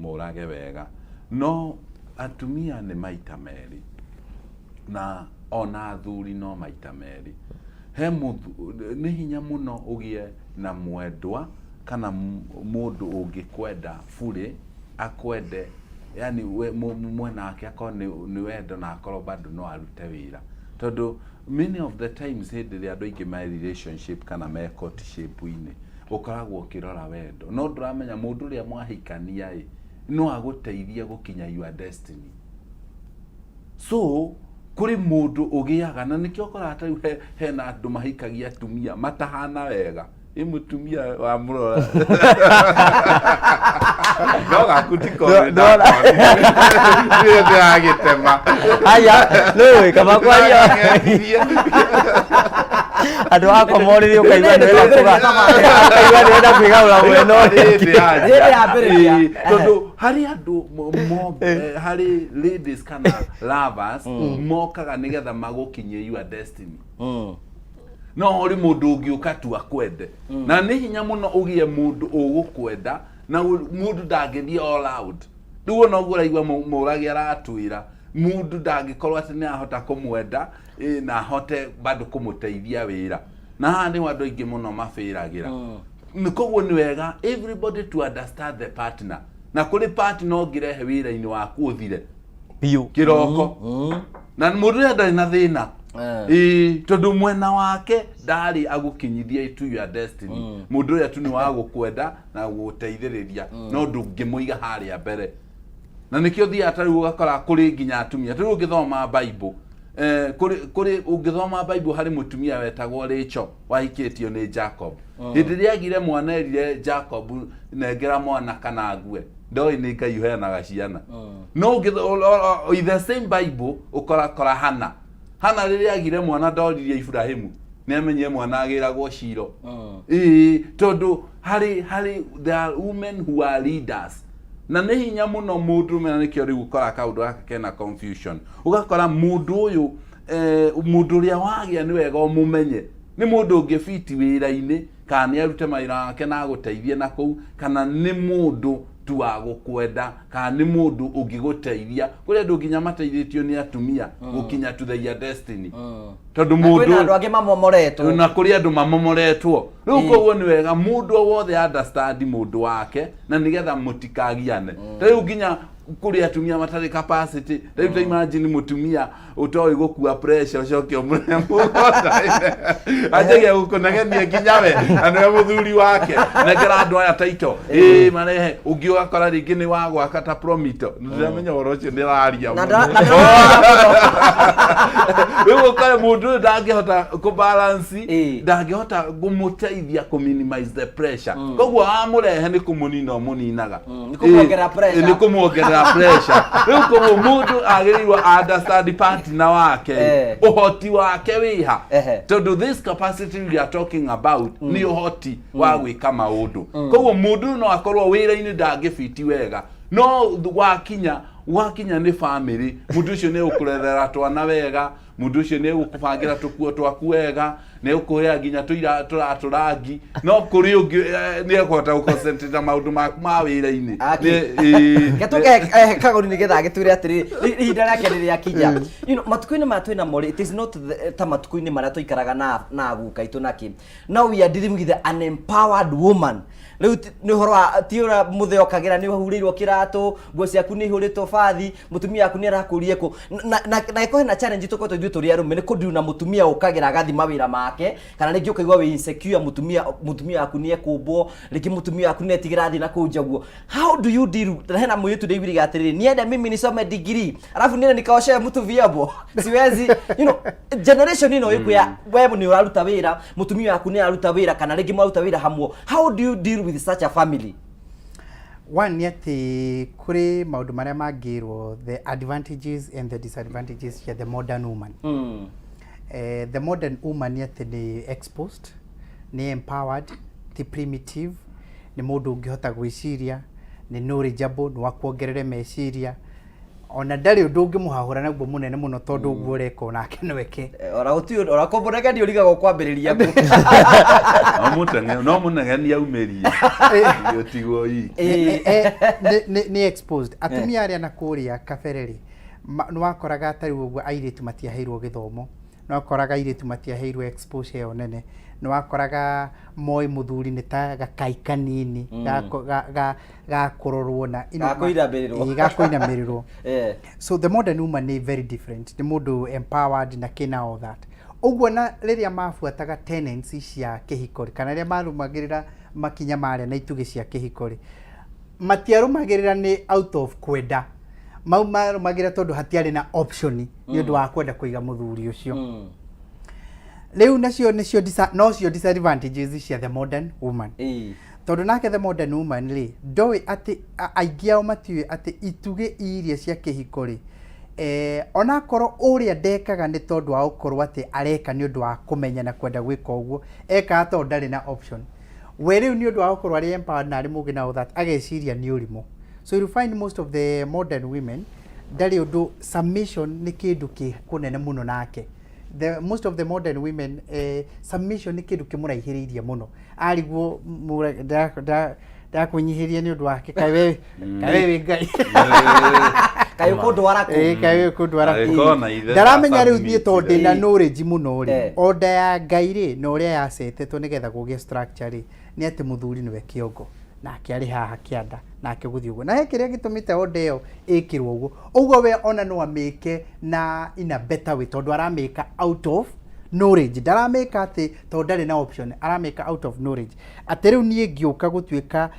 Mũrage wega. No atumia nĩ maita merĩ na ona athuri no maita merĩ. Nĩ hinya mũno ũgĩe na mwendwa kana mũndũ ũngĩkwenda fully akwende, yani mwena wake akorwo nĩ wendo na akorwo bado no arute wĩra. Tondũ many of the times hĩndĩ ĩrĩa andũ aingĩ me relationship kana me courtship-inĩ ũkoragwo ũkĩrora wendo, no ndũramenya mũndũ ũrĩa mwahikania no agũteithie gũkinya your destiny. So kuri mundu ugiaga na nikio kora ta hena andu mahikagia atumia matahana wega mutumia wa murora no gakutiko no agitema aya no kama kwa hiyo adu ako moriri ukaigwa ndio akaigwa kwigaura mweno tondu hari andu hari ladies kana lovers mokaga nigetha magukinye your destiny. No uri mundu ungiuka tu akwende na ni hinya muno ugie mundu ugukwenda na mundu ndangithie all out. Riu no guraigwa Mũrage aratwira mundu ndangikorwo ati ni ahota kumwenda na ahote bado kumuteithia wira, na handi wandu aingi muno mafiragira. Nikoguo ni wega everybody to understand the partner, na kuri partner ongirehe wira-ini waku uthire biu kiroko na mundu ndari na thina tondu mwena wake ndari agukinyithia to your destiny. Mundu uria tu ni wa gukwenda na guteithiriria no ndungimuiga haria mbere, na nikio thia atari ugakora kuri nginya atumia tu ungithoma Bible kuri ungithoma Bible hari mutumia wetagwo Rachel wahikitio ni Jacob. Hindi ria agire mwana erire Jacob nengera mwana kana ngue ndoi ni Ngai uheanaga ciana. No in the same Bible ukora Hana rĩrĩa agire mwana ndoririe Ibrahimu nĩ amenye mwana agiragwo Shilo. Tondu hari there are women who are leaders, na nĩ hinya mũno mũndũ mena nĩkĩo rĩu ukora kaũndũ gaka kena confusion. Ugakora mũndũ ũyũ mũndũ ũrĩa wagĩa nĩ wega ũmũmenye nĩ mũndũ ũngĩfiti wĩra-inĩ kana nĩ arute mawĩra wake na agũteithie na kũu, kana nĩ mũndũ tu agukwenda kana ni mundu ungiguteithia kuri andu nginya mateithitio ni atumia gukinya to their destiny. Tondu mundu andu angi mamomoretwo na kuri andu mamomoretwo riu koguo ni wega mundu wothe understand mundu wake na nigetha mutikagiane. Riu nginya kuri atumia matari capacity riu ta imagine mutumia utoi gukua pressure ucokio murembo ajagia gukunagenia nginya we anu muthuri wake negera andu aya taito marehe ungiuga kora ringi ni wagwa kata promito ndiramenya woro ucio ndiraria riu kare mundu ndangihota ku balance ndangihota gumuteithia ku minimize the pressure koguo amurehe ni kumunina muninaga ni kumuongerera pressure ni kumuongerera pressure. Riu koguo mundu agirirwo understand partner wake uhoti wake wiha tondu this capacity we are talking about ni uhoti wa gwika maundu. Koguo mundu no akorwo wira-ini ndangifiti wega no wakinya ni family mundu ucio ni ukurerera twana wega, mundu ucio ni ukubangira tukuo twaku wega, ni ukuhea nginya turangi no kuri ungi ni ekota uconcentrate maundu ma wira-ini getuke kagori ni getha gitwire atiri ihinda rake riria kinya matuku-ini matwina mori. It is not ta matuku-ini maria tuikaraga na guka itu naki. Now we are dealing with an empowered woman. Riu ni horo tiura mutheo kagira ni hurirwo kiratu nguo ciaku ni huritwo fathi mutumia yaku ni arakurie ku na iko hena challenge tukoto ithu turi arume ni kundiru na mutumia ukagira agathi mawira make kana ringi ukaigwa we insecure mutumia yaku ni ekumbwo ringi mutumia yaku ni etigira thi na kunjaguo. How do you deal hena muyitu David gatiriri nienda mimi nisome degree alafu nienda nikaoshe mtu viabo siwezi generation iko ya wewe ni uraruta wira mutumia yaku ni araruta wira kana ringi maruta wira hamwo. How do you deal with such a family? One yeti kuri maundu maria magirwo the advantages and the disadvantages ya the modern woman. The modern woman yeti ni exposed, ni empowered, ti primitive, nĩ mũndũ ũngĩhota gwĩciria, nĩ knowledgeable, nĩ wakuongerere meciria, ona ndarĩ ũndũ ũngĩmũhahũra naguo mũnene mũno tondũ ũguo ũreka onake nweke. Ora gũtirĩ ora kũmbũrega ũrigaga kwambĩrĩria no mũnegeni aumĩrie yotigwo i nĩ exposed atumia arĩa na kũrĩa kabereri nĩ wakoraga atari ũguo airĩtu matiaheirwo gĩthomo, nĩ wakoraga airĩtu matiaheirwo exposure yo nene, nĩ wakoraga moi mũthuri nĩ ta gakai kanini ga kũrorwo na gakũinamĩrĩrwo. So the modern woman nĩ very different, nĩ mũndũ empowered na kina all that. Ũguo na rĩrĩa mabuataga tendencies cia kĩhiko kana rĩrĩa marũmagĩrĩra makinya marĩa na itugĩ cia kĩhiko matiarũmagĩrĩra nĩ out of kwenda, marũmagĩrĩra tondũ hatiarĩ na option nĩ ũndũ wa kwenda kũiga mũthuri ũcio. Rĩu nacio nocio disadvantages cia the modern woman. Tondũ nake the modern woman ndoĩ atĩ aingĩ ao matiũĩ atĩ itugĩ iria cia kĩhiko onakorwo ũrĩa ndekaga nĩ tondũ wa gũkorwo atĩ areka nĩ ũndũ wa kũmenya na kwenda gwĩka ũguo, eka tondũ ndarĩ na option. We rĩu nĩ ũndũ wa gũkorwo arĩ empowered na arĩ mũgĩ na all that, ageciria nĩ ũrimũ. So you find most of the modern women ndarĩ ũndũ submission nĩ kĩndũ kĩnene mũno nake. Most of the modern women submission nĩ kĩndũ kĩmũraihĩrĩirie mũno. Ariguo ndakũnyihiria nĩ ũndũ wake kaĩ we ngai kaĩ kũndwara kũ ndaramenya rĩu niĩ tondũ ndĩna knowledge mũno order ya ngai na ũrĩa yacetetwo nĩgetha gũgĩe structure nĩ atĩ mũthuri nĩwe kĩongo nake arĩ haha kĩanda nake gũthiĩ ũguo, na he kĩrĩa gĩtũmĩte order ĩyo ĩkĩrwo ũguo. Ũguo we ona no amĩke na in a better way tondũ aramĩka out of knowledge, ndaramĩka atĩ tondũ ndarĩ na option, aramĩka out of knowledge. Atĩ rĩu niĩ ngĩũka gũtuĩka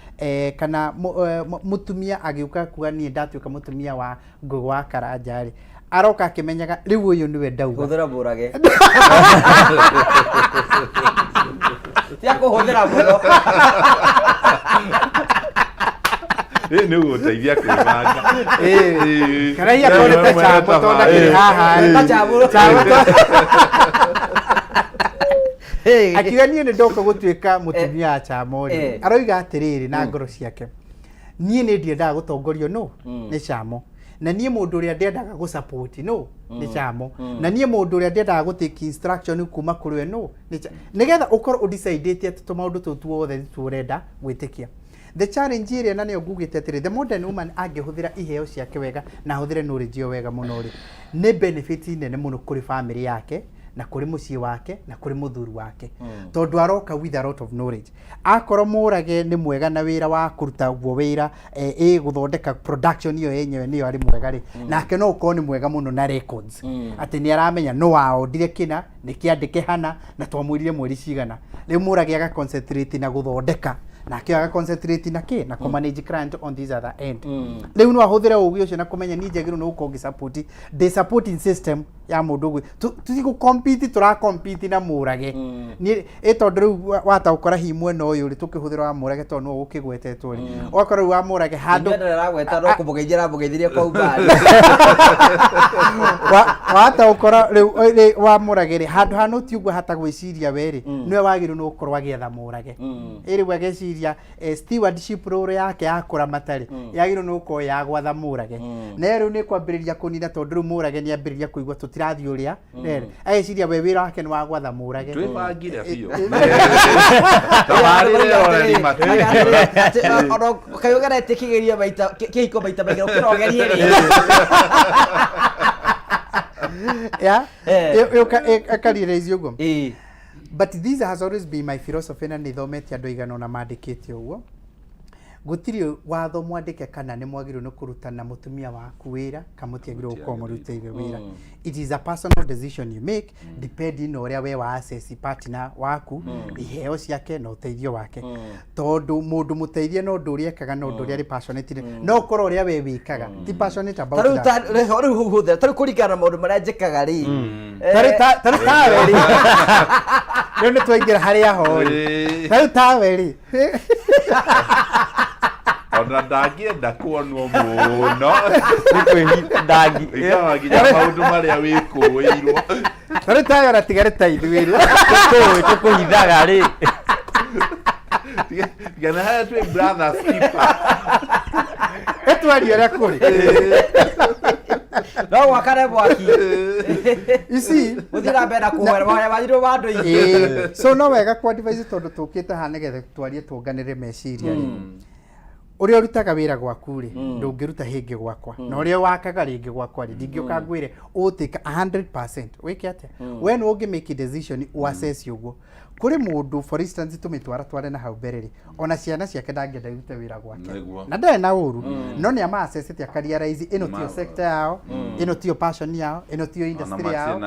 kana mũtumia agĩũka kuga niĩ ndatuĩka mũtumia wa Ngũgĩ wa Karanja aroka akĩmenyaga rĩu ũyũ nĩwe ndauga hũthĩra mũrage tia kũhũthĩra mũno nĩ ũgũteithia kwĩbanga karaia tondũ ta chambo tondũ kĩrĩ haha ta chambo akiuga niĩ nĩ ndoka gũtuĩka mũtumia wa Chamo aroiga atĩrĩrĩ na ngoro ciake, niĩ nĩ ndiendaga gũtongorio no nĩ Chamo, na niĩ mũndũ ũrĩa ndendaga gũsupport no nĩ Chamo, na niĩ mũndũ ũrĩa ndendaga gũtake instruction kuma kũrĩ we no nĩgetha ũkorwo ũdecidĩte atĩ tũmaũndũ tũu tuothe tũrenda gwĩtĩkia. The challenge ĩrĩa na nĩyo ngugĩte atĩrĩ the modern woman angĩhũthĩra iheo ciake wega na ahũthĩre knowledge ĩyo wega mũno nĩ benefit nene mũno kũrĩ family yake na kũrĩ mũciĩ wake na kũrĩ mũthuri wake tondũ aroka with a lot of knowledge. Akorwo mũrage nĩ mwega na wĩra wa kũruta guo wĩra gũthondeka production iyo yenyewe nĩyo arĩ mwega nake no ũkorwo nĩ mwega mũno na records atĩ nĩ aramenya no waondire kĩna nĩ kĩandĩke hana na twamwĩrire mweri cigana. Rĩu mũrage aga concentrate na gũthondeka nake aga concentrate na kĩ na manage client on this other end. Rĩu no ahũthĩre ũgĩ ũcio na kũmenya niĩ njagĩrĩirwo nĩ gũkorwo ngĩ the supporting system ya mũndũ ũguo tũtigo compete tũracompete na mũrage niĩ tondũ rĩu wata ũkora hi mwena ũyũ tũkĩhũthĩra wa mũrage tondũ no ũkĩgwetetwo ũgakora rĩu wa mũrage handũ ndĩragweta no kũmũgeithĩra mũgeithirie kwa umbali wata ũkora rĩu wa mũrage handũ hano ti ũguo hata gwĩciria we nĩwe wagĩrĩirwo nĩ gũkorwo agĩetha mũrage rĩu ageciria stewardship role yake ya kũramata yagĩrĩirwo nĩ gũkorwo ya gwatha mũrage na rĩu nĩ kwambĩrĩria kũnina tondũ rĩu mũrage nĩ ambĩrĩria kũigua tũtirathiĩ ũrĩa ageciria we wĩra wake nĩ wa gwatha mũrage twĩbangire biũ kayũgerete kĩgeria maita kĩhiko maita maingĩ ũkĩrogerie akariraizio ũguo. But this has always been my philosophy na nĩ thomete andũ aigana na mandĩkĩte ũguo. Gũtirĩ watho mwandĩke kana nĩ mwagĩrĩirwo nĩ kũrutana mũtumia waku wĩra kana mũtiagĩrĩirwo gũkorwo mũrutĩire wĩra. It is a personal decision you make depending na ũrĩa we wa assess partner waku iheo ciake na ũteithio wake. Tondũ mũndũ mũteithie no ũndũ ũrĩa ekaga no ũndũ ũrĩa arĩ passionate no ũkorwo ũrĩa we wĩkaga ti passionate about that. Rĩu hũthĩra tarĩ kũringana na maũndũ marĩa njĩkaga rĩ tarĩ tawe rĩ rĩu nĩ twaingĩra harĩa ho tarĩ tawe rĩ ona ndangĩenda kuonwo mũno nĩ kwĩhindangi ĩkaga nginya maũndũ marĩa wĩkũĩirwo tarĩ tawe ona tigare ta ithuĩ rĩ tũkũhithaga rĩ Gana haya tu brother skipper. Etu ali ara kuri. No wakare bwaki. Isi uthira mbera kuhwera wajiro bandu ingi. So no wega kwa advise tondu tukite hanegete twarie tuonganire meciria ri. Uria urutaga wira gwaku ri ndungiruta hingi gwakwa na uria wakaga ringi gwakwa ri ndingioka ngwire utika 100% wiki atia when ungi make a decision u assess uguo kuri mundu for instance tumitwara tware na hau mbere ri ona ciana ciake ndangenda irute wira gwake na ndare na uru no ni ama assess tia careerize ino tio sector yao ino tio passion yao ino tio industry yao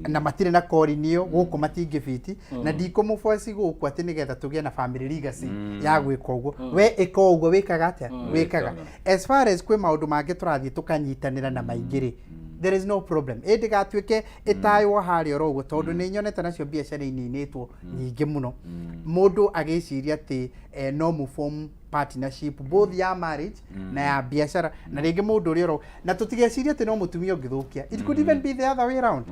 na matire na calling niyo guku matingifiti na ndiko mufoci guku ati nigetha tugie na family legacy ya gwika uguo we iko uguo wikaga atia wikaga as far as kwe maundu mangi turathie tukanyitanira na maingiri there is no problem ediga tuike itayo hari orogo tondu ni nyonete nacio biacara ininitwo nyingi muno mundu agiciria ati no mu form partnership both ya marriage na ya biacara na ringi mundu uri oro na tutigeciria ati no mutumia ungithukia it could even be the other way around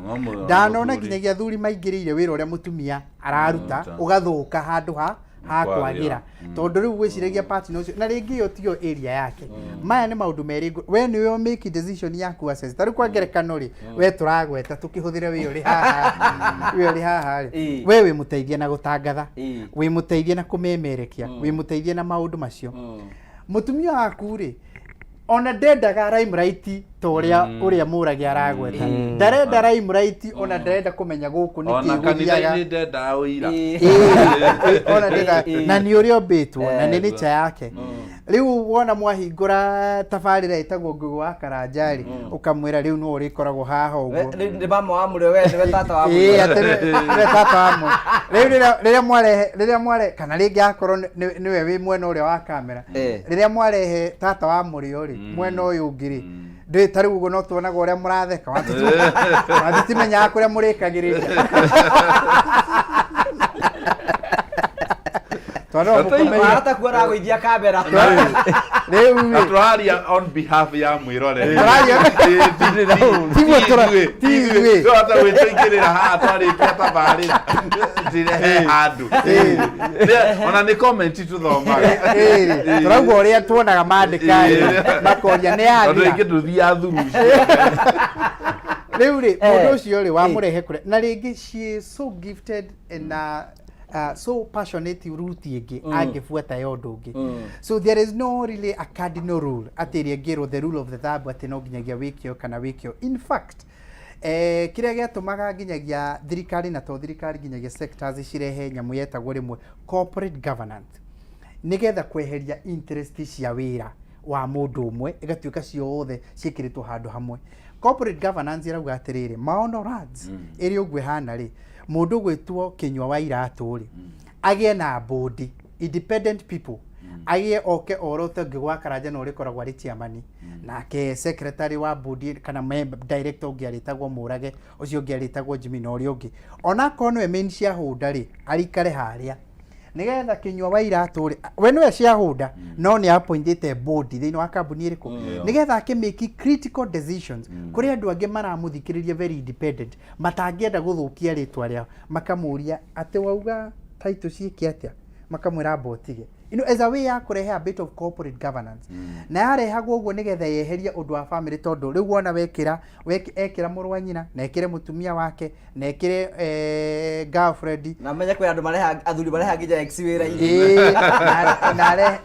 ndanona nginyagia thuri maingirire wira uria mutumia araruta ugathuka handu ha kwagira tondu riu gwiciragia partner ucio na ringi yo tio area yake maya ni maundu meri we ni we make decision yaku assess tari kwa ngerekano ri we turagweta tukihuthire we uri haha ri we wi muteithia na gutangatha wi muteithia na kumemerekia wi muteithia na maundu macio mutumia waku ri ona ndendaga Limelight toria uria muragi aragweta ndarenda Limelight ona ndarenda kumenya guku niki ona kanitha ni ndenda uira ona ndenda na ni uria obetwo na ni nicha yake riu wona mwahingura tabarira itagwo ngugu wa Karanjari ukamwira riu no uri koragwo haha uguo ni mama wa muri we ni tata wa muri ni tata wa muri riria mware kana ringi akorwo niwe wi mwena uria wa kamera riria mwarehe tata wa muri uri mwena uyu ngiri ndi tari uguo no tuonaga uria muratheka watitimenya kuria murikagiriria Toro mukomenya kuora gwithia kamera riu atwaria on behalf ya mwirore tiwe ata wetengirira ha atwari tabarira dire handu ona ni comment tu thoma turago uria tuonaga mandika makoria ni athira tondu ingi tuthia thuru riu ri mundu ucio ri wa murehe kure na ringi she is so gifted and so passionate ruti igi angifuata yondo ngi so there is no really a cardinal rule atiria ngiro the rule of the third ati no nginyagia wikio kana wikio in fact kiria giatumaga nginyagia thirikari na to thirikari nginyagia sectors cirehe nyamu yetagwo rimwe corporate governance nigetha kweheria interest cia wira wa mundu umwe igatuika ciothe cikiritwo handu hamwe corporate governance irauga atiriri maono rads iri ugwe hana ri mundu gwitwo Kinyua wa Iratu ri agie na board independent people agie oke orote ngigwa Karanja no rikoragwa ri chairman nake secretary wa board kana director ungiaritagwo Murage ucio ungiaritagwo Jimmy no ri ungi ona kono main shareholder ri arikare haria nigetha Kinyua wa Iratu ri we no shareholder no ni appointed board thini wa kambuni iriku nigetha akimake critical decisions kuri andu ange maramuthikiriria very independent matangienda guthukia ritwa ria makamuria ati wauga title ciiki atia makamwira botige as a way ya kurehe a bit of corporate governance na yarehagwo uguo nigetha yeheria undu wa family tondu riu wona ekira murwa nyina na ekire mutumia wake na ekire girlfriend na menye kwe andu mareha athuri mareha nginya ex wira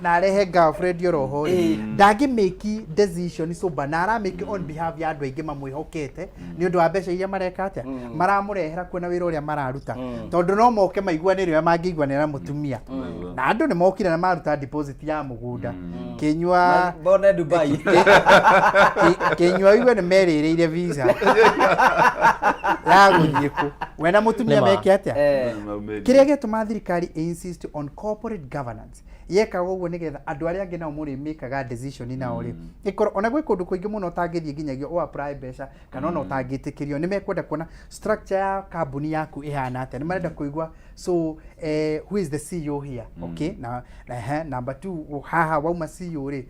na rehe girlfriend roho ndagi make decision so banara make on behalf ya andu aingi mamwihokete ni undu wa mbeca iria mareka atia maramurehera kwena wira uria mararuta tondu no moke maiguanire mangiguanira mutumia na andu ni mokire na maruta deposit ya mugunda Kinyua bone Dubai Kinyua iwe ni meririire visa la guthiku wena mutumia meke atia kiria gituma thirikari insist on corporate governance yeka uguo nigetha andu aria angi nao muri mekaga decision na ori ikoro ona gwe kundu kuingi muno tangithie nginyagia o apply mbeca kana ona utangitikirio ni mekwenda kuona structure ya kambuni yaku ihana atia ni marenda kuigwa so who is the CEO here okay na number 2 haha wauma CEO ri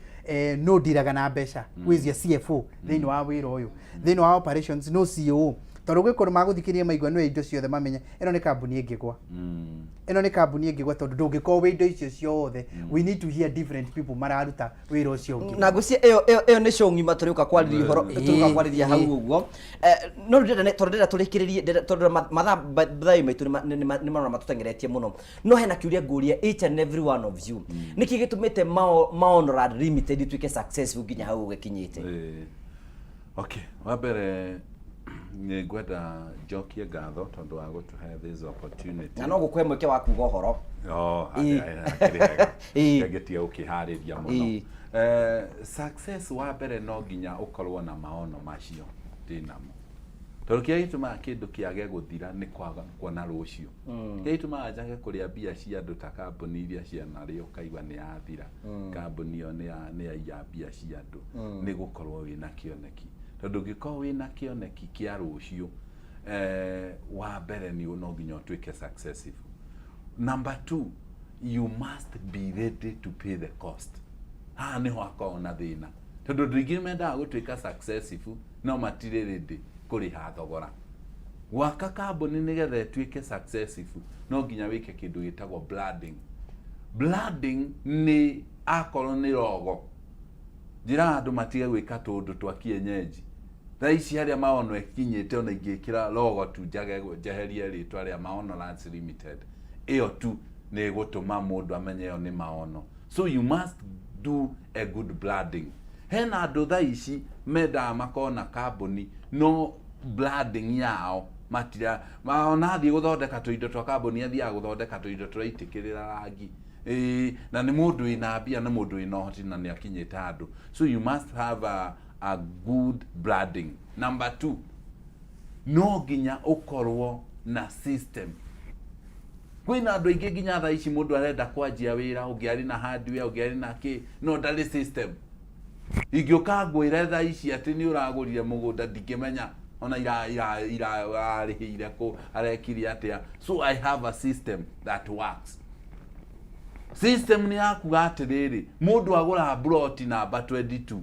no diraga na mbeca who is your CFO thini wa wira uyu thini wa operations no CEO tondu gwe kundu maguthikiria maigua nwe indo ciothe mamenye ino ni kambuni ingigwa ino ni kambuni ingigwa tondu ndungikorwo wi indo icio ciothe we need to hear different people mararuta wira ucio ungi na ngucia iyo ni show ngima turiuka kwariria horo turuka kwariria hau uguo no ndenda tondu turikiririe tondu matha thai maitu ni marona matutengeretie muno no hena kiuria nguria each and every one of you niki gitumite Maonorad Limited tuike successful nginya hau ugikinyite okay wabere ni gwenda jokie gatho tondu wa gutuhe this opportunity na no gukwe mweke wa kuga horo getia ukihariria muno success wabere no nginya ukorwo na maono macio dinamo tondu kia gituma kindu kiage guthira ni kwaga kuona rucio kia gituma ajage kuria bia cia andu ta kambuni iria cia nario kaigwa ni yathira kambuni yo ni ya bia cia andu ni gukorwo wina kioneki tondu gikorwo wina kioneki kia rucio wa mbere ni no nginya tuike successful. Number 2, you must be ready to pay the cost. Ni wako na thina tondu ndingimenda gutuika successful no matire ready kuriha thogora waka kambuni nigethe tuike successful no nginya wike kindu gitagwo blooding ni akorwo ni rogo njira andu matige gwika tundu twa kienyeji thaici haria maono ekinyite ona ingikira logo tu jeherie ritwa ria Maonorad Limited iyo tu ni gutuma mundu amenye yo ni maono. So you must do a good blooding. Hena andu thaici meda makona kambuni no blooding yao matira maona thi guthondeka tuindo twa kambuni athia guthondeka tuindo turaitikirira rangi na ni mundu ina bia na mundu ina hoti na ni akinyita andu. So you must have a good blooding. Number 2, no ginya ukorwo na system. Kwina andu ingi ginya tha ici mundu arenda kwanjia wira ungiari na hardware ungiari na ki no ndari system ingioka ngwire tha ici ati ni uragurire mugunda ndingimenya ona ira arihire ko arekiri atia. So I have a system that works. System ni yakuga atiriri mundu agura plot number 22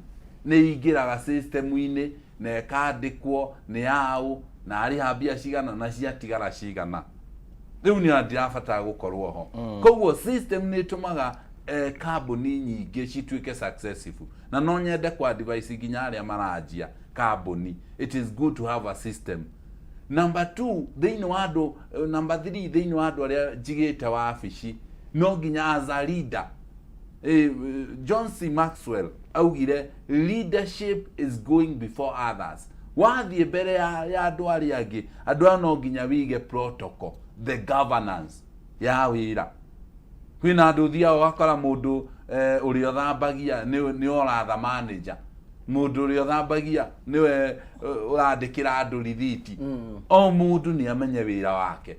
ni ingiraga system ine na ekandikwo ni yao na ari habia cigana na ciatigara cigana riu ni ndirabata gukorwo ho koguo system ni tumaga kambuni nyingi cituike successful na no nyende kwa device ginya aria maranjia kambuni. It is good to have a system. Number 2, thini wado number 3 thini wado aria jigite wa afici no ginya as a leader. John C. Maxwell augire leadership is going before others. Wathie mbere ya andu aria angi andu no nginya wige protocol, the governance ya wira. Kwina andu thia wakora mundu uri othambagia ni oratha manager, mundu uri othambagia niwe urandikira andu rithiti. O mundu ni amenye wira wake.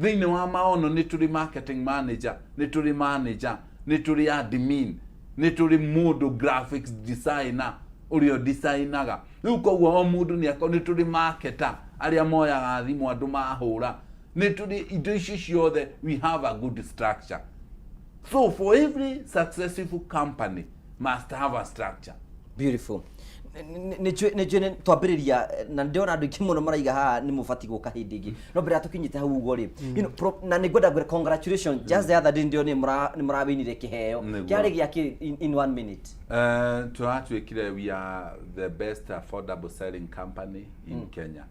Thini wa maono ni turi marketing manager, ni turi manager, ni turi admin, ni turi mundu graphics designer urio designaga. Riu koguo o mundu ni turi marketer aria moyaga thimu andu mahura, ni turi indo ici ciothe. We have a good structure. So for every successful company must have a structure. Beautiful. Ni twambiriria na ndiona andu ingi muno maraiga ha ni mubati guka hindi ingi no mbere atukinyite hau ugo ri na ni ngwenda ngwira congratulations just the other day ndio ni murawinire kiheo kiari giaki in 1 minute. Turatwikire we are the best affordable selling company in Kenya.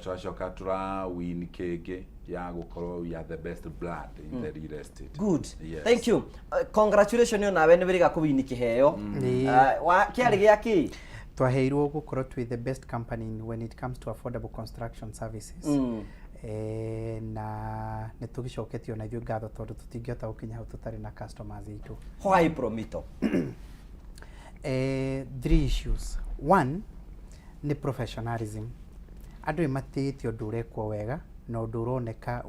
Turashoka tura win kege ya gukorwo we are the best blood in the real estate. Good. Yes. Thank you. Congratulations yo nawe nibiriga kuwini kiheo. Wa kiari giaki twaheirwo gukorwo twi the best company when it comes to affordable construction services. Na netugicoketio na ithuĩ ngatho tondu tutingĩhota gukinya hau tutari na customers itu. Why Promito? 3 issues. 1 ni professionalism. Andu imatĩte undu urekwo wega na undu uroneka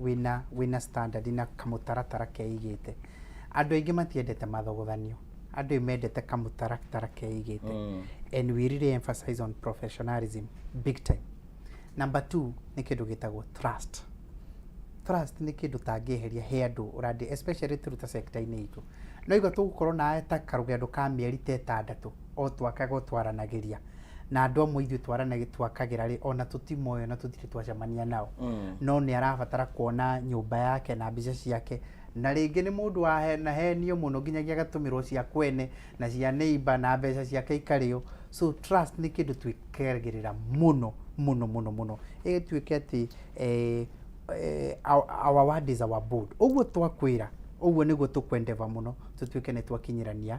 wina standard na kamutaratara keigite. Andu aingi matiendete mathogothanio. Andu imendete kamutaratara keigite. And we really emphasize on professionalism big time. Number 2 ni kindu gitagwo trust. Trust ni kindu tangĩeheria he andu urandi especially turuta sector-inĩ itu. No igwa tugukorwo na ta karugendo ka mieri 6 o twakaga twaranagiria na andũ amwe ithuĩ twaranagia twakagira ri ona tutimoyo na tutire twacemania nao no nĩ arabatara kuona nyũmba yake na mbica ciake na rĩngĩ nĩ mũndũ wahenio mũno nginyagia agatũmĩrwo cia kwene na cia neighbor na mbeca ciake ikarĩo so trust nĩ kĩndũ twĩkagĩrĩra mũno mũno mũno mũno ĩgĩtuĩke atĩ our word is our board ũguo twakwĩra ũguo nĩguo tũkwendeva mũno tũtuĩke nĩ twakinyĩrania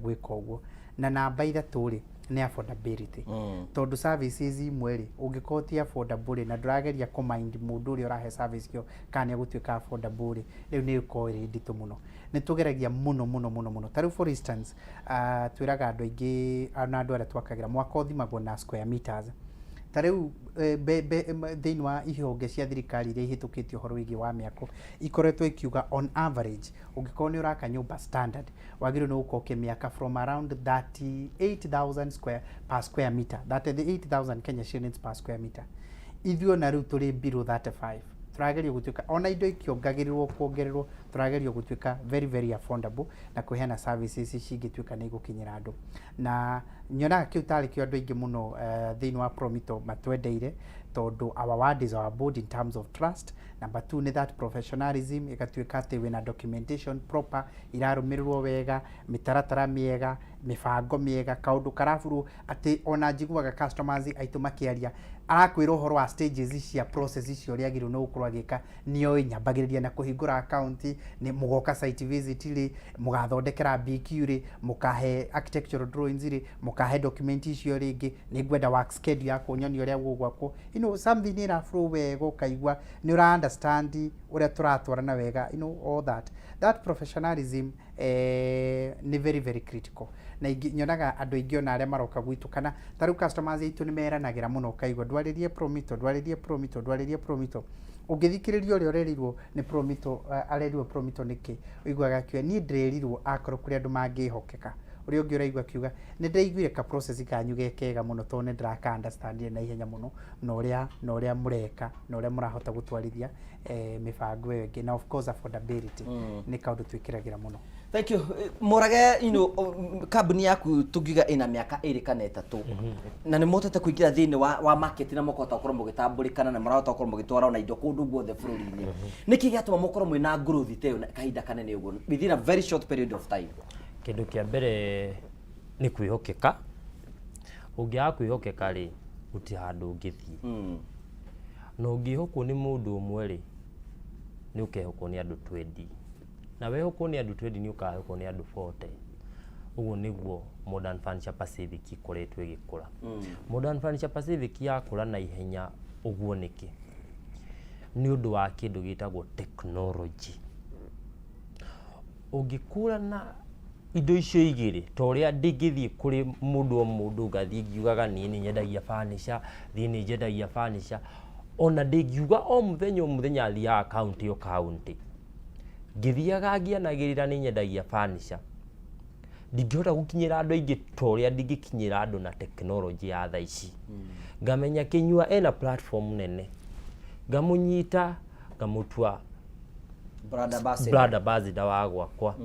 gwĩka ũguo na namba ithatũ rĩ nĩ affordability tondu services imwe rĩ ũngĩkorwo ti affordable na ndũrageria kũmind mũndũ ũrĩa ũrahe service ĩyo kana gũtuĩka affordable rĩu nĩ ĩkorwo ĩrĩ nditũ mũno nĩ tũgeragia mũno mũno mũno mũno tarĩu for instance twĩraga andũ aingĩ na andũ arĩa twakagira mwaka ũthimagwo na square meters tarĩu thĩinĩ wa ihonge cia thirikari iria ihĩtũkĩtio ũhoro wĩgiĩ wa mĩako ikoretwo ikiuga on average ũngĩkorwo nĩ ũraka nyũmba standard wagĩrĩirwo nĩ gũkorwo ũkĩmĩaka from around 38,000 per square meter, that is 8,000 Kenya shillings per square meter. Ithuĩ na rĩu tũrĩ below 35 tũrageria gũtuĩka ona indo ikiongagĩrĩrwo kuongererwo tũrageria gũtuĩka very very affordable na kũheana services cingĩtuĩka nĩ igũkinyĩra andũ na nyonaga kĩu tarĩ kĩo andũ aingĩ mũno thĩinĩ wa Promito matwendeire tondu our word is our board in terms of trust. Number 2 nĩ that professionalism igatuĩka atĩ wĩna documentation proper irarũmĩrĩrwo wega mĩtaratara mĩega mĩbango mĩega kaũndũ karaburu atĩ ona njiguaga customers aitũ makĩaria arakwĩra ũhoro wa stages cia process icio ũrĩa agĩrĩirwo nĩ gũkorwo agĩka nĩoĩ nyambagĩrĩria na kũhingũra account nĩ mũgoka site visit rĩ mũgathondekera BQ rĩ mũkahe architectural drawings rĩ mũkahe document icio rĩngĩ nĩ ngwenda work schedule ya kũnyonia ũrĩa gũgwakwo something in a flow wega ũkaigua nĩ ũra understand ũrĩa tũratwarana wega all that professionalism ni very very critical na nyonaga andũ aingĩ ona arĩa maroka gwitũ kana tarĩu customers aitũ nĩ meranagĩra mũno ũkaigua ndwarĩrie Promito ũngĩthikĩrĩria ũrĩa ũrerirwo nĩ Promito arerirwo Promito nĩkĩ ũiguaga akiuga niĩ ndĩrerirwo akorwo kũrĩ andũ mangĩhokeka ũrĩa ũngĩ ũraigua akiuga nĩ ndaiguire ka process kanyu gekega mũno tondũ nĩ ndĩraka understand na ihenya mũno na ũrĩa mũreka na ũrĩa mũrahota gũtwarithia mĩbango ĩyo ĩngĩ na of course affordability nĩ kaũndũ twĩkĩragĩra mũno. Thank you. Morage kambuni yaku tugiga ina miaka 2 kana 3 na nĩ motete kũingĩra thĩinĩ wa market na mũkota ũkorwo mũgĩtambũrĩkana na marahota gũkorwo mũgĩtwara ona indo kũndũ guothe bũrũri-inĩ nĩkĩ gĩatũma mũkorwo mwĩna growth ta ĩyo kahinda kanene ũguo within a very short period of time? Kĩndũ kĩa mbere nĩ kwĩhokeka ũngĩaga kwĩhokeka rĩ gũtirĩ handũ ũngĩthiĩ na ũngĩhokwo nĩ mũndũ ũmwe rĩ nĩ ũkehokwo nĩ andũ 20 na wehokwo nĩ andũ 20 nĩ ũkahokwo nĩ andũ 40 ũguo nĩguo Modern Furniture Pacific ikoretwo ĩgĩkũra. Modern Furniture Pacific yakũra na ihenya ũguo nĩkĩ nĩ ũndũ wa kĩndũ gĩtagwo technology. Ũngĩkũra na indo icio igĩrĩ ta ũrĩa ndingĩthiĩ kũrĩ mũndũ o mũndũ ngathiĩ ngiugaga niĩ nĩ nyendagia furniture thiĩ nĩ nyendagia furniture ona ndingiuga o mũthenya thiaga county o county ngĩthiaga ngĩanagĩrĩra nĩ nyendagia furniture ndingĩhota gũkinyĩra andũ aingĩ ta ũrĩa ndingĩkinyĩra andũ na technology ya thaa ici. Ngamenya Kĩnyua ena platform nene ngamũnyita ngamũtua brother ambassador wa gwakwa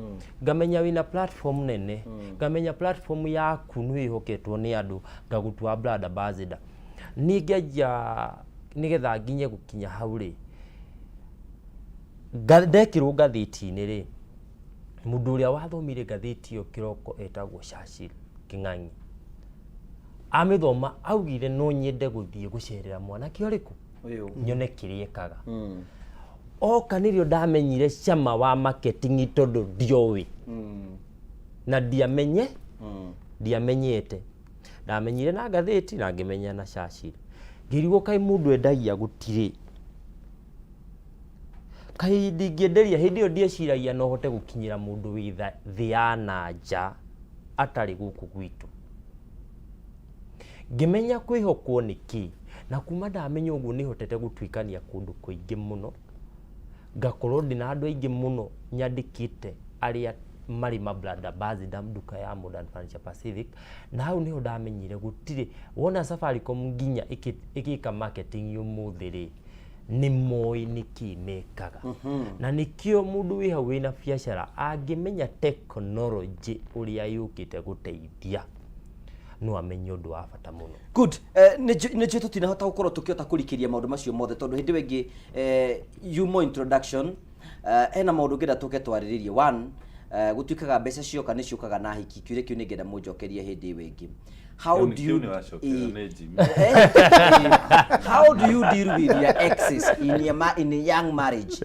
ngamenya wĩna platform nene ngamenya platform yaku nĩ ĩhoketwo nĩ andũ ngagũtua brother ambassador nĩ ngĩanjia nĩgetha nginye gũkinya hau rĩ ndekĩrwo ngathĩti-inĩ rĩ mũndũ ũrĩa wathomire ngathĩti ĩyo kĩroko etagwo Churchill Kĩng'ang'i amĩthoma augire no nyende gũthiĩ gũcerera mwanake ũrĩkũ nyone kĩrĩa ekaga oka nĩrĩo ndamenyire cama wa marketing tondũ ndioĩ na ndiamenyete ndamenyire na ngathĩti na ngĩmenya na Churchill ngĩrigwo kaĩ mũndũ endagia gũtirĩ kaĩ ndingĩenderia hĩndĩ ĩyo ndieciragia no hote gũkinyĩra mũndũ wĩ thĩ ya nanja atarĩ gũkũ gwitũ ngĩmenya kwĩhokwo nĩkĩ na kuma ndamenya ũguo nĩ hotete gũtuĩkania kũndũ kũingĩ mũno ngakorwo ndina andũ aingĩ mũno nyandĩkĩte arĩa marĩ brother ambassador nduka ya Modern Furniture Pacific na hau niho ndamenyire gũtirĩ wona Safaricom nginya ĩgĩka marketing ũmũthĩ rĩ nĩ moĩ nĩkĩ mekaga na nĩkĩo mũndũ wĩ hau wĩna biacara angĩmenya technology ũrĩa yũkĩte gũteithia no amenye undu wa bata muno. Good. Nĩ tũtinahota gũkorwo tũkĩhota kũrikĩria maũndũ macio mothe tondũ hĩndĩ ĩngĩ yumo introduction hena maũndũ ngĩenda tũke twarĩrĩrie. One, gũtuĩkaga mbeca cioka nĩ ciũkaga na hiki, kĩũria kĩu nĩ ngĩenda mũnjokerie hĩndĩ ĩyo ĩngĩ. How do you deal with your exes in a young marriage?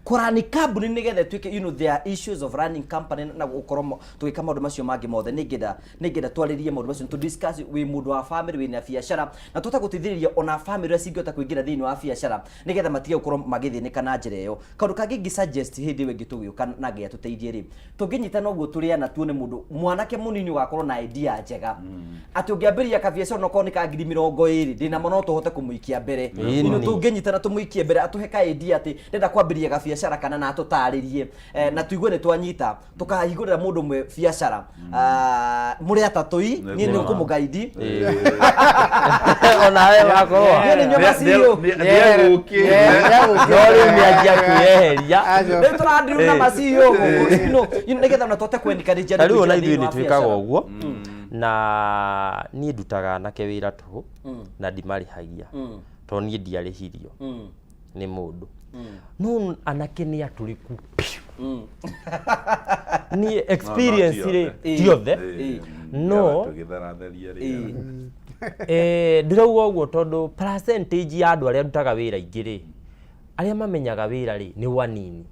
Kurani kambuni nigetha tuike there are issues of running company na gukorwo tuika maundu macio mangi mothe nigeda twaririe maundu macio to discuss wi mundu wa family wi na biashara na tutagutithiriria ona family cingota kuingira thiini wa biashara nigetha matige gukorwo magithinika na njira iyo kaundu kangi ngi suggest hindi wengi tugiuka na ngia tuteithie ri tunginyita no guo turiana tuone mundu mwanake munini ugakorwo na idea njega ati ungiambiria ka biashara no koni ka 2020 ndina mono tuhote kumuikia mbere ino tunginyita na tumuikie mbere atuhe ka idea ati ndenda kwambiria ka biashara kana na tutaririe na tuigue ni twanyita tukahingurira mundu mwe biashara muri atatui ni ni kumugaidi ona wewe wako ni nyoma sio ni kuyeheria ni turadiru na masio no nigetha na tote kwendikania tari ona ithuĩ ni twikaga uguo na ni ndutaga nake wira tu na ndimarihagia to ni ndiarihirio ni mundu no anake ni aturiku ni experience ri tiothe no ndirauga uguo tondu percentage ya andu aria ndutaga wira ingiri aria mamenyaga wira ri ni wanini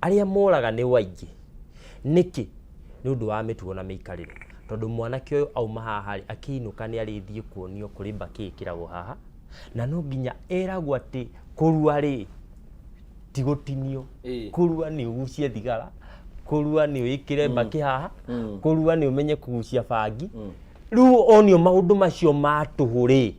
aria moraga ni waingi niki ni undu wa mitugo na miikarire tondu mwanake uyu auma haha akiinuka ni arithie kuonio kuri mbaki ikiragwo haha na no nginya eragwo ati kurua ri tigotinio kurua ni ugucie thigara kurua ni wikire mbaki haha kurua ni umenye kugucia bangi riu onio maundu macio matuhuri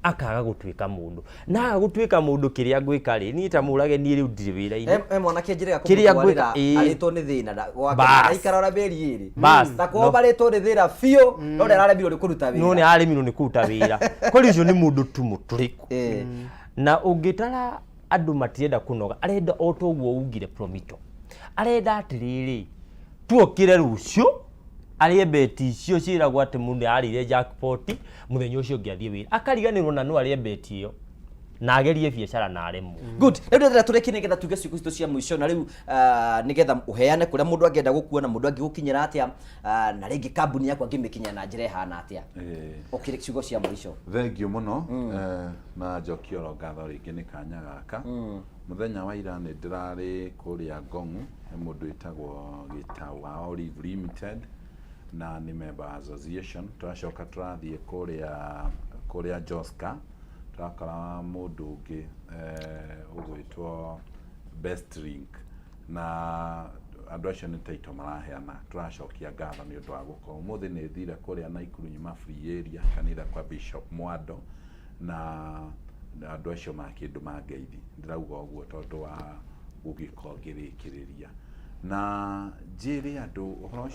akaga gutuika mundu na gutuika mundu kiria gwika ri ni ta murage ni riu ndiri wira-ini mwanake njira kumutwarira arito ni thina gwaka aikara ora beri iri ta ko barito ni thira fio no ni araremirwo ni kuruta wira no ni araremirwo ni kuruta wira kuri icio ni mundu tu muturiku na ungitara andu matienda kunoga arenda o toguo ugire promito arenda atiriri tuokire rucio arie beti icio ciragwo ati mundu arire jackpot muthenya ucio ngiathie wira akariganirwo na no arie beti iyo na agerie biashara na aremu. Good. Ndio ndio tureki nigetha tuge ciugo cito cia mwisho na riu nigetha uheane kuria mundu angenda gukuona mundu angigukinyira atia na ringi kambuni yakwa ngimikinya na njira hana atia okire ciugo cia mwisho. Thank you muno na njokio ro ngatho ringi ni kanya gaka muthenya wa ira ni ndirari kuria Ngong'u he mundu itagwo Gitawa Olive Limited na ni member association twacoka turathie kuria Joska turakora mundu ungi ugwitwo Best Link na andu acio ni taito maraheana turacokia ngatho ni undu wa gukorwo muthi ni thire kuria Naikuru nyuma free area kanitha kwa Bishop Mwando na andu acio makindu mangeithi ndirauga uguo tondu wa gugikongirikiriria na njiri andu uhoro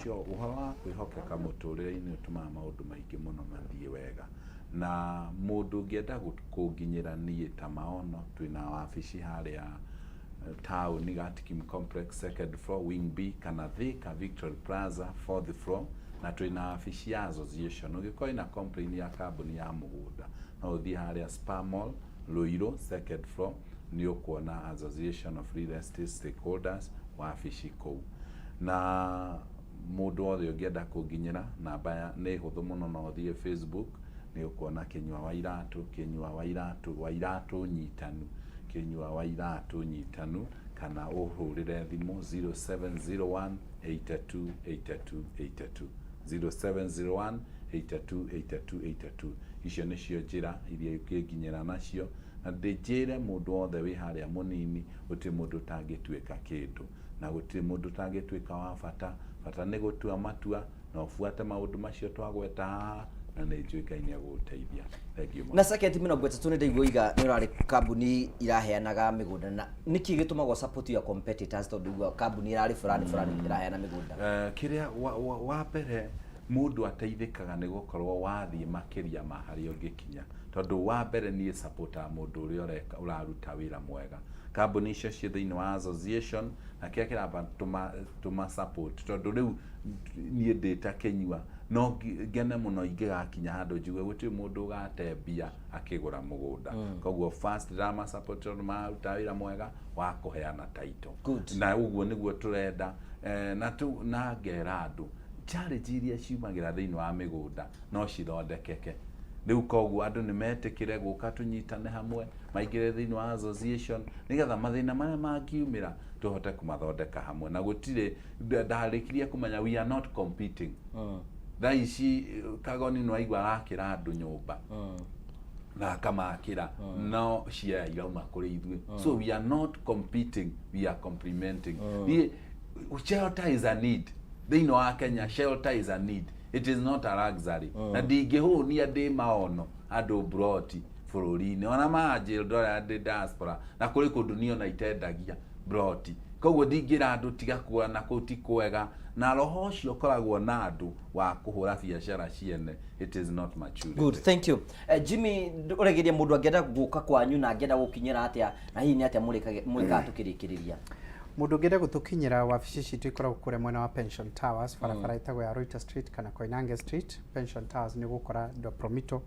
wa kwihokeka muturire-ini utumaga maundu maingi muno mathie wega na mundu ngienda kunginyira nie ta maono twina wabici haria town Gatikim Complex second floor wing B kana Thika Victory Plaza fourth floor na twina wabici ya association ugikoi na complain ya kambuni ya mugunda na uthie haria Spa Mall Ruiru second floor ni ukuona Association of Real Estate Stakeholders wabici kou na mundu othe ungienda kunginyira namba ni huthu muno no uthie Facebook ni ukuona Kinyua wa Iratu nyitanu Kinyua wa Iratu nyitanu kana uhurire thimu 0701 828282 0701 828282 icio nicio njira iria ukinginyira nacio na ndinjire mundu othe wi haria munini uti mundu tangituika kindu na gutiri mundu tangituika wa bata ni gutua matua na ufuate maundu macio twagweta haha na ni njuikaine guteithia. Thank you. Na second mino tu ni ndaigua iga ni urari kambuni iraheanaga migunda na niki gitumagwo support ya competitors to ndugwa kambuni irari fulani iraheana migunda kiria wa mbere mundu ateithikaga ni gukorwo wathie makiria mahari ungikinya tondu wa mbere ni supporta mundu uri uraruta wira mwega kambuni icio ciĩ thĩinĩ wa association na kĩrĩa kĩramba tũma support tondũ rĩu niĩ ndĩta Kĩnyua no ngene mũno ingĩgakinya handũ njuge gũtirĩ mũndũ ũgate mbia akĩgũra mũgũnda koguo first drama support tondũ maruta wĩra mwega wa kũheana title na ũguo nĩguo tũrenda na ngera andũ challenge iria ciumagĩra thĩinĩ wa mĩgũnda no cithondekeke rĩu koguo andũ nĩ metĩkĩre gũka tũnyitane hamwe maingĩre thĩinĩ wa association nĩgetha mathĩna marĩa mangiumĩra tũhote kũmathondeka hamwe na gũtirĩ ndarĩkirie kũmenya we are not competing thaa ici Kagoni no aigua arakĩra andũ nyũmba na akamakĩra no cia irauma kũrĩ ithuĩ so we are not competing, we are complementing. Shelter is a need thĩinĩ wa Kenya, shelter is a need, it is not a luxury. Na ndingĩhũnia ndĩ maono andũ broti bũrũri-inĩ ona manjĩra ndora ndĩ diaspora na kũrĩ kũndũ niĩ ona itendagia broti koguo ndingĩra andũ tiga kuona na kũu ti kwega na roho ũcio ũkoragwo na andũ wa kũhũra biacara ciene. It is not maturity. Good, thank you. Jimmy, ũregeria mũndũ angĩenda gũka kwanyu na angĩenda gũkinyĩra atĩa na hihi nĩ atĩa mũrĩkaga tũkĩrĩkĩrĩria? Mũndũ ũngĩenda gũtũkinyĩra wabici citũ ikoragwo kũrĩa mwena wa Pension Towers, barabara ĩtagwo ya Ruiter Street kana Koinange Street. Pension Towers nĩ gũkora ndo Promito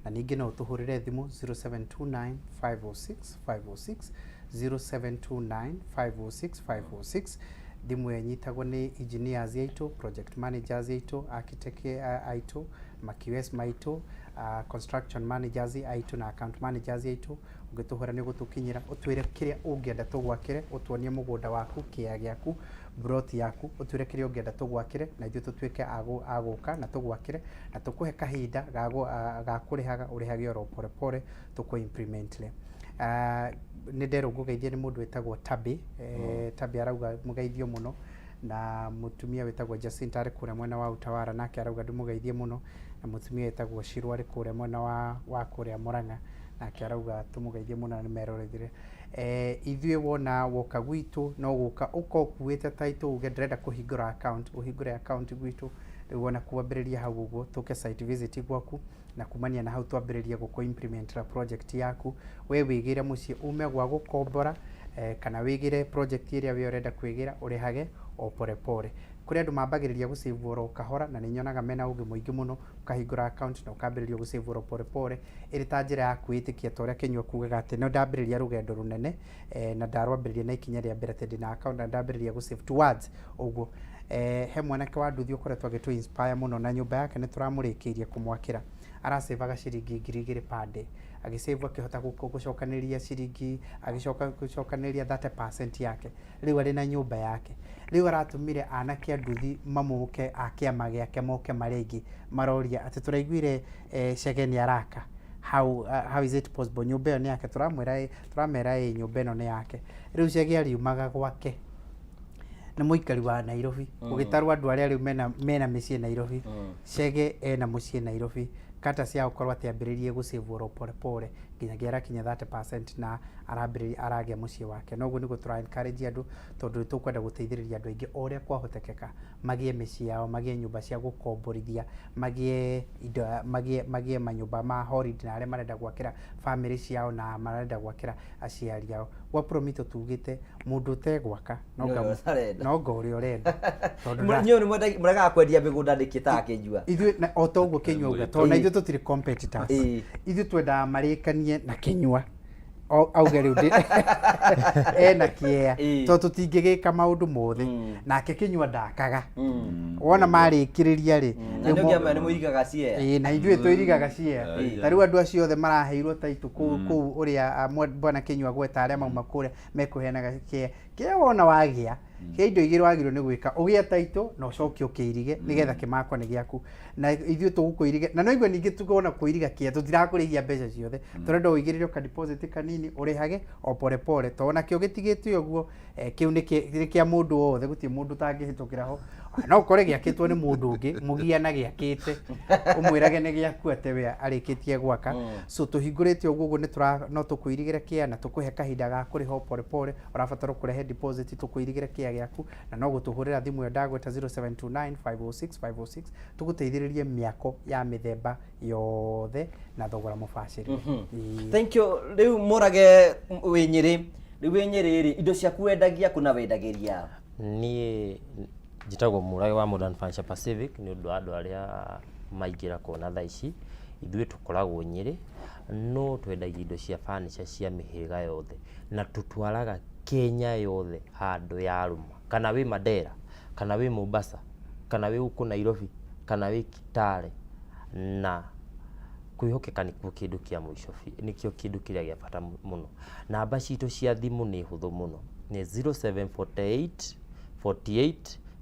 na ningĩ no ũtũhũrĩre thimũ 0729 506 506 0729 506 506. Thimũ yenyitagwo nĩ engineers aitũ, project managers aitũ, architect aitũ, QS maitũ, construction managers aitũ na account managers aitũ. Ũngĩtũhũra nĩ gũtũkinyĩra ũtwĩre kĩrĩa ũngĩenda tũgwakĩre, ũtuonie mũgũnda waku, kĩaya gĩaku, broti yaku, ũtwĩre kĩrĩa ũngĩenda tũgwakĩre na ithuĩ tũtuĩke agũka na tũgwakĩre na tũkũhe kahinda ga kũrĩhaga ũrĩhage oro pore pore tũkũ implement le. Nĩ nderwo ngũgeithie nĩ mũndũ wĩtagwo Tabi. Tabi arauga mũgeithio mũno na mũtumia wĩtagwo Jacinta arĩ kũrĩa mwena wa Utawara nake arauga ndĩmũgeithie mũno na mũtumia wĩtagwo Shirũ arĩ kũrĩa mwena wa kũrĩa Murang'a nake arauga tũmũgeithie mũno na nĩmerorethire. Ithuĩ wona woka gwitũ no gũka ũkuĩte title uge ndĩrenda kũhingũra account, ũhingũre account gwitũ rĩu wona kwambĩrĩria hau ũguo tũke site visit gwaku na kumania na hau twambĩrĩria gũkũ implement la project yaku. We wĩgĩre mũciĩ ume gwa gũkombora kana wĩgĩre project ĩrĩa we ũrenda kwĩgĩra ũrĩhage o pore pore. Kũrĩ andũ mambagĩrĩria gũsave oro kahora na nĩnyonaga mena ũgĩ mũingĩ mũno ũkahingũra account na ũkambĩrĩria gũsave oro pore pore ĩrĩ ta njĩra ya kwĩtĩkia ta ũrĩa Kĩnyua kugaga atĩ no ndambĩrĩria rũgendo rũnene na ndarwambĩrĩria na ikinya rĩa mbere tondũ na account na ndambĩrĩria gũsave towards ũguo. He mwanake wa nduthi ũkoretwo agĩtũ inspire mũno na nyũmba yake nĩ tũramũrĩkĩirie kũmwakĩra arasevaga ciringi 2,000 per day agisave akihota gũcokanĩria ciringi agicoka gũcokanĩria 30% yake rĩu arĩ na nyũmba yake rĩu aratũmire anake nduthi mamũke akĩama gĩake moke marĩngĩ maroria atĩ tũraiguire Chege nĩ araka how is it possible nyũmba ĩyo nĩ yake turamera nyũmba ĩno nĩ yake rĩu Chege ariumaga gwake na mũikari wa Nairobi ũgĩtarwo andũ arĩa rĩu mena mĩciĩ Nairobi Chege ena mũciĩ Nairobi kata cia ukorwo atiambĩrĩrie gũsave oro pore pore nginyagia arakinya 30% na aragĩa mũciĩ wake. Noguo nĩguo tũra encourage andũ tondũ tũkwenda gũteithĩrĩria andũ aingĩ ũrĩa kwahotekeka magĩe mĩciĩ yao, magĩe nyũmba cia gũkomborithia, magĩe manyũmba ma holiday na arĩa marenda gwakĩra family ciao na marenda gwakĩra aciari ao. Gwa Promito tugĩte mũndũ ũtegwaka no ũrĩa ũrenda tondũ nĩ mũregaga kwendia mĩgũnda ndĩkĩtaga Kĩnyua ithuĩ o ta ũguo Kĩnyua uga tondũ na ithuĩ tũtirĩ competitors ithuĩ twendaga marĩkanie na Kĩnyua auge rĩu ena kĩea tondũ tũtingĩgĩka maũndũ mothe nake Kĩnyua ndakaga wona marĩkĩrĩria rĩ nĩ mũirigaga ciea na ithuĩ twĩirigaga ciea ta rĩu andũ acio othe maraheirwo taitũ kũu ũrĩa bwana Kĩnyua gweta arĩa mauma kũrĩa mekũheanaga kĩea wona wagĩa kĩa indo igĩrĩ wagĩrĩirwo nĩ gwĩka ũgĩe taitũ na ũcoke ũkĩirige nĩgetha kĩmakwa nĩ gĩaku na ithuĩ tũgũkũirige na no igwe ningĩ tũkona kũiriga kĩea tũtirakũrĩhia mbeca ciothe tũrenda ũigĩrĩre ka deposit kanini ũrĩhage o pore pore tondũ nakĩo gĩtigĩtio ũguo kĩu nĩ kĩa mũndũ wothe gũtirĩ mũndũ ũtangĩhĩtũkĩra ho no ũkore gĩakĩtwo nĩ mũndũ ũngĩ mũgiana gĩakĩte ũmwĩrage nĩ gĩaku ate we arĩkĩtie gwaka so tũhingũrĩte ũguo no tũkũirigĩre kĩea na tũkũhe kahinda ga kũrĩha pore pore ũrabatara kũrehe deposit tũkũirigĩre kĩea gĩaku na no gũtũhũrĩra thimũ ĩyo ndagweta 0729 506 506 tũgũteithĩrĩrie mĩako ya mĩthemba yothe na thogora mũbacĩrĩ. Thank you. Rĩu Mũrage wĩ Nyĩrĩ riu Nyeri indo ciaku wendagia kuna wendagiria niĩ njitagwo Mũrage wa Modern Furniture Pacific nĩ ũndũ andũ arĩa maingĩra kuona thaa ici ithuĩ tũkoragwo Nyeri no twendagia indo cia furniture cia mĩhĩrĩga yothe na tutwaraga Kenya yothe handũ ya ruma kana wĩ Mandera kana wĩ Mombasa kana wĩ gũkũ Nairobi kana wĩ Kitale na kwĩhokeka nĩkuo kĩndũ kĩa mũico nĩkĩo kĩndũ kĩrĩa gĩa bata mũno. Namba citũ cia thimũ nĩ hũthũ mũno nĩ 0748 48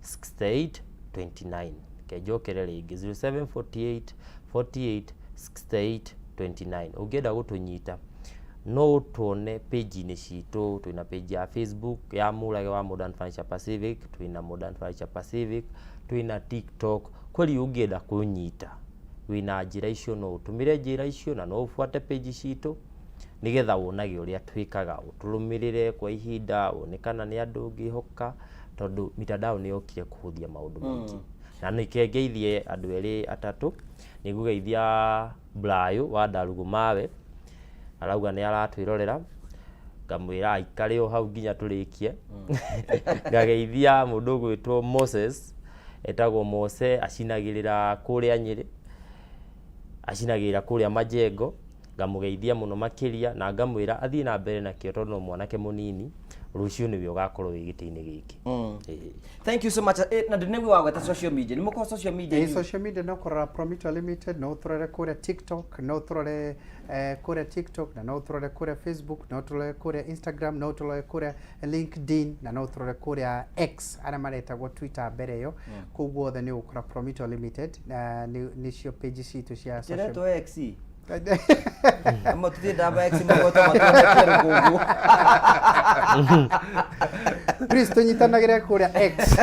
68 29 kenjokere rĩngĩ 0748 48 68 29. Ũngĩenda gũtũnyita no tuone page-inĩ citũ, twĩna page ya Facebook ya Mũrage wa Modern Furniture Pacific, twĩna Modern Furniture Pacific, twĩna TikTok. Kweli ũngĩenda kũnyita wĩna njĩra icio no ũtũmĩre njĩra icio na no ũbuate page citũ nigetha wonage ũrĩa twĩkaga, ũtũrũmĩrĩre kwa ihinda, wone kana nĩ andũ ũngĩhoka tondũ mitandao nĩ yokire kũhũthia maũndũ maingĩ. Na nĩkengeithie andũ erĩ atatũ, nĩngũgeithia Brayo wa Darugumawe arauga nĩ aratwĩrorera, ngamwĩra aikare o hau nginya tũrĩkie. Ngageithia mũndũ ũgwĩtwo Moses, etagwo Mose, acinagĩrĩra kũrĩa Nyeri, acinagĩrĩra kũrĩa Majengo, ngamũgeithia mũno makĩria na ngamwĩra athiĩ na mbere na kĩo tondũ mwanake mũnini rũciũ nĩwe ũgakorwo wĩ gĩtĩ-inĩ gĩkĩ. Thank you so much. Na ndinegwi wagweta social media nĩ mũkorwo social media social media no korora Promito Limited, no turore kũrĩa TikTok, no turore kũrĩa TikTok, na no turore kũrĩa Facebook, no turore kũrĩa Instagram, no turore kũrĩa LinkedIn, na no turore kũrĩa X arĩa maretagwo Twitter mbere ĩyo. Kũu guothe nĩ ũgũkora Promito Limited na nĩcio page citũ cia social media. X ama tutie daba X mgoto matũkere gugu Kristo nyitanagire kũrĩa X.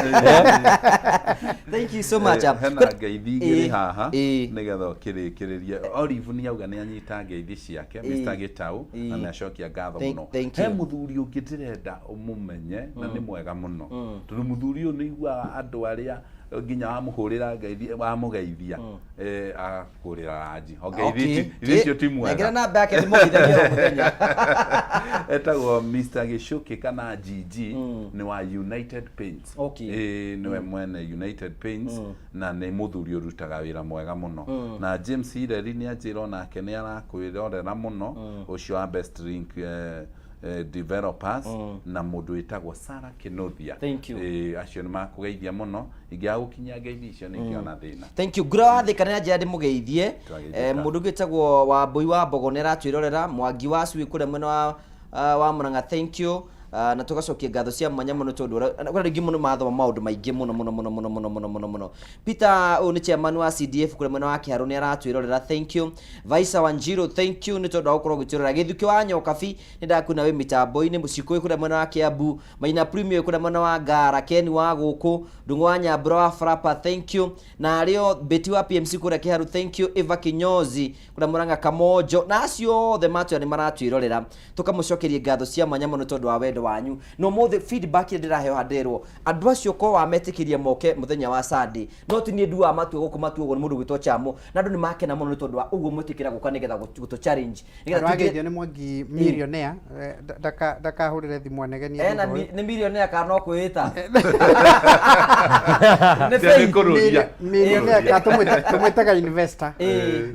Thank you so much. Hena ngeithi igĩrĩ haha nĩgetha ũkĩrĩkĩrĩria. Olive nĩ auga nĩ anyita ngeithi ciake Mr. Gitau na nĩ acokia ngatho mũno. He mũthuri ũngĩ ndĩrenda ũmũmenye na nĩ mwega mũno tondũ mũthuri ũyũ nĩ iguaga andũ arĩa nginya wamũhũrĩra ngeithi wamũgeithia akũrĩra ranji ngeithi icio ti mwega. Ngira namba yake ndĩmũgeithagia mũthenya. Etagwo Mr. Gĩcũkĩ kana Gigi nĩ wa United Paints. Nĩwe mwene United Paints na nĩ mũthuri ũrutaga wĩra mwega mũno. Na James Hireri nĩ anjĩra onake nĩ arakwĩrorera mũno ũcio wa Best Link developers na mũndũ wĩtagwo Sarah Kinothia. Acio nĩ makũgeithia mũno ingĩagũkinyia ngeithi icio nĩngĩona thĩna. Thank you. Grathi kana njĩra ndĩmũgeithie mũndũ wĩtagwo Wambui wa Mbogo nĩ aratwĩrorera, Mwangi wa Cui kũrĩa mwena wa Mũrang'a. Thank you. Na tugacokia ngatho cia mwanya mũno tondũ ũrĩa rĩngĩ mũno mathoma maũndũ maingĩ mũno. Peter ũyũ nĩ chairman wa CDF kũrĩa mwena wa Kĩharũ nĩ aratwĩrorera. Thank you. Vaisa Wanjiru, thank you nĩ tondũ wa gũkorwo ũgĩtwĩrorera. Gĩthukĩ wa Nyokabi nĩ ndakwĩna wĩ mĩtambo-inĩ, Mũcikũĩ kũrĩa mwena wa Kĩambu, Maina Premier kũrĩa mwena wa Ngara, Ken wa gũkũ, Ndung'u wa Nyambura wa Frapa, thank you. Na arĩo Beti wa PMC kũrĩa Kĩharũ, thank you. Eva Kinyozi kũrĩa Mũrang'a Kamonjo na acio othe matwĩra nĩ maratwĩrorera. Tũkamũcokeria ngatho cia mwanya mũno tondũ wa wendo wanyu. No mothe feedback ndiraheo handerwo andu acio ko wametĩkĩria moke muthenya wa Sunday no ti ni ndu wa matue gũkũ matue ũguo nĩ mũndũ gwĩtwo Chamo na andu nĩ makena mũno nĩ tondũ wa ũguo mwĩtĩkĩra gũka nĩgetha gũtũ challenge nĩgetha tũgeithio nĩ Mwangi millionaire ndakahũrĩre thimũ anegenia nĩ millionaire kana no kwĩĩta millionaire ka tũmwĩtaga investor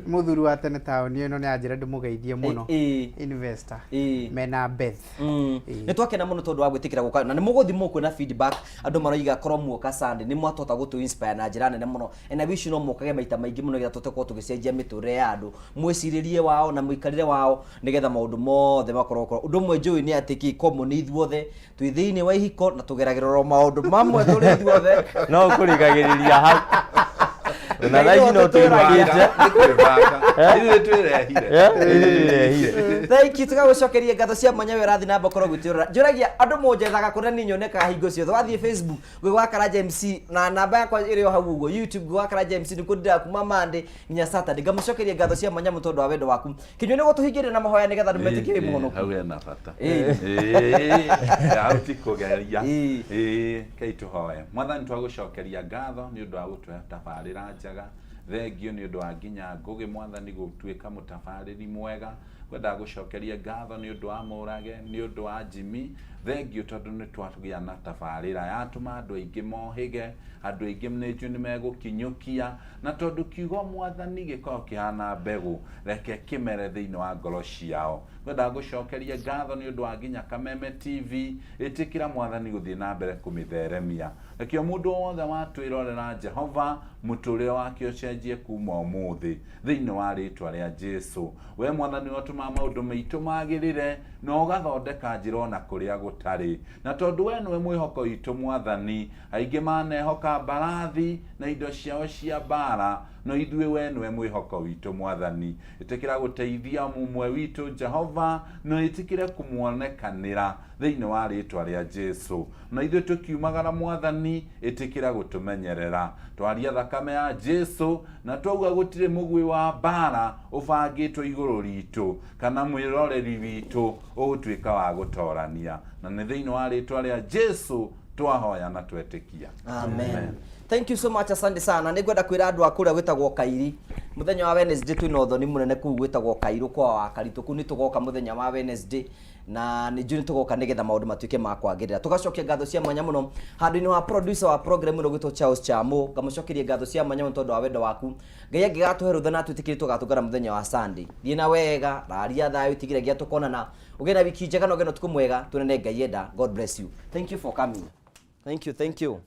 mũthuri wa tene taũni ĩno nĩ anjĩra ndĩmũgeithie mũno investor mena Beth nĩ twakena mũno tondũ wa gwĩtĩkĩra gũka na nĩ mũgũthimwo kwĩna feedback andũ maroiga korwo muoka Sunday nĩ mwatota gũtũ inspire na njĩra nene mũno na wish no mukage maita maingĩ mũno getha tũtekorwo tũgĩcenjia mĩtũrĩre ya andũ mwĩcirĩrie wao na mũikarĩre wao nĩgetha maũndũ mothe makorwo ũndũ ũmwe njũĩ nĩ atĩ kĩkomo nĩ ithuothe twĩ thĩinĩ wa ihiko na tũgeragĩra maũndũ mamwe tũrĩ ithuothe no kũrigagĩrĩria hau na raithi no twĩragĩte thank you tũgagũcokeria ngatho cia mwanya wĩra thĩ namba korwo gwĩtĩrora njũragia andũ mũnjethaga kũrĩa niĩ nyonekaga hingo ciothe wathiĩ Facebook gwĩgwa Karanja MC na namba yakwa ĩrĩ o hau ũguo YouTube gwĩgwa Karanja MC nĩ kũndĩra kuma Monday nginya Saturday ngamũcokeria ngatho cia mwanya tondũ wa wendo waku kinyũ nĩ gũtũhingĩria na mahoya nĩgetha ndũmetĩkĩre mũno hau hena bata hau ti kũgeria kei tũhoya Mwathani twagũcokeria ngatho nĩ ũndũ wa gũtũhe tabarĩra njega thengio nĩ ũndũ wa nginya Ngũgĩ Mwathani gũtuĩka mũtabarĩri mwega kwenda gucokeria ngatho ni undu wa Murage ni undu wa Jimmy thengio tondu ni twatugia na tabarira yatuma andu aingi mohige andu aingi mneju ni megukinyukia na tondu kiugo mwathani gikao kihana mbegu reke kimere thiini wa ngoro ciao kwenda gucokeria ngatho ni undu wa nginya Kameme TV itikira mwathani guthii na mbere kumitheremia rekio mundu wothe watwirorera Jehova muturire wake ucenjie kuma umuthi thiini wa ritwa ria Jesu we mwathani watuma maundu maitu magirire na ugathondeka njirona kuria gutari na tondu we niwe mwihoko witu mwathani aingi manehoka mbarathi na indo ciao cia mbara no ithuĩ we niwe mwihoko witu mwathani itikira guteithia mumwe witu Jehova no itikire kumuonekanira thiini wa ritwa ria Jesu na ithuĩ tukiumagara mwathani itikira gutumenyerera twaria thakame ya Jesu na twauga gutire mugwi wa mbara ubangitwo iguru ritu kana mwiroreri witu ugutuika wa gutorania na ni thiini wa ritwa ria Jesu twahoya na twetikia amen. Thank you so much, asante sana. Nigwenda kwira andu akuria gwitagwo Kairi muthenya wa Wednesday twina uthoni munene kuu gwitagwo Kairu kwa wakaritu kuu ni tugoka muthenya wa Wednesday na ni juni tugoka nigetha maundu matuike ma kwagirira tugacokia ngatho cia mwanya muno handu-ini wa producer wa program ino gwitwo Charles Chamo ngamucokerie ngatho cia mwanya muno tondu wa wendo waku Ngai angigatuhe rutha na twitikire tugatungara muthenya wa Sunday thiina wega raria thayo tigire gia tukonana ugena wiki njega no geno tukumwega tunene Ngai enda. God bless you. Thank you for coming. Thank you.